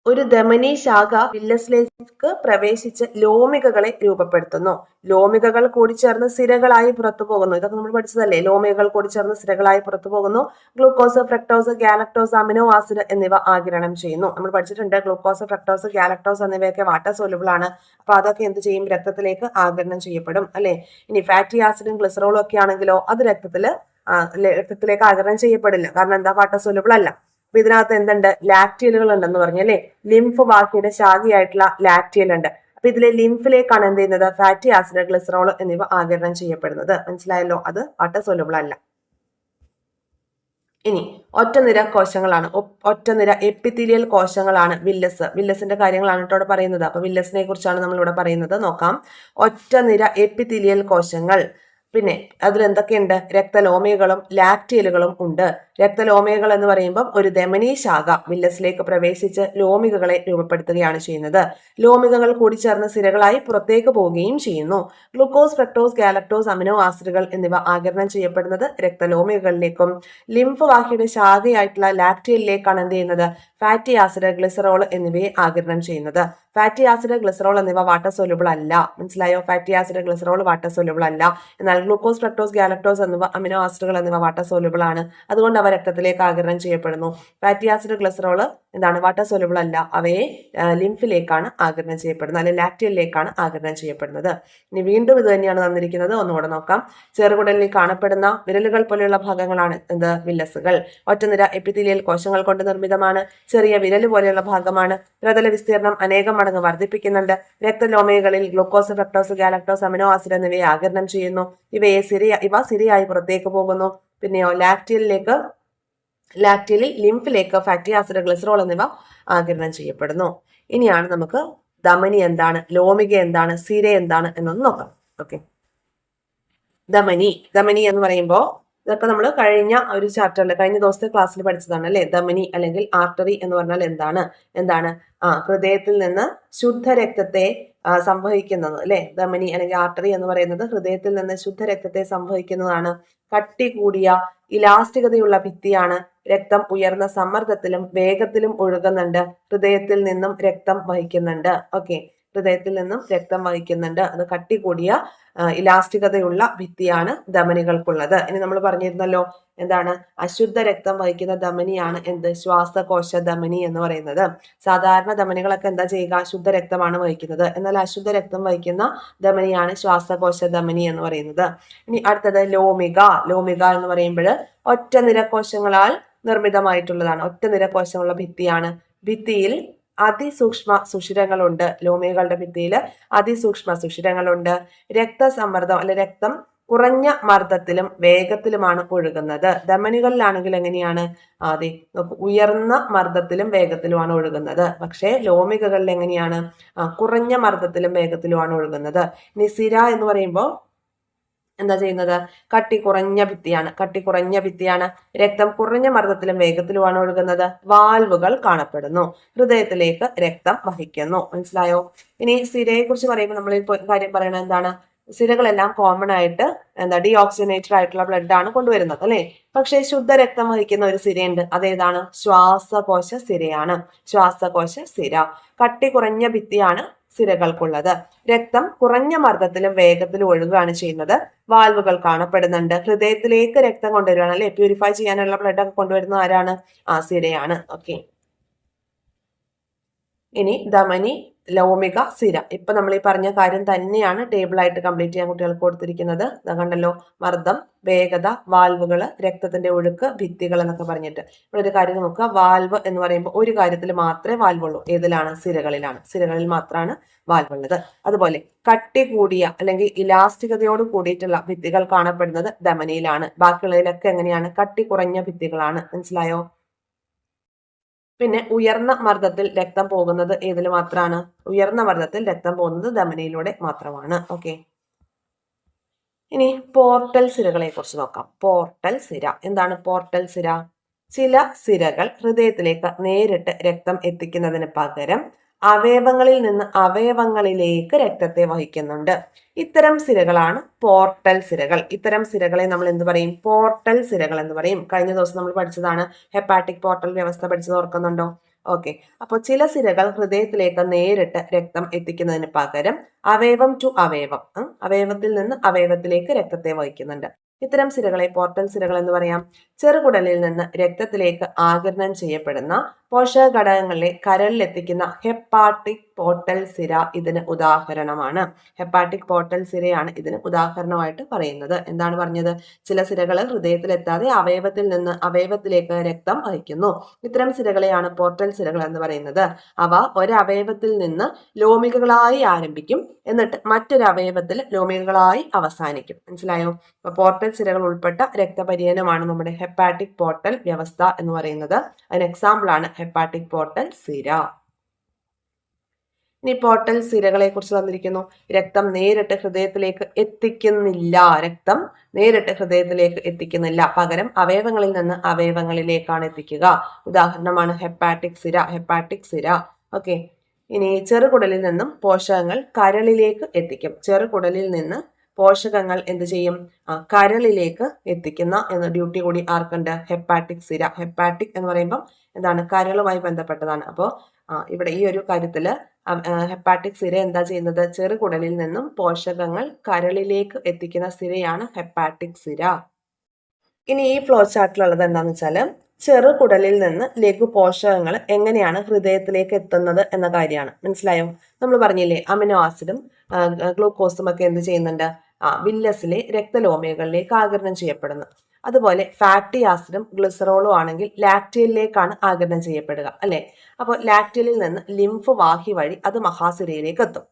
ഒരു ധമനി ശാഖ വില്ലസിലേക്ക് പ്രവേശിച്ച് ലോമികകളെ രൂപപ്പെടുത്തുന്നു. ലോമികകൾ കൂടിച്ചേർന്ന് സിരകളായി പുറത്തു പോകുന്നു. ഇതൊക്കെ നമ്മൾ പഠിച്ചതല്ലേ? ലോമികകൾ കൂടിച്ചേർന്ന് സിരകളായി പുറത്തു പോകുന്നു. Glucose, fructose, galactose, amino acid എന്നിവ ആഗിരണം ചെയ്യുന്നു. നമ്മൾ പഠിച്ചിട്ടുണ്ട് ഗ്ലൂക്കോസ്, ഫ്രക്ടോസ്, ഗാലക്ടോസ് എന്നിവയൊക്കെ വാട്ടർ സോലുബിൾ ആണ്. അപ്പൊ അതൊക്കെ എന്ത് ചെയ്യും? രക്തത്തിലേക്ക് ആഗിരണം ചെയ്യപ്പെടും അല്ലെ. ഇനി ഫാറ്റി ആസിഡും ഗ്ലിസറോളും ഒക്കെ ആണെങ്കിലോ അത് രക്തത്തിലേക്ക് ആഗിരണം ചെയ്യപ്പെടില്ല. കാരണം എന്താ? വാട്ടർ സോലുബിൾ അല്ല. അപ്പൊ ഇതിനകത്ത് എന്തുണ്ട്? ലാക്ടിയലുകൾ ഉണ്ടെന്ന് പറഞ്ഞു അല്ലെ. ലിംഫ് വാഹിയുടെ ശാഖയായിട്ടുള്ള ലാക്ടിയൽ ഉണ്ട്. അപ്പൊ ഇതിലെ ലിംഫിലേക്കാണ് എന്ത് ചെയ്യുന്നത്? ഫാറ്റി ആസിഡ്, ഗ്ലിസറോൾ എന്നിവ ആഗിരണം ചെയ്യപ്പെടുന്നത്. മനസ്സിലായല്ലോ? അത് വാട്ടർ സോലുബിൾ അല്ല. ഇനി ഒറ്റനിര കോശങ്ങളാണ്, ഒറ്റനിര എപ്പിത്തീലിയൽ കോശങ്ങളാണ് വില്ലസിന്റെ കാര്യങ്ങളാണ് കേട്ടോ ഇവിടെ പറയുന്നത്. അപ്പൊ വില്ലസിനെ കുറിച്ചാണ് നമ്മൾ ഇവിടെ പറയുന്നത്. നോക്കാം. ഒറ്റനിര എപ്പിത്തീലിയൽ കോശങ്ങൾ പിന്നെ അതിൽ എന്തൊക്കെയുണ്ട്? രക്തലോമികകളും ലാക്റ്റിയലുകളും ഉണ്ട്. രക്തലോമികകൾ എന്ന് പറയുമ്പോൾ ഒരു ധമനി ശാഖ വില്ലസിലേക്ക് പ്രവേശിച്ച് ലോമികകളെ രൂപപ്പെടുത്തുകയാണ് ചെയ്യുന്നത്. ലോമികകൾ കൂടിച്ചേർന്ന് സിരകളായി പുറത്തേക്ക് പോവുകയും ചെയ്യുന്നു. ഗ്ലൂക്കോസ്, ഫ്രക്ടോസ്, ഗാലക്ടോസ്, അമിനോ ആസിഡുകൾ എന്നിവ ആഗിരണം ചെയ്യപ്പെടുന്നത് രക്തലോമികകളിലേക്കും ലിംഫ് വാഹിയുടെ ശാഖയായിട്ടുള്ള ലാക്റ്റിയലിലേക്കാണ് എന്ത് ചെയ്യുന്നത്? ഫാറ്റി ആസിഡ്, ഗ്ലിസറോൾ എന്നിവയെ ആഗിരണം ചെയ്യുന്നത്. ഫാറ്റി ആസിഡ്, ഗ്ലിസറോൾ എന്നിവ വാട്ടർ സോലുബിൾ അല്ല. മനസ്സിലായോ? Fatty acid, glycerol water soluble അല്ല. എന്നാൽ ഗ്ലൂക്കോസ്, ഫ്രക്ടോസ്, ഗാലക്ടോസ് എന്നിവ അമിനോ ആസിഡുകൾ എന്നിവ വാട്ടർ സോലുബിൾ ആണ്. അതുകൊണ്ട് അവ രക്തത്തിലേക്ക് ആഗിരണം ചെയ്യപ്പെടുന്നു. ഫാറ്റി ആസിഡ്, ഗ്ലിസറോൾ എന്താണ്? വാട്ടർ സോലുബിൾ അല്ല. അവയെ ലിംഫിലേക്കാണ് ആഗിരണം ചെയ്യപ്പെടുന്നത്, അല്ലെങ്കിൽ ലാക്റ്റിയലിലേക്കാണ് ആഗിരണം ചെയ്യപ്പെടുന്നത്. ഇനി വീണ്ടും ഇത് തന്നെയാണ് തന്നിരിക്കുന്നത്. ഒന്നുകൂടെ നോക്കാം. ചെറുകുടലിൽ കാണപ്പെടുന്ന വിരലുകൾ പോലെയുള്ള ഭാഗങ്ങളാണ് എന്ത്? വില്ലസുകൾ. ഒറ്റനിര എപ്പിത്തീലിയൽ കോശങ്ങൾ കൊണ്ട് നിർമ്മിതമാണ്. ചെറിയ വിരൽ പോലെയുള്ള ഭാഗമാണ്. പ്രതല വിസ്തീർണം അനേകം മടങ്ങ് വർദ്ധിപ്പിക്കുന്നുണ്ട്. രക്തലോമികകളിൽ glucose, fructose, galactose, amino acid എന്നിവയെ ആഗിരണം ചെയ്യുന്നു. ഇവ സിരയായി പുറത്തേക്ക് പോകുന്നു. പിന്നെയോ ലാക്റ്റിയലിൽ ലിംഫിലേക്ക് ഫാറ്റി ആസിഡ്, ഗ്ലിസറോൾ എന്നിവ ആഗിരണം ചെയ്യപ്പെടുന്നു. ഇനിയാണ് നമുക്ക് ധമനി എന്താണ്, ലോമിക എന്താണ്, സിര എന്താണ് എന്നൊന്ന് നോക്കാം. ഓക്കെ, ധമനി എന്ന് പറയുമ്പോൾ ഇതൊക്കെ നമ്മൾ കഴിഞ്ഞ ഒരു ചാപ്റ്ററിൽ, കഴിഞ്ഞ ദിവസത്തെ ക്ലാസ്സിൽ പഠിച്ചതാണ് അല്ലെ. ധമനി അല്ലെങ്കിൽ ആർട്ടറി എന്ന് പറഞ്ഞാൽ എന്താണ്? ഹൃദയത്തിൽ നിന്ന് ശുദ്ധരക്തത്തെ സംവഹിക്കുന്നത് അല്ലെ. ധമനി അല്ലെങ്കിൽ ആർട്ടറി എന്ന് പറയുന്നത് ഹൃദയത്തിൽ നിന്ന് ശുദ്ധരക്തത്തെ സംവഹിക്കുന്നതാണ്. കട്ടി കൂടിയ ഇലാസ്റ്റികതയുള്ള ഭിത്തിയാണ്. രക്തം ഉയർന്ന സമ്മർദ്ദത്തിലും വേഗത്തിലും ഒഴുകുന്നുണ്ട്. ഹൃദയത്തിൽ നിന്നും രക്തം വഹിക്കുന്നുണ്ട്. ഓക്കെ, ഹൃദയത്തിൽ നിന്നും രക്തം വഹിക്കുന്നുണ്ട്. അത് കട്ടി കൂടിയ ഇലാസ്റ്റികതയുള്ള ഭിത്തിയാണ് ധമനികൾക്കുള്ളത്. ഇനി നമ്മൾ പറഞ്ഞിരുന്നല്ലോ എന്താണ്? അശുദ്ധ രക്തം വഹിക്കുന്ന ധമനിയാണ് എന്ത്? ശ്വാസകോശ ധമനി എന്ന് പറയുന്നത്. സാധാരണ ധമനികളൊക്കെ എന്താ ചെയ്യുക? ശുദ്ധ രക്തമാണ് വഹിക്കുന്നത്. എന്നാൽ അശുദ്ധ രക്തം വഹിക്കുന്ന ധമനിയാണ് ശ്വാസകോശ ധമനി എന്ന് പറയുന്നത്. ഇനി അടുത്തത് ലോമിക എന്ന് പറയുമ്പോൾ ഒറ്റ നിരകോശങ്ങളാൽ നിർമ്മിതമായിട്ടുള്ളതാണ്. ഒറ്റ നിരകോശമുള്ള ഭിത്തിയാണ്. ഭിത്തിയിൽ അതിസൂക്ഷ്മ സുഷിരങ്ങളുണ്ട്. ലോമികകളുടെ ഭിത്തിയിൽ അതിസൂക്ഷ്മ സുഷിരങ്ങളുണ്ട്. രക്തസമ്മർദ്ദം അല്ലെ രക്തം കുറഞ്ഞ മർദ്ദത്തിലും വേഗത്തിലുമാണ് ഒഴുകുന്നത്. ധമനികളിലാണെങ്കിൽ എങ്ങനെയാണ്? ഉയർന്ന മർദ്ദത്തിലും വേഗത്തിലുമാണ് ഒഴുകുന്നത്. പക്ഷേ ലോമികകളിൽ എങ്ങനെയാണ്? കുറഞ്ഞ മർദ്ദത്തിലും വേഗത്തിലുമാണ് ഒഴുകുന്നത്. ഇനി സിര എന്ന് പറയുമ്പോൾ എന്താ ചെയ്യുന്നത്? കട്ടി കുറഞ്ഞ ഭിത്തിയാണ്. രക്തം കുറഞ്ഞ മർദ്ദത്തിലും വേഗത്തിലുമാണ് ഒഴുകുന്നത്. വാൽവുകൾ കാണപ്പെടുന്നു. ഹൃദയത്തിലേക്ക് രക്തം വഹിക്കുന്നു. മനസ്സിലായോ? ഇനി സിരയെ കുറിച്ച് പറയുമ്പോൾ നമ്മൾ കാര്യം പറയണത് എന്താണ്? സിരകളെല്ലാം കോമൺ ആയിട്ട് ഡീഓക്സിജനേറ്റഡ് ആയിട്ടുള്ള ബ്ലഡ് ആണ് കൊണ്ടുവരുന്നത് അല്ലെ. പക്ഷെ ശുദ്ധ രക്തം വഹിക്കുന്ന ഒരു സിരയുണ്ട്. അതേതാണ്? ശ്വാസകോശ സിരയാണ്. ശ്വാസകോശ സിര കട്ടി കുറഞ്ഞ ഭിത്തിയാണ് സിരകൾക്കുള്ളത്. രക്തം കുറഞ്ഞ മർദ്ദത്തിലും വേഗത്തിലും ഒഴുകുകയാണ് ചെയ്യുന്നത്. വാൽവുകൾ കാണപ്പെടുന്നുണ്ട്. ഹൃദയത്തിലേക്ക് രക്തം കൊണ്ടുവരികയാണ് അല്ലെ. പ്യൂരിഫൈ ചെയ്യാനുള്ള ബ്ലഡ് ഒക്കെ കൊണ്ടുവരുന്നത് ആരാണ്? സിരയാണ്. ഓക്കെ, ഇനി ധമനി, ലോമിക, സിര. ഇപ്പൊ നമ്മൾ ഈ പറഞ്ഞ കാര്യം തന്നെയാണ് ടേബിൾ ആയിട്ട് കംപ്ലീറ്റ് ചെയ്യാൻ കുട്ടികൾക്ക് കൊടുത്തിരിക്കുന്നത്. കണ്ടല്ലോ, മർദ്ദം, വേഗത, വാൽവുകൾ, രക്തത്തിന്റെ ഒഴുക്ക്, ഭിത്തികൾ എന്നൊക്കെ പറഞ്ഞിട്ട്. ഇവിടെ ഒരു കാര്യം നോക്കുക. വാൽവ് എന്ന് പറയുമ്പോൾ ഒരു കാര്യത്തിൽ മാത്രമേ വാൽവുള്ളൂ. ഏതിലാണ്? സിരകളിൽ മാത്രമാണ് വാൽവുള്ളത്. അതുപോലെ കട്ടി കൂടിയ അല്ലെങ്കിൽ ഇലാസ്റ്റികതയോട് കൂടിയിട്ടുള്ള ഭിത്തികൾ കാണപ്പെടുന്നത് ധമനിയിലാണ്. ബാക്കിയുള്ളതിലൊക്കെ എങ്ങനെയാണ്? കട്ടി കുറഞ്ഞ ഭിത്തികളാണ്. മനസ്സിലായോ? പിന്നെ ഉയർന്ന മർദ്ദത്തിൽ രക്തം പോകുന്നത് ഏതിൽ മാത്രമാണ്? ഉയർന്ന മർദ്ദത്തിൽ രക്തം പോകുന്നത് ധമനിയിലൂടെ മാത്രമാണ്. ഓക്കെ, ഇനി പോർട്ടൽ സിരകളെ കുറിച്ച് നോക്കാം. പോർട്ടൽ സിര എന്താണ്? പോർട്ടൽ സിര ചില സിരകൾ ഹൃദയത്തിലേക്ക് നേരിട്ട് രക്തം എത്തിക്കുന്നതിന് പകരം അവയവങ്ങളിൽ നിന്ന് അവയവങ്ങളിലേക്ക് രക്തത്തെ വഹിക്കുന്നുണ്ട്. ഇത്തരം സിരകളാണ് പോർട്ടൽ സിരകൾ. ഇത്തരം സിരകളെ നമ്മൾ എന്ത് പറയും? പോർട്ടൽ സിരകൾ എന്ന് പറയും. കഴിഞ്ഞ ദിവസം നമ്മൾ പഠിച്ചതാണ് ഹെപ്പാറ്റിക് പോർട്ടൽ വ്യവസ്ഥ പഠിച്ചത് ഓർക്കുന്നുണ്ടോ? ഓക്കെ, അപ്പോൾ ചില സിരകൾ ഹൃദയത്തിലേക്ക് നേരിട്ട് രക്തം എത്തിക്കുന്നതിന് പകരം അവയവം ടു അവയവം, അവയവത്തിൽ നിന്ന് അവയവത്തിലേക്ക് രക്തത്തെ വഹിക്കുന്നുണ്ട്. ഇത്തരം സിരകളെ പോർട്ടൽ സിരകൾ എന്ന് പറയാം. ചെറുകുടലിൽ നിന്ന് രക്തത്തിലേക്ക് ആഗിരണം ചെയ്യപ്പെടുന്ന പോഷക ഘടകങ്ങളെ കരളിലെത്തിക്കുന്ന ഹെപ്പാറ്റിക് പോർട്ടൽ സിര ഇതിന് ഉദാഹരണമാണ്. ഹെപ്പാറ്റിക് പോർട്ടൽ സിരയാണ് ഇതിന് ഉദാഹരണമായിട്ട് പറയുന്നത്. എന്താണ് പറഞ്ഞത്? ചില സിരകൾ ഹൃദയത്തിലെത്താതെ അവയവത്തിൽ നിന്ന് അവയവത്തിലേക്ക് രക്തം വഹിക്കുന്നു. ഇത്തരം സിരകളെയാണ് പോർട്ടൽ സിരകൾ എന്ന് പറയുന്നത്. അവ ഒരവയവത്തിൽ നിന്ന് ലോമികകളായി ആരംഭിക്കും, എന്നിട്ട് മറ്റൊരു അവയവത്തിൽ ലോമികകളായി അവസാനിക്കും. മനസ്സിലായോ? അപ്പൊ പോർട്ടൽ സിരകൾ ഉൾപ്പെട്ട രക്തപര്യനമാണ് നമ്മുടെ ഹെപ്പാറ്റിക് പോർട്ടൽ വ്യവസ്ഥ എന്ന് പറയുന്നത്. അതിന് എക്സാമ്പിൾ ആണ് ഹെപ്പാറ്റിക് പോർട്ടൽ സിര. ഇനി പോർട്ടൽ സിരകളെ കുറിച്ച് തന്നിരിക്കുന്നു. രക്തം നേരിട്ട് ഹൃദയത്തിലേക്ക് എത്തിക്കുന്നില്ല. രക്തം നേരിട്ട് ഹൃദയത്തിലേക്ക് എത്തിക്കുന്നില്ല, പകരം അവയവങ്ങളിൽ നിന്ന് അവയവങ്ങളിലേക്കാണ് എത്തിക്കുക. ഉദാഹരണമാണ് ഹെപ്പാറ്റിക് സിര. ഹെപ്പാറ്റിക് സിര. ഓക്കെ. ഇനി ചെറുകുടലിൽ നിന്നും പോഷകങ്ങൾ കരളിലേക്ക് എത്തിക്കും. ചെറുകുടലിൽ നിന്ന് പോഷകങ്ങൾ എന്ത് ചെയ്യും? കരളിലേക്ക് എത്തിക്കുന്ന എന്ന ഡ്യൂട്ടി കൂടി ആർക്കുണ്ട്? ഹെപ്പാറ്റിക് സിര. ഹെപ്പാറ്റിക് എന്ന് പറയുമ്പോൾ എന്താണ്? കരളുമായി ബന്ധപ്പെട്ടതാണ്. അപ്പോൾ ഇവിടെ ഈ ഒരു കാര്യത്തില് ഹെപ്പാറ്റിക് സിര എന്താ ചെയ്യുന്നത്? ചെറുകുടലിൽ നിന്നും പോഷകങ്ങൾ കരളിലേക്ക് എത്തിക്കുന്ന സിരയാണ് ഹെപ്പാറ്റിക് സിര. ഇനി ഈ ഫ്ലോ ചാർട്ടിലുള്ളത് എന്താണെന്ന് വെച്ചാൽ ചെറുകുടലിൽ നിന്ന് ലഘു പോഷകങ്ങൾ എങ്ങനെയാണ് ഹൃദയത്തിലേക്ക് എത്തുന്നത് എന്ന കാര്യമാണ്. മനസ്സിലായോ? നമ്മൾ പറഞ്ഞില്ലേ അമിനോ ആസിഡും ഗ്ലൂക്കോസും ഒക്കെ എന്ത് ചെയ്യുന്നുണ്ട്? വില്ലസിലെ രക്തലോമിയകളിലേക്ക് ആഗിരണം ചെയ്യപ്പെടുന്നു. അതുപോലെ ഫാറ്റി ആസിഡും ഗ്ലിസറോളും ആണെങ്കിൽ ലാക്റ്റിയലിലേക്കാണ് ആഗിരണം ചെയ്യപ്പെടുക, അല്ലെ? അപ്പോൾ ലാക്റ്റിയലിൽ നിന്ന് ലിംഫ് വാഹി വഴി അത് മഹാസിരയിലേക്ക് എത്തും.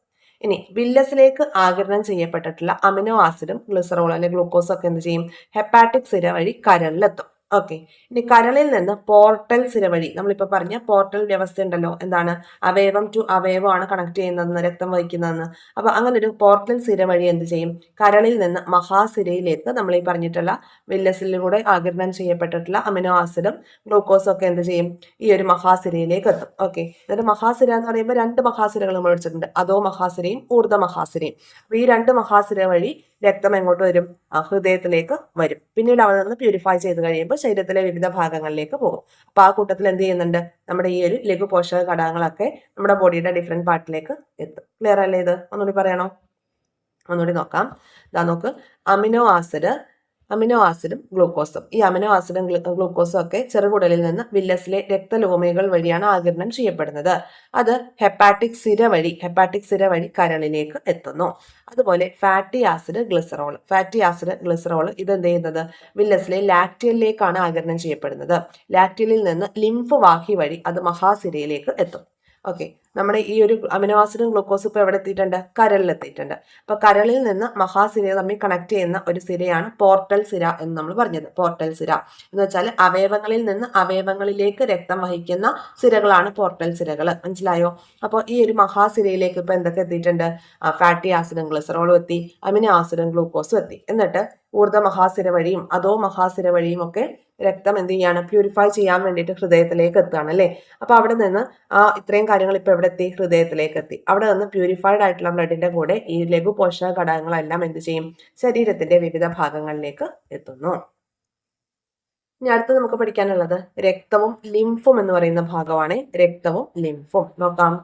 ഇനി വില്ലസിലേക്ക് ആഗിരണം ചെയ്യപ്പെട്ടിട്ടുള്ള അമിനോ ആസിഡും ഗ്ലിസറോളും അല്ലെങ്കിൽ ഗ്ലൂക്കോസും ഒക്കെ എന്ത് ചെയ്യും? ഹെപ്പാറ്റിക് സിര വഴി കരളിലെത്തും. ഓക്കെ. ഇനി കരളിൽ നിന്ന് പോർട്ടൽ സിര വഴി, നമ്മളിപ്പോ പറഞ്ഞ പോർട്ടൽ വ്യവസ്ഥ ഉണ്ടല്ലോ, എന്താണ്? അവയവം ടു അവയവമാണ് കണക്ട് ചെയ്യുന്നതെന്ന്, രക്തം വഹിക്കുന്നതെന്ന്. അപ്പൊ അങ്ങനെ ഒരു പോർട്ടൽ സിര വഴി എന്ത് ചെയ്യും? കരളിൽ നിന്ന് മഹാസിരയിലേക്ക് നമ്മൾ ഈ പറഞ്ഞിട്ടുള്ള വില്ലസിലൂടെ ആഗിരണം ചെയ്യപ്പെട്ടിട്ടുള്ള അമിനോ ആസിഡും ഗ്ലൂക്കോസും ഒക്കെ എന്ത് ചെയ്യും? ഈ ഒരു മഹാസിരയിലേക്ക് എത്തും. ഓക്കെ. എന്നിട്ട് മഹാസിര എന്ന് പറയുമ്പോൾ രണ്ട് മഹാസിരകൾ നമ്മൾ പഠിച്ചിട്ടുണ്ട്, അധോ മഹാസിരയും ഊർധ്വ മഹാസിരയും. അപ്പൊ ഈ രണ്ട് മഹാസിര വഴി രക്തം എങ്ങോട്ട് വരും? ഹൃദയത്തിലേക്ക് വരും. പിന്നീട് അവിടെ നിന്ന് പ്യൂരിഫൈ ചെയ്ത് കഴിയുമ്പോൾ ശരീരത്തിലെ വിവിധ ഭാഗങ്ങളിലേക്ക് പോകും. അപ്പൊ ആ കൂട്ടത്തിൽ എന്ത് ചെയ്യുന്നുണ്ട്? നമ്മുടെ ഈ ഒരു ലഘു പോഷക ഘടകങ്ങളൊക്കെ നമ്മുടെ ബോഡിയുടെ ഡിഫറെന്റ് പാർട്ടിലേക്ക് എത്തും. ക്ലിയർ അല്ലേ? ഇത് ഒന്നുകൂടി പറയണോ? ഒന്നുകൂടി നോക്കാം. ഇതാ നോക്ക്. അമിനോ ആസിഡും ഗ്ലൂക്കോസും. ഈ അമിനോ ആസിഡും ഗ്ലൂക്കോസും ഒക്കെ ചെറുകുടലിൽ നിന്ന് വില്ലസിലെ രക്തലോമികൾ വഴിയാണ് ആഗിരണം ചെയ്യപ്പെടുന്നത്. അത് ഹെപ്പാറ്റിക് സിര വഴി കരളിലേക്ക് എത്തുന്നു. അതുപോലെ ഫാറ്റി ആസിഡ് ഗ്ലിസറോൾ ഇത് എന്ത് ചെയ്യുന്നത്? വില്ലസിലെ ലാക്റ്റിയലിലേക്കാണ് ആഗിരണം ചെയ്യപ്പെടുന്നത്. ലാക്റ്റിയലിൽ നിന്ന് ലിംഫ് വാഹി വഴി അത് മഹാസിരയിലേക്ക് എത്തും. ഓക്കെ. നമ്മുടെ ഈ ഒരു അമിനോ ആസിഡും ഗ്ലൂക്കോസും ഇപ്പൊ എവിടെ എത്തിയിട്ടുണ്ട്? കരളിൽ എത്തിയിട്ടുണ്ട്. അപ്പൊ കരളിൽ നിന്ന് മഹാസിരയെ തമ്മിൽ കണക്ട് ചെയ്യുന്ന ഒരു സിരയാണ് പോർട്ടൽ സിര എന്ന് നമ്മൾ പറഞ്ഞത്. പോർട്ടൽ സിര എന്ന് വെച്ചാൽ അവയവങ്ങളിൽ നിന്ന് അവയവങ്ങളിലേക്ക് രക്തം വഹിക്കുന്ന സിരകളാണ് പോർട്ടൽ സിരകൾ. മനസ്സിലായോ? അപ്പോൾ ഈ ഒരു മഹാസിരയിലേക്ക് ഇപ്പൊ എന്തൊക്കെ എത്തിയിട്ടുണ്ട്? ഫാറ്റി ആസിഡും ഗ്ലിസറോളും എത്തി, അമിനോ ആസിഡും ഗ്ലൂക്കോസും എത്തി. എന്നിട്ട് ഊർധ്വ മഹാസിര വഴിയും അധോ മഹാസിര വഴിയും ഒക്കെ രക്തം എന്ത് ചെയ്യാണ്? പ്യൂരിഫൈ ചെയ്യാൻ വേണ്ടിയിട്ട് ഹൃദയത്തിലേക്ക് എത്തുകയാണ്, അല്ലേ? അപ്പൊ അവിടെ നിന്ന് ഇത്രയും കാര്യങ്ങൾ ഇപ്പൊ എവിടെ എത്തി? ഹൃദയത്തിലേക്ക് എത്തി. അവിടെ നിന്ന് പ്യൂരിഫൈഡ് ആയിട്ടുള്ള ബ്ലഡിന്റെ കൂടെ ഈ ലഘു പോഷക ഘടകങ്ങളെല്ലാം എന്ത് ചെയ്യും? ശരീരത്തിന്റെ വിവിധ ഭാഗങ്ങളിലേക്ക് എത്തുന്നു. ഇനി അടുത്ത് നമുക്ക് പഠിക്കാനുള്ളത് രക്തവും ലിംഫും എന്ന് പറയുന്ന ഭാഗമാണ്. രക്തവും ലിംഫും നോക്കാം.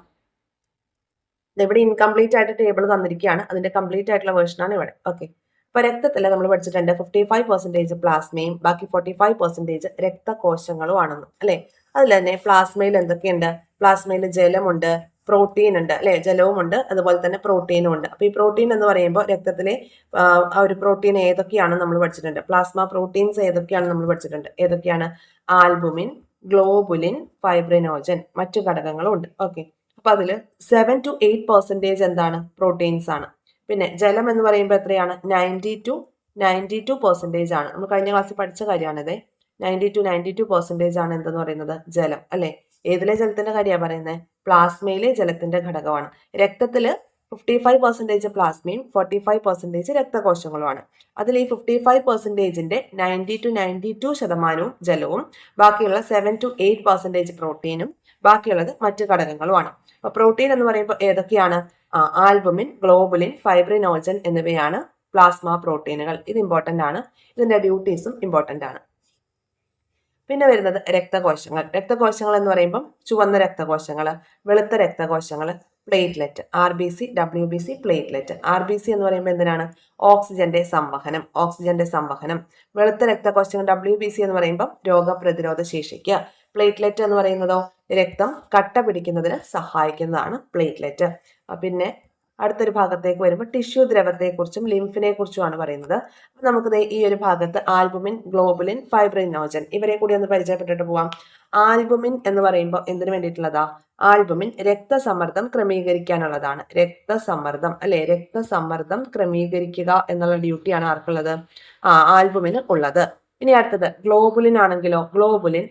ഇവിടെ ഇൻകംപ്ലീറ്റ് ആയിട്ട് ടേബിൾ തന്നിരിക്കുകയാണ്. അതിന്റെ കംപ്ലീറ്റ് ആയിട്ടുള്ള വേർഷനാണ് ഇവിടെ. ഓക്കെ. അപ്പൊ രക്തത്തിൽ നമ്മൾ പഠിച്ചിട്ടുണ്ട് 55% പ്ലാസ്മയും ബാക്കി 45% രക്തകോശങ്ങളും ആണെന്ന്, അല്ലെ? അതിൽ തന്നെ പ്ലാസ്മയിൽ എന്തൊക്കെയുണ്ട്? പ്ലാസ്മയിൽ ജലമുണ്ട്, പ്രോട്ടീൻ ഉണ്ട്, അല്ലെ? ജലവും ഉണ്ട്, അതുപോലെ തന്നെ പ്രോട്ടീനും ഉണ്ട്. അപ്പൊ ഈ പ്രോട്ടീൻ എന്ന് പറയുമ്പോൾ രക്തത്തിലെ ആ ഒരു പ്രോട്ടീൻ ഏതൊക്കെയാണെന്ന് നമ്മൾ പഠിച്ചിട്ടുണ്ട്. പ്ലാസ്മ പ്രോട്ടീൻസ് ഏതൊക്കെയാണെന്ന് നമ്മൾ പഠിച്ചിട്ടുണ്ട്. ഏതൊക്കെയാണ്? ആൽബുമിൻ, ഗ്ലോബുലിൻ, ഫൈബ്രിനോജൻ, മറ്റു ഘടകങ്ങളും ഉണ്ട്. ഓക്കെ. അപ്പൊ അതില് 7 to 8% എന്താണ്? പ്രോട്ടീൻസ് ആണ്. പിന്നെ ജലം എന്ന് പറയുമ്പോൾ എത്രയാണ്? 92% ആണ്. നമ്മൾ കഴിഞ്ഞ ക്ലാസ്സിൽ പഠിച്ച കാര്യമാണിത്. 92% ആണ് എന്തെന്ന് പറയുന്നത്? ജലം, അല്ലെ? ഏതിലെ ജലത്തിന്റെ കാര്യമാണ് പറയുന്നത്? പ്ലാസ്മയിലെ ജലത്തിന്റെ ഘടകമാണ്. രക്തത്തില് 55% പ്ലാസ്മയും 45% രക്തകോശങ്ങളുമാണ്. അതിൽ ഈ 55%ന്റെ 90 to 92% ജലവും ബാക്കിയുള്ള 7 to 8% പ്രോട്ടീനും ബാക്കിയുള്ളത് മറ്റു ഘടകങ്ങളുമാണ്. അപ്പൊ പ്രോട്ടീൻ എന്ന് പറയുമ്പോൾ ഏതൊക്കെയാണ്? ആൽബുമിൻ, ഗ്ലോബുലിൻ, ഫൈബ്രിനോജൻ എന്നിവയാണ് പ്ലാസ്മ പ്രോട്ടീനുകൾ. ഇത് ഇമ്പോർട്ടന്റ് ആണ്. ഇതിന്റെ ഡ്യൂട്ടീസും ഇമ്പോർട്ടന്റ് ആണ്. പിന്നെ വരുന്നത് രക്തകോശങ്ങൾ എന്ന് പറയുമ്പോൾ ചുവന്ന രക്തകോശങ്ങൾ, വെളുത്ത രക്തകോശങ്ങൾ, platelet, RBC, WBC, platelet. RBC എന്ന് പറയുമ്പോൾ എന്തിനാണ്? ഓക്സിജന്റെ സംവഹനം. വെളുത്ത രക്തകോശങ്ങൾ WBC എന്ന് പറയുമ്പോൾ രോഗപ്രതിരോധ ശേഷിക്ക്. പ്ലേറ്റ്ലെറ്റ് എന്ന് പറയുന്നതോ രക്തം കട്ട പിടിക്കുന്നതിന് സഹായിക്കുന്നതാണ് പ്ലേറ്റ്ലെറ്റ്. പിന്നെ അടുത്തൊരു ഭാഗത്തേക്ക് വരുമ്പോൾ ടിഷ്യൂ ദ്രവത്തെക്കുറിച്ചും ലിംഫിനെ കുറിച്ചുമാണ് പറയുന്നത്. നമുക്ക് ഈ ഒരു ഭാഗത്ത് ആൽബുമിൻ, ഗ്ലോബുലിൻ, ഫൈബ്രിനോജൻ ഇവരെ കൂടി ഒന്ന് പരിചയപ്പെട്ടിട്ട് പോവാം. ആൽബുമിൻ എന്ന് പറയുമ്പോൾ എന്തിനു വേണ്ടിയിട്ടുള്ളതാ? ആൽബുമിൻ രക്തസമ്മർദ്ദം ക്രമീകരിക്കാനുള്ളതാണ്. രക്തസമ്മർദ്ദം ക്രമീകരിക്കുക എന്നുള്ള ഡ്യൂട്ടിയാണ് ആർക്കുള്ളത്? ആൽബുമിന് ഉള്ളത്. ഇനി അടുത്തത് ഗ്ലോബുലിൻ ആണെങ്കിലോ? ഗ്ലോബുലിൻ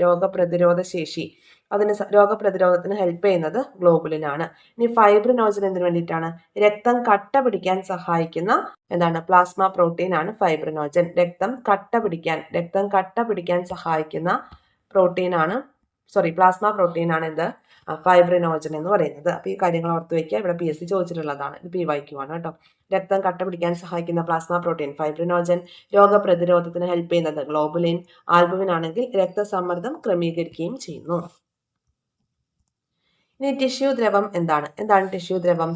രോഗപ്രതിരോധ ശേഷി, അതിന് രോഗപ്രതിരോധത്തിന് ഹെൽപ്പ് ചെയ്യുന്നത് ഗ്ലോബുലിൻ ആണ്. ഇനി ഫൈബ്രിനോജൻ എന്തിനു വേണ്ടിയിട്ടാണ്? രക്തം കട്ട പിടിക്കാൻ സഹായിക്കുന്ന എന്താണ്? പ്ലാസ്മ പ്രോട്ടീൻ ആണ് ഫൈബ്രിനോജൻ. രക്തം കട്ട പിടിക്കാൻ സഹായിക്കുന്ന പ്രോട്ടീൻ ആണ്, പ്ലാസ്മ പ്രോട്ടീൻ ആണ് എന്ത്? ഫൈബ്രിനോജൻ എന്ന് പറയുന്നത്. അപ്പൊ ഈ കാര്യങ്ങൾ ഓർത്ത് വെക്കുക. ഇവിടെ PSC ചോദിച്ചിട്ടുള്ളതാണ്. ഇത് PYQ ആണ് കേട്ടോ. രക്തം കട്ട പിടിക്കാൻ സഹായിക്കുന്ന പ്ലാസ്മ പ്രോട്ടീൻ ഫൈബ്രിനോജൻ, രോഗപ്രതിരോധത്തിന് ഹെൽപ്പ് ചെയ്യുന്നത് ഗ്ലോബുലിൻ, ആൽബുമിൻ ആണെങ്കിൽ രക്തസമ്മർദ്ദം ക്രമീകരിക്കുകയും ചെയ്യുന്നു. ഇനി ടിഷ്യൂ ദ്രവം എന്താണ് ടിഷ്യൂ ദ്രവം?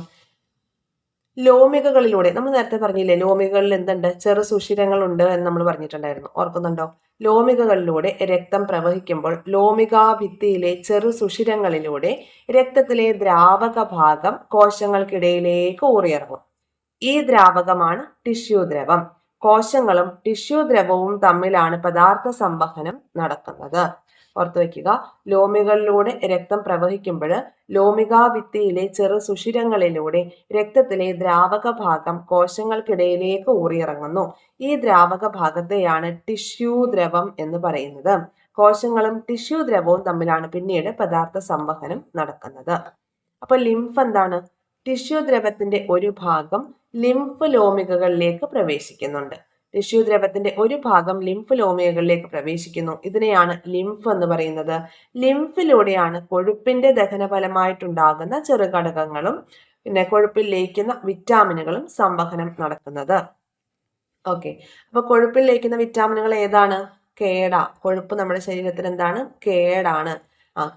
ലോമികകളിലൂടെ, നമ്മൾ നേരത്തെ പറഞ്ഞില്ലേ ലോമികകളിൽ എന്തുണ്ട്? ചെറു സുഷിരങ്ങളുണ്ട് എന്ന് നമ്മൾ പറഞ്ഞിട്ടുണ്ടായിരുന്നു, ഓർക്കുന്നുണ്ടോ? ലോമികകളിലൂടെ രക്തം പ്രവഹിക്കുമ്പോൾ ലോമികാ ഭിത്തിയിലെ ചെറു സുഷിരങ്ങളിലൂടെ രക്തത്തിലെ ദ്രാവക ഭാഗം കോശങ്ങൾക്കിടയിലേക്ക് ഊറിയിറങ്ങും. ഈ ദ്രാവകമാണ് ടിഷ്യൂ ദ്രവം. കോശങ്ങളും ടിഷ്യൂ ദ്രവവും തമ്മിലാണ് പദാർത്ഥ സംവഹനം നടക്കുന്നത്. ഓർത്തു വയ്ക്കുക, ലോമികളിലൂടെ രക്തം പ്രവഹിക്കുമ്പോൾ ലോമികാ ഭിത്തിയിലെ ചെറു സുഷിരങ്ങളിലൂടെ രക്തത്തിലെ ദ്രാവക ഭാഗം കോശങ്ങൾക്കിടയിലേക്ക് ഊറിയിറങ്ങുന്നു. ഈ ദ്രാവക ഭാഗത്തെയാണ് ടിഷ്യൂ ദ്രവം എന്ന് പറയുന്നത്. കോശങ്ങളും ടിഷ്യൂ ദ്രവവും തമ്മിലാണ് പിന്നീട് പദാർത്ഥ സംവഹനം നടക്കുന്നത്. അപ്പൊ ലിംഫ് എന്താണ്? ടിഷ്യൂ ദ്രവത്തിന്റെ ഒരു ഭാഗം ലിംഫ് ലോമികകളിലേക്ക് പ്രവേശിക്കുന്നുണ്ട്. ടിഷ്യൂ ദ്രവത്തിന്റെ ഒരു ഭാഗം ലിംഫ് ലോമികകളിലേക്ക് പ്രവേശിക്കുന്നു. ഇതിനെയാണ് ലിംഫ് എന്ന് പറയുന്നത്. ലിംഫിലൂടെയാണ് കൊഴുപ്പിന്റെ ദഹനഫലമായിട്ടുണ്ടാകുന്ന ചെറുഘടകങ്ങളും പിന്നെ കൊഴുപ്പിൽ ലയിക്കുന്ന വിറ്റാമിനുകളും സംവഹനം നടക്കുന്നത്. ഓക്കെ, അപ്പൊ കൊഴുപ്പിൽ ലയിക്കുന്ന വിറ്റാമിനുകൾ ഏതാണ്? കേടാ. കൊഴുപ്പ് നമ്മുടെ ശരീരത്തിന് എന്താണ്? കേടാണ്.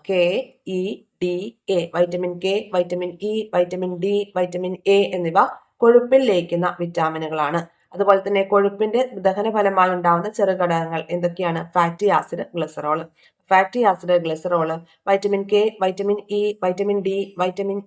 KEDA, vitamin K, vitamin E, vitamin D, vitamin A എന്നിവ കൊഴുപ്പിൽ ലയിക്കുന്ന വിറ്റാമിനുകളാണ്. അതുപോലെ തന്നെ കൊഴുപ്പിന്റെ ദഹന ഫലമായി ഉണ്ടാവുന്ന ചെറുഘടകങ്ങൾ എന്തൊക്കെയാണ്? Fatty acid, glycerol. Fatty acid, glycerol, vitamin K, vitamin E, vitamin D, vitamin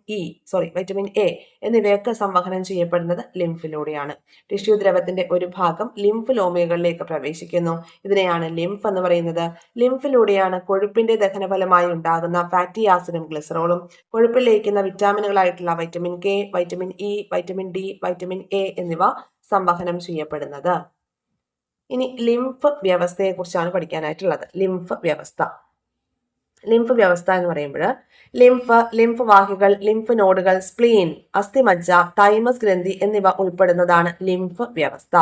A എന്നിവയൊക്കെ സംവഹനം ചെയ്യപ്പെടുന്നത് ലിംഫിലൂടെയാണ്. ടിഷ്യൂ ദ്രവത്തിന്റെ ഒരു ഭാഗം ലിംഫ് ലോമികകളിലേക്ക് പ്രവേശിക്കുന്നു. ഇതിനെയാണ് ലിംഫ് എന്ന് പറയുന്നത്. ലിംഫിലൂടെയാണ് കൊഴുപ്പിന്റെ ദഹനഫലമായി ഉണ്ടാകുന്ന ഫാറ്റി ആസിഡും ഗ്ലിസറോളും കൊഴുപ്പിൽ ലയിക്കുന്ന വിറ്റാമിനുകളായിട്ടുള്ള vitamin K, vitamin E, vitamin D, vitamin A എന്നിവ സംവഹനം ചെയ്യപ്പെടുന്നത്. ഇനി ലിംഫ് വ്യവസ്ഥയെ കുറിച്ചാണ് പഠിക്കാനായിട്ടുള്ളത്. ലിംഫ് വ്യവസ്ഥ എന്ന് പറയുമ്പോൾ ലിംഫ് വാഹികൾ, ലിംഫ് നോഡുകൾ, സ്പ്ലീൻ, അസ്ഥിമജ്ജ, തൈമസ് ഗ്രന്ഥി എന്നിവ ഉൾപ്പെടുന്നതാണ് ലിംഫ് വ്യവസ്ഥ.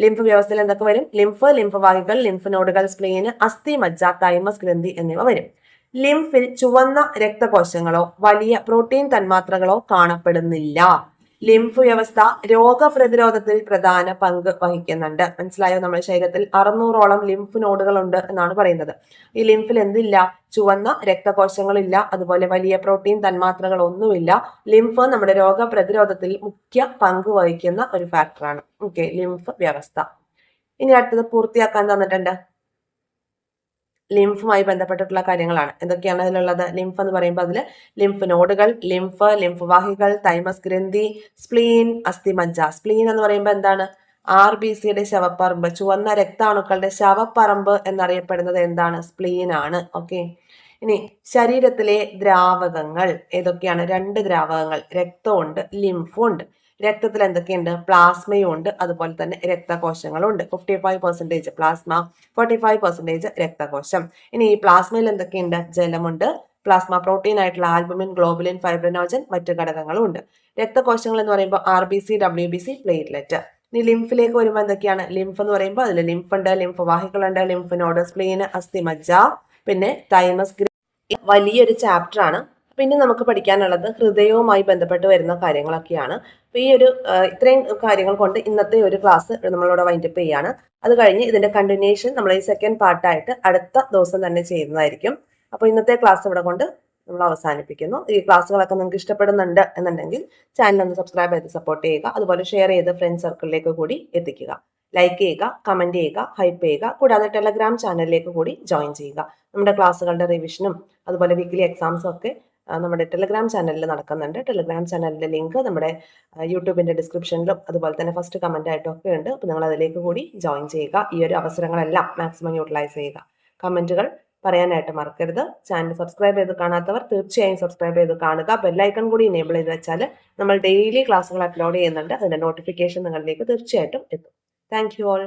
ലിംഫ് വ്യവസ്ഥയിൽ എന്തൊക്കെ വരും? ലിംഫ് വാഹികൾ, ലിംഫ് നോഡുകൾ, സ്പ്ലീൻ, അസ്ഥിമജ്ജ, തൈമസ് ഗ്രന്ഥി എന്നിവ വരും. ലിംഫിൽ ചുവന്ന രക്തകോശങ്ങളോ വലിയ പ്രോട്ടീൻ തന്മാത്രകളോ കാണപ്പെടുന്നില്ല. ലിംഫ് വ്യവസ്ഥ രോഗപ്രതിരോധത്തിൽ പ്രധാന പങ്ക് വഹിക്കുന്നുണ്ട്. മനസ്സിലായോ? നമ്മുടെ ശരീരത്തിൽ 600ഓളം ലിംഫ് നോഡുകൾ ഉണ്ട് എന്നാണ് പറയുന്നത്. ഈ ലിംഫിൽ എന്തില്ല? ചുവന്ന രക്തകോശങ്ങളില്ല, അതുപോലെ വലിയ പ്രോട്ടീൻ തന്മാത്രകൾ ഒന്നുമില്ല. ലിംഫ് നമ്മുടെ രോഗപ്രതിരോധത്തിൽ മുഖ്യ പങ്ക് വഹിക്കുന്ന ഒരു ഫാക്ടറാണ്. ഓക്കെ, ലിംഫ് വ്യവസ്ഥ. ഇനി അടുത്തത് പൂർത്തിയാക്കാൻ തന്നിട്ടുണ്ട്. ലിംഫുമായി ബന്ധപ്പെട്ടിട്ടുള്ള കാര്യങ്ങളാണ്. എന്തൊക്കെയാണ് അതിലുള്ളത്? ലിംഫ് എന്ന് പറയുമ്പോൾ അതിൽ ലിംഫ് നോഡുകൾ, ലിംഫ് വാഹികൾ, തൈമസ് ഗ്രന്ഥി, സ്പ്ലീൻ, അസ്ഥിമജ്ജ. സ്പ്ലീൻ എന്ന് പറയുമ്പോൾ എന്താണ്? RBCയുടെ ശവപ്പറമ്പ്, ചുവന്ന രക്താണുക്കളുടെ ശവപ്പറമ്പ് എന്നറിയപ്പെടുന്നത് എന്താണ്? സ്പ്ലീൻ ആണ്. ഓക്കെ, ഇനി ശരീരത്തിലെ ദ്രാവകങ്ങൾ ഏതൊക്കെയാണ്? 2 ദ്രാവകങ്ങൾ, രക്തമുണ്ട്, ലിംഫും ഉണ്ട്. രക്തത്തിൽ എന്തൊക്കെയുണ്ട്? പ്ലാസ്മയും ഉണ്ട്, അതുപോലെ തന്നെ രക്തകോശങ്ങളും ഉണ്ട്. 55% പ്ലാസ്മ, 45% രക്തകോശം. ഇനി ഈ പ്ലാസ്മയിൽ എന്തൊക്കെയുണ്ട്? ജലമുണ്ട്, പ്ലാസ്മ പ്രോട്ടീൻ ആയിട്ടുള്ള ആൽബുമിൻ, ഗ്ലോബുലിൻ, ഫൈബ്രിനോജൻ, മറ്റു ഘടകങ്ങളും ഉണ്ട്. രക്തകോശങ്ങൾ എന്ന് പറയുമ്പോൾ RBC, WBC, പ്ലേറ്റ്ലെറ്റ്. ഇനി ലിംഫിലേക്ക് വരുമ്പോൾ എന്തൊക്കെയാണ്? ലിംഫ് എന്ന് പറയുമ്പോൾ അതിൽ ലിംഫ് ഉണ്ട്, ലിംഫ് വാഹികളുണ്ട്, ലിംഫ് നോഡ്, സ്പ്ലീൻ, അസ്ഥിമജ്ജ, പിന്നെ തൈമസ് ഗ്രന്ഥി. വലിയൊരു ചാപ്റ്റർ ആണ്. പിന്നെ നമുക്ക് പഠിക്കാനുള്ളത് ഹൃദയവുമായി ബന്ധപ്പെട്ട് വരുന്ന കാര്യങ്ങളൊക്കെയാണ്. അപ്പോൾ ഈ ഇത്രയും കാര്യങ്ങൾ കൊണ്ട് ഇന്നത്തെ ഒരു ക്ലാസ് നമ്മളിവിടെ വൈൻഡപ്പ് ചെയ്യാണ്. അത് കഴിഞ്ഞ് ഇതിന്റെ കണ്ടിന്യൂഷൻ നമ്മൾ ഈ സെക്കൻഡ് പാർട്ടായിട്ട് അടുത്ത ദിവസം തന്നെ ചെയ്യുന്നതായിരിക്കും. അപ്പോൾ ഇന്നത്തെ ക്ലാസ് ഇവിടെ കൊണ്ട് നമ്മൾ അവസാനിപ്പിക്കുന്നു. ഈ ക്ലാസ്സുകളൊക്കെ നിങ്ങൾക്ക് ഇഷ്ടപ്പെടുന്നുണ്ട് എന്നുണ്ടെങ്കിൽ ചാനൽ ഒന്ന് സബ്സ്ക്രൈബ് ചെയ്ത് സപ്പോർട്ട് ചെയ്യുക. അതുപോലെ ഷെയർ ചെയ്ത് ഫ്രണ്ട് സർക്കിളിലേക്ക് കൂടി എത്തിക്കുക. ലൈക്ക് ചെയ്യുക, കമന്റ് ചെയ്യുക, ഹൈപ്പ് ചെയ്യുക. കൂടാതെ ടെലഗ്രാം ചാനലിലേക്ക് കൂടി ജോയിൻ ചെയ്യുക. നമ്മുടെ ക്ലാസ്സുകളുടെ റിവിഷനും അതുപോലെ വീക്ക്ലി എക്സാംസും ഒക്കെ നമ്മുടെ ടെലഗ്രാം ചാനലിൽ നടക്കുന്നുണ്ട്. ടെലഗ്രാം ചാനലിന്റെ ലിങ്ക് നമ്മുടെ യൂട്യൂബിന്റെ ഡിസ്ക്രിപ്ഷനിലും അതുപോലെ തന്നെ ഫസ്റ്റ് കമന്റ് ആയിട്ടും ഒക്കെ ഉണ്ട്. അപ്പോൾ നിങ്ങൾ അതിലേക്ക് കൂടി ജോയിൻ ചെയ്യുക. ഈ ഒരു അവസരങ്ങളെല്ലാം മാക്സിമം യൂട്ടിലൈസ് ചെയ്യുക. കമന്റുകൾ പറയാനായിട്ട് മറക്കരുത്. ചാനൽ സബ്സ്ക്രൈബ് ചെയ്ത് കാണാത്തവർ തീർച്ചയായും സബ്സ്ക്രൈബ് ചെയ്ത് കാണുക. ബെല്ലൈക്കൺ കൂടി എനേബിൾ ചെയ്ത് വെച്ചാൽ നമ്മൾ ഡെയിലി ക്ലാസ്സുകൾ അപ്ലോഡ് ചെയ്യുന്നുണ്ട്. അതിന്റെ നോട്ടിഫിക്കേഷൻ നിങ്ങളിലേക്ക് തീർച്ചയായിട്ടും എത്തും. Thank you all.